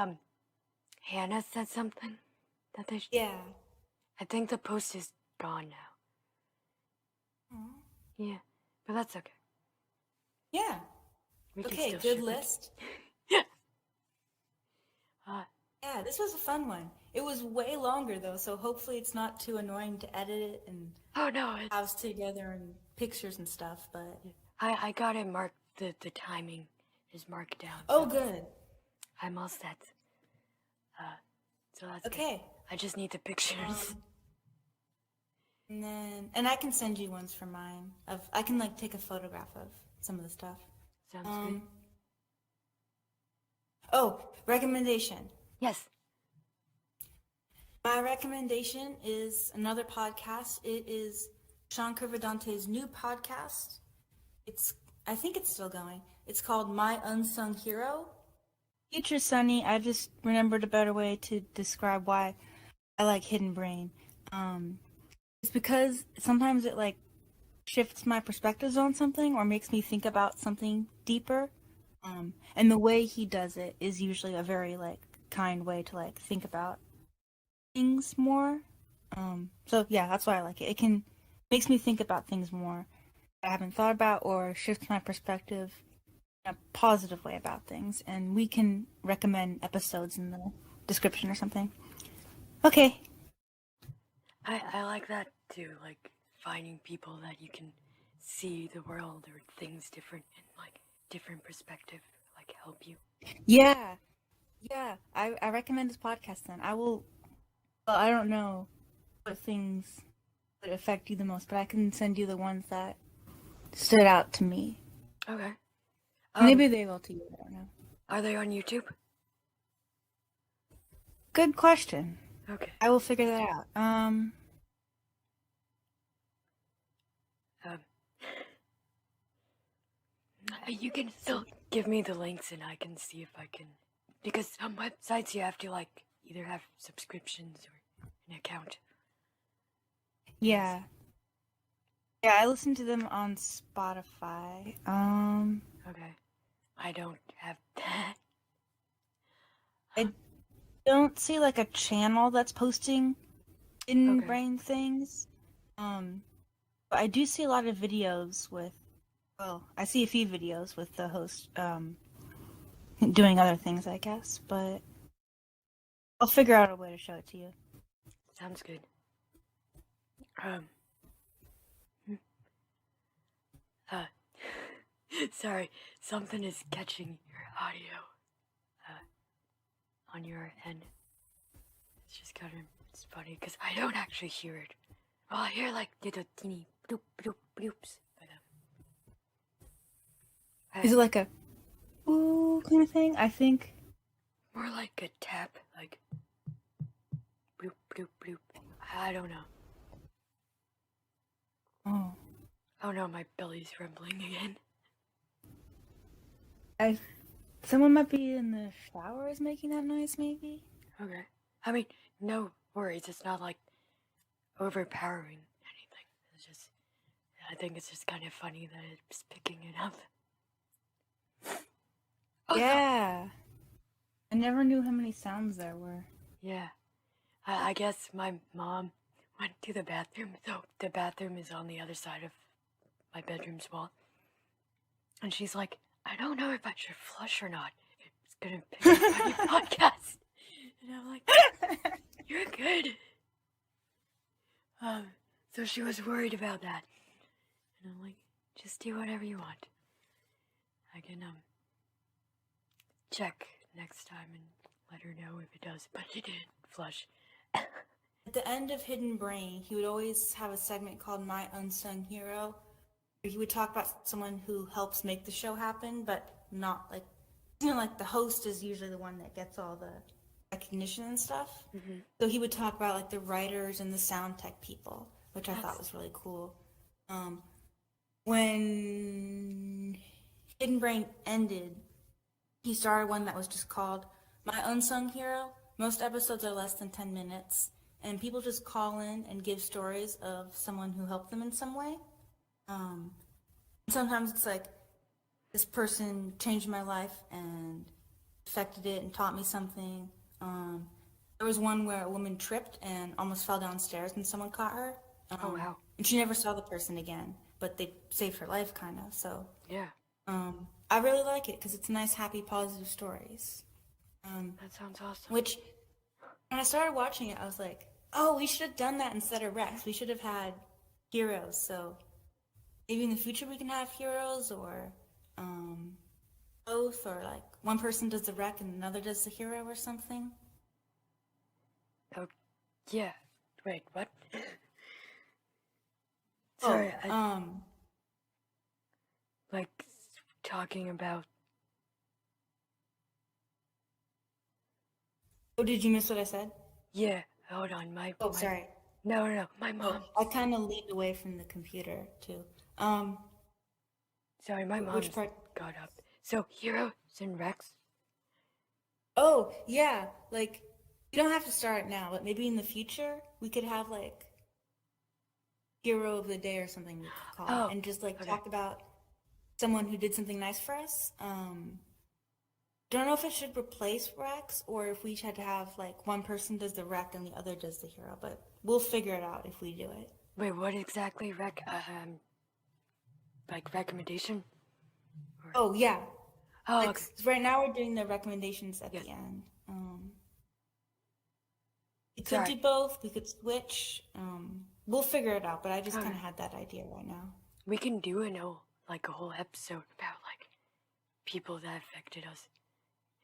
A: Hannah said something that they.
B: Yeah.
A: I think the post is gone now.
B: Aww.
A: Yeah, but that's okay.
B: Yeah. Okay, good list.
A: Yeah.
B: Yeah, this was a fun one. It was way longer though, so hopefully it's not too annoying to edit it and house together and pictures and stuff. But
A: I got it marked. The timing is marked down.
B: Oh, good.
A: I'm all set. So that's
B: okay.
A: Good. I just need the pictures.
B: And I can send you ones for mine. I can take a photograph of some of the stuff.
A: Sounds good.
B: Oh, recommendation.
A: Yes.
B: My recommendation is another podcast. It is Sean Curvadante's new podcast. I think it's still going. It's called My Unsung Hero. Future Sunny, I just remembered a better way to describe why I like Hidden Brain. It's because sometimes it shifts my perspectives on something or makes me think about something deeper. And the way he does it is usually a very kind way to think about things more. So yeah, that's why I like it. It makes me think about things more that I haven't thought about or shifts my perspective in a positive way about things. And we can recommend episodes in the description or something. Okay.
A: I like that too, finding people that you can see the world or things different in different perspective, help you.
B: Yeah. Yeah. I recommend this podcast then. I don't know what things would affect you the most, but I can send you the ones that stood out to me.
A: Okay.
B: Maybe they will to you, I don't know.
A: Are they on YouTube?
B: Good question.
A: Okay.
B: I will figure that out.
A: You can still give me the links and I can see if I can, because some websites you have to either have subscriptions or an account.
B: Yeah. Yeah, I listen to them on Spotify.
A: Okay. I don't have that.
B: I don't see like a channel that's posting hidden
A: Okay.
B: brain things. But I do see a lot of videos with, well, I see a few videos with the host doing other things, I guess, but I'll figure out a way to show it to you.
A: Sounds good. Um. Uh. Sorry, something is catching your audio. On your end. It's just kind of, it's funny because I don't actually hear it. Well, I hear like little teeny bloop bloop bloops. But
B: Is it like a ooh kind of thing? I think.
A: more like a tap, like bloop bloop bloop. I don't know.
B: Oh.
A: Oh no, my belly's rumbling again.
B: Someone might be in the showers making that noise, maybe?
A: Okay. I mean, no worries. It's not like overpowering anything. It's just, I think it's just kind of funny that it's picking it up. Oh,
B: Yeah. I never knew how many sounds there were.
A: yeah. I guess my mom went to the bathroom, so the bathroom is on the other side of my bedroom's wall. And she's like, I don't know if I should flush or not. It's gonna pick up on your podcast. And I'm like, you're good. So she was worried about that. And I'm like, just do whatever you want. I can, check next time and let her know if it does. But it didn't flush.
B: At the end of Hidden Brain, he would always have a segment called My Unsung Hero, where he would talk about someone who helps make the show happen, but not like, like the host is usually the one that gets all the recognition and stuff.
A: Mm-hmm.
B: So he would talk about like the writers and the sound tech people, which I thought was really cool. When Hidden Brain ended, he started one that was just called My Unsung Hero. Most episodes are less than 10 minutes, and people just call in and give stories of someone who helped them in some way. Sometimes it's like, this person changed my life and affected it and taught me something. There was one where a woman tripped and almost fell downstairs and someone caught her.
A: Oh, wow.
B: And she never saw the person again, but they saved her life, kind of. So
A: Yeah.
B: I really like it because it's nice, happy, positive stories.
A: That sounds awesome.
B: Which, when I started watching it, I was like, oh, we should have done that instead of Rex. We should have had heroes. So maybe in the future we can have heroes or both, or like one person does the wreck and another does the hero or something.
A: Oh, yeah. Wait, what? Sorry, like talking about.
B: Oh, did you miss what I said?
A: Yeah, hold on,
B: Sorry.
A: No, my mom.
B: I kind of leaned away from the computer too.
A: Sorry, my mom
B: Which part?
A: got up. So, Heroes and Rex?
B: Oh, yeah. Like, you don't have to start now, but maybe in the future we could have like Hero of the Day or something we could call it, and just like talk about someone who did something nice for us. Don't know if it should replace Rex or if we each had to have like one person does the wreck and the other does the hero, but we'll figure it out if we do it.
A: Wait, what exactly like recommendation?
B: Oh, yeah.
A: Oh,
B: Like,
A: okay.
B: right now we're doing the recommendations at the end. We could do both. We could switch. We'll figure it out, but I just kind of had that idea right now.
A: We can do a whole episode about like people that affected us.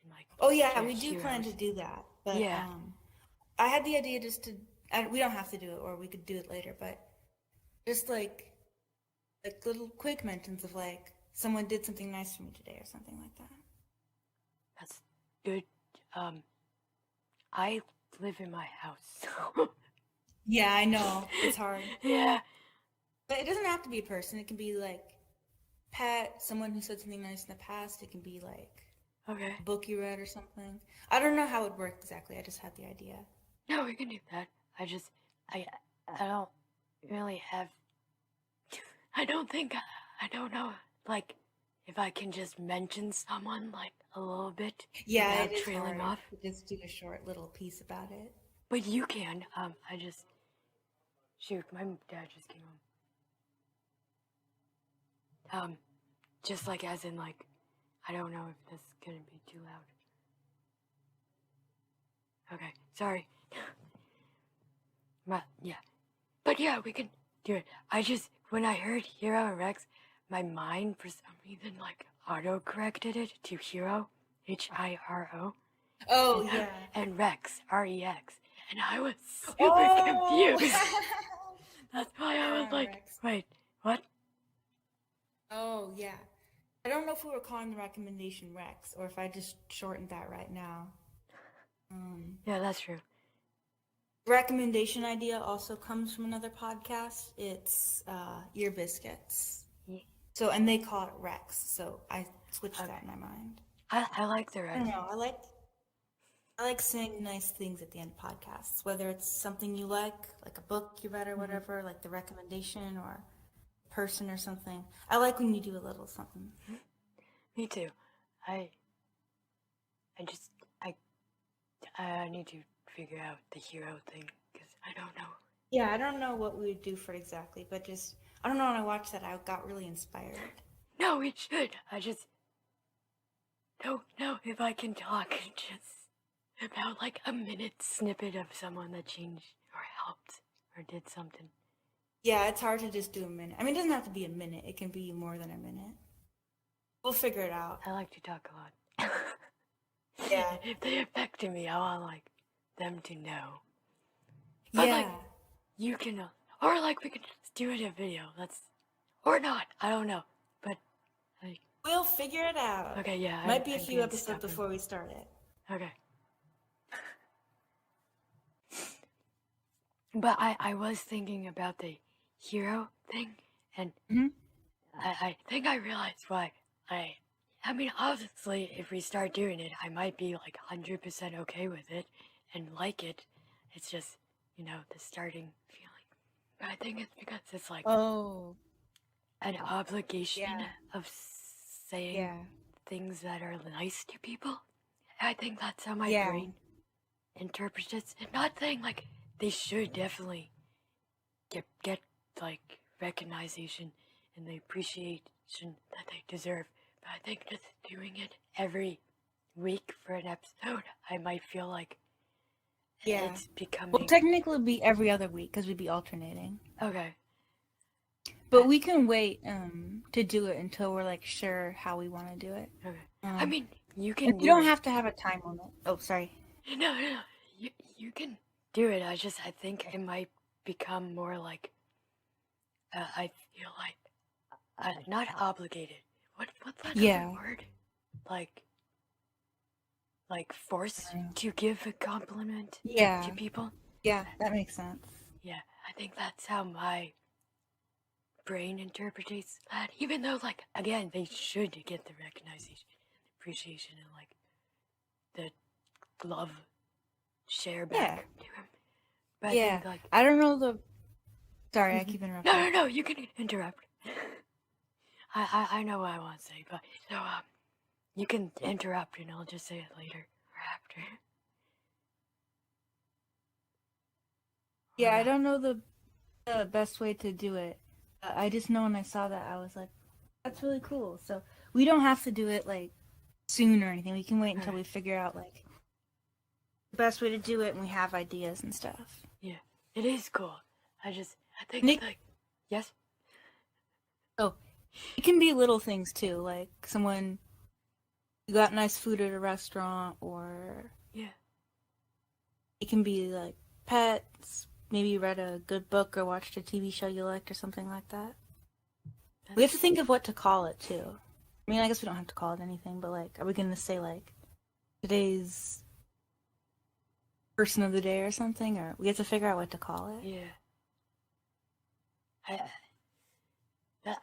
A: And, like,
B: oh yeah, we do plan to do that. But
A: yeah.
B: I had the idea just to. We don't have to do it, or we could do it later. But just like little quick mentions of like someone did something nice for me today or something like that.
A: That's good. I live in my house. So.
B: Yeah, I know. It's hard.
A: Yeah.
B: But it doesn't have to be a person. It can be like pet, someone who said something nice in the past. It can be like a book you read or something. I don't know how it would work exactly. I just had the idea.
A: No, we can do that. I don't really have I don't know, like, if I can just mention someone, like, a little bit
B: Yeah,
A: without
B: it is
A: trailing
B: hard
A: off.
B: to just do a short little piece about it.
A: But you can. Shoot, my dad just came home. Just like as in like, I don't know if this is gonna be too loud. Okay, sorry. Yeah. But yeah, we can do it. When I heard Hero and Rex, my mind for some reason like auto-corrected it to Hero, Hiro.
B: Oh, yeah.
A: And Rex, Rex. And I was super
B: Oh!
A: confused. That's why I was
B: Yeah,
A: like,
B: Rex.
A: wait, what?
B: Oh, yeah. I don't know if we were calling the recommendation Rex or if I just shortened that right now.
A: Yeah, that's true.
B: Recommendation idea also comes from another podcast. It's Ear Biscuits.
A: Yeah.
B: So, and they call it Rex. So I switched
A: Okay.
B: that in my mind.
A: I like the
B: I
A: Rex.
B: don't know. I like saying nice things at the end of podcasts, whether it's something you like a book you read or whatever, like the recommendation or person or something. I like when you do a little something.
A: Me too. I need to figure out the hero thing because I don't know.
B: Yeah, I don't know what we would do for it exactly, but just I don't know. When I watched that, I got really inspired.
A: No, we should. I just don't know if I can talk just about like a minute snippet of someone that changed or helped or did something.
B: Yeah, it's hard to just do a minute. I mean, it doesn't have to be a minute. It can be more than a minute. We'll figure it out.
A: I like to talk a lot.
B: Yeah.
A: If they affected me, I want like them to know. But
B: Yeah.
A: like you can, or like we could just do it in a video. Or not. I don't know. But like
B: We'll figure it out.
A: okay, yeah.
B: Might be a
A: I'm
B: few
A: being
B: episodes
A: stubborn.
B: before we start it.
A: Okay. But I was thinking about the hero thing, and I think I realized why. I mean, obviously, if we start doing it, I might be like 100% okay with it and like it. It's just, the starting feeling. But I think it's because it's like an obligation of saying things that are nice to people. I think that's how my brain interprets it. And not saying like they should definitely get like recognition and the appreciation that they deserve. But I think just doing it every week for an episode, I might feel like it's becoming.
B: Well, technically it'd be every other week because we'd be alternating.
A: Okay.
B: But we can wait to do it until we're like sure how we want to do it.
A: Okay. I mean, you can.
B: You don't have to have a time limit. Oh, sorry.
A: No. You can do it. I think it might become more like. I feel like not obligated. What's that other word? Like forced to give a compliment to people?
B: Yeah, that makes sense.
A: Yeah, I think that's how my brain interprets that. Even though, like, again, they should get the recognition, appreciation, and like the love share back to him. But I think, like,
B: I don't know the. Sorry, I keep interrupting.
A: No, you can interrupt. I know what I want to say, but so you can interrupt and I'll just say it later or after.
B: Yeah, I don't know the best way to do it. I just know when I saw that, I was like, that's really cool. So we don't have to do it like soon or anything. We can wait until we figure out like the best way to do it and we have ideas and stuff.
A: Yeah, it is cool. I think
B: Nick,
A: like, yes?
B: Oh, it can be little things too, like someone, you got nice food at a restaurant, or it can be like pets, maybe you read a good book or watched a TV show you liked or something like that. We have to think of what to call it too. I mean, I guess we don't have to call it anything, but like, are we going to say like today's person of the day or something, or we have to figure out what to call it?
A: Yeah.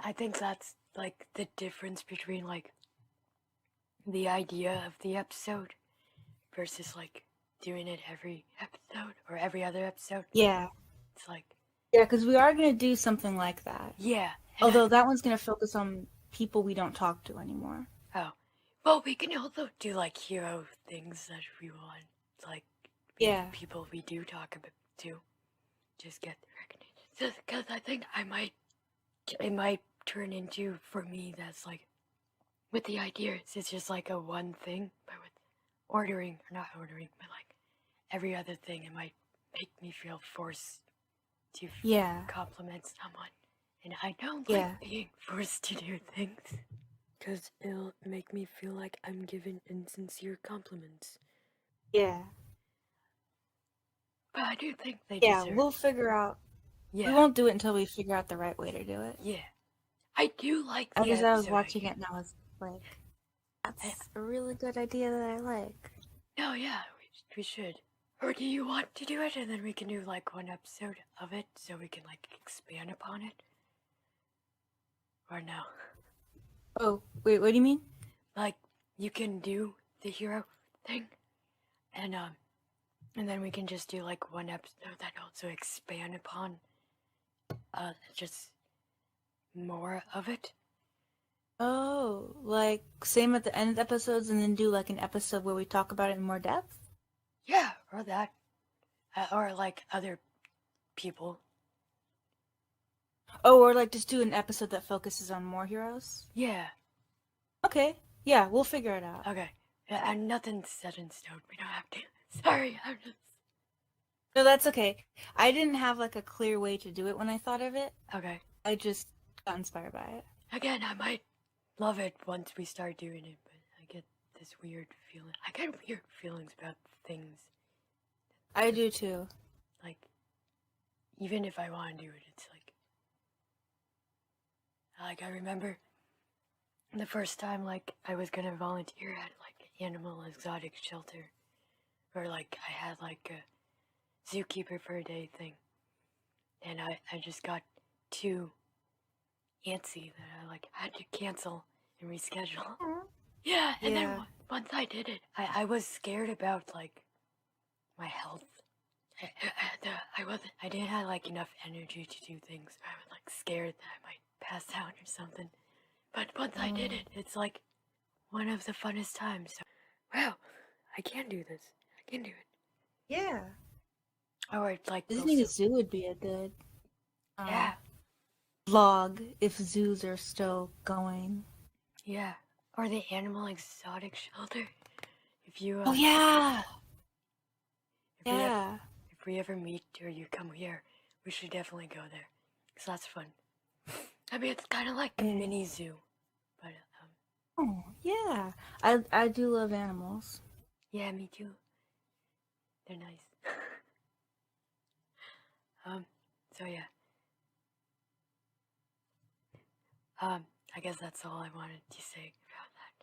A: I think that's like the difference between like the idea of the episode versus like doing it every episode or every other episode.
B: Yeah.
A: It's like,
B: yeah, because we are going to do something like that.
A: Yeah, And
B: Although that one's gonna focus on people we don't talk to anymore.
A: oh, well, we can also do like hero things that we want, like
B: Yeah.
A: people we do talk about to, just get the recognition. Because I think it might turn into, for me, that's like, with the ideas, it's just like a one thing, but with ordering, or not ordering, but like every other thing, it might make me feel forced to compliment someone. And I don't like being forced to do things, because it'll make me feel like I'm given insincere compliments.
B: Yeah.
A: But I do think they
B: Yeah,
A: deserve.
B: we'll figure out.
A: Yeah.
B: We won't do it until we figure out the right way to do it.
A: Yeah. I do like the
B: As I was
A: episode
B: watching
A: idea.
B: it and I was like, that's a really good idea that I like.
A: No, yeah, we should. Or do you want to do it and then we can do like one episode of it so we can like expand upon it? Or no?
B: Oh, wait, what do you mean?
A: Like, you can do the hero thing and then we can just do like one episode that also expand upon just more of it.
B: Oh, like same at the end of the episodes and then do like an episode where we talk about it in more depth?
A: Yeah, or that. Or like other people.
B: Oh, or like just do an episode that focuses on more heroes?
A: Yeah.
B: Okay. Yeah, we'll figure it out.
A: Okay. Yeah, and nothing's set in stone. We don't have to. Sorry, I'm just...
B: No, that's okay. I didn't have like a clear way to do it when I thought of it.
A: Okay.
B: I just got inspired by it.
A: Again, I might love it once we start doing it, but I get this weird feeling. I get weird feelings about things.
B: I do too.
A: Like, even if I want to do it, it's like I remember the first time, like, I was gonna volunteer at, like, animal exotic shelter. Or, like, I had, like, a zookeeper for a day thing. And I just got too antsy that I, like, had to cancel and reschedule. Yeah, and then once I did it, I was scared about, like, my health. I didn't have, like, enough energy to do things. I was, like, scared that I might pass out or something. But once I did it, it's, like, one of the funnest times. So, wow, I can do this. I can do it.
B: Yeah.
A: Or, it's, like...
B: Visiting a zoo would be a good...
A: yeah.
B: Vlog if zoos are still going.
A: Yeah. Or the animal exotic shelter. If you...
B: oh, yeah!
A: If we ever meet or you come here, we should definitely go there. Because that's fun. I mean, it's kind of like a mini zoo. But,
B: oh, yeah. I do love animals.
A: yeah, me too. They're nice. So yeah. I guess that's all I wanted to say about that.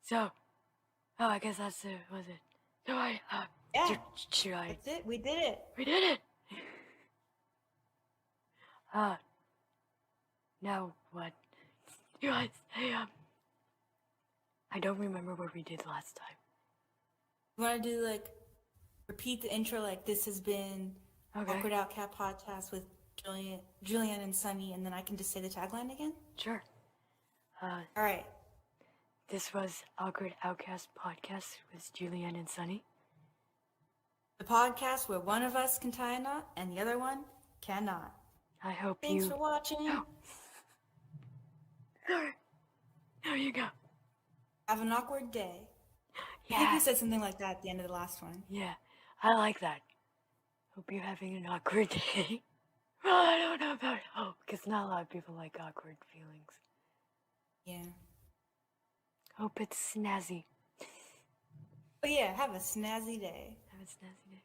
A: So, I guess that's it, was it? So
B: Yeah.
A: should I?
B: That's it. We did it.
A: We did it! Now what? You guys, I don't remember what we did last time.
B: You want to do, like, repeat the intro, like, this has been Awkward Outcast Podcast with Julienne and Sunny, and then I can just say the tagline again?
A: Sure.
B: All right.
A: This was Awkward Outcast Podcast with Julienne and Sunny.
B: The podcast where one of us can tie a knot and the other one cannot.
A: I hope
B: Thanks for watching.
A: No. Sorry. There you go.
B: Have an awkward day.
A: Yeah.
B: I think we said something like that at the end of the last one.
A: Yeah, I like that. Hope you're having an awkward day. Well, I don't know about hope, because not a lot of people like awkward feelings.
B: Yeah.
A: Hope it's snazzy.
B: But yeah, have a snazzy day.
A: Have a snazzy day.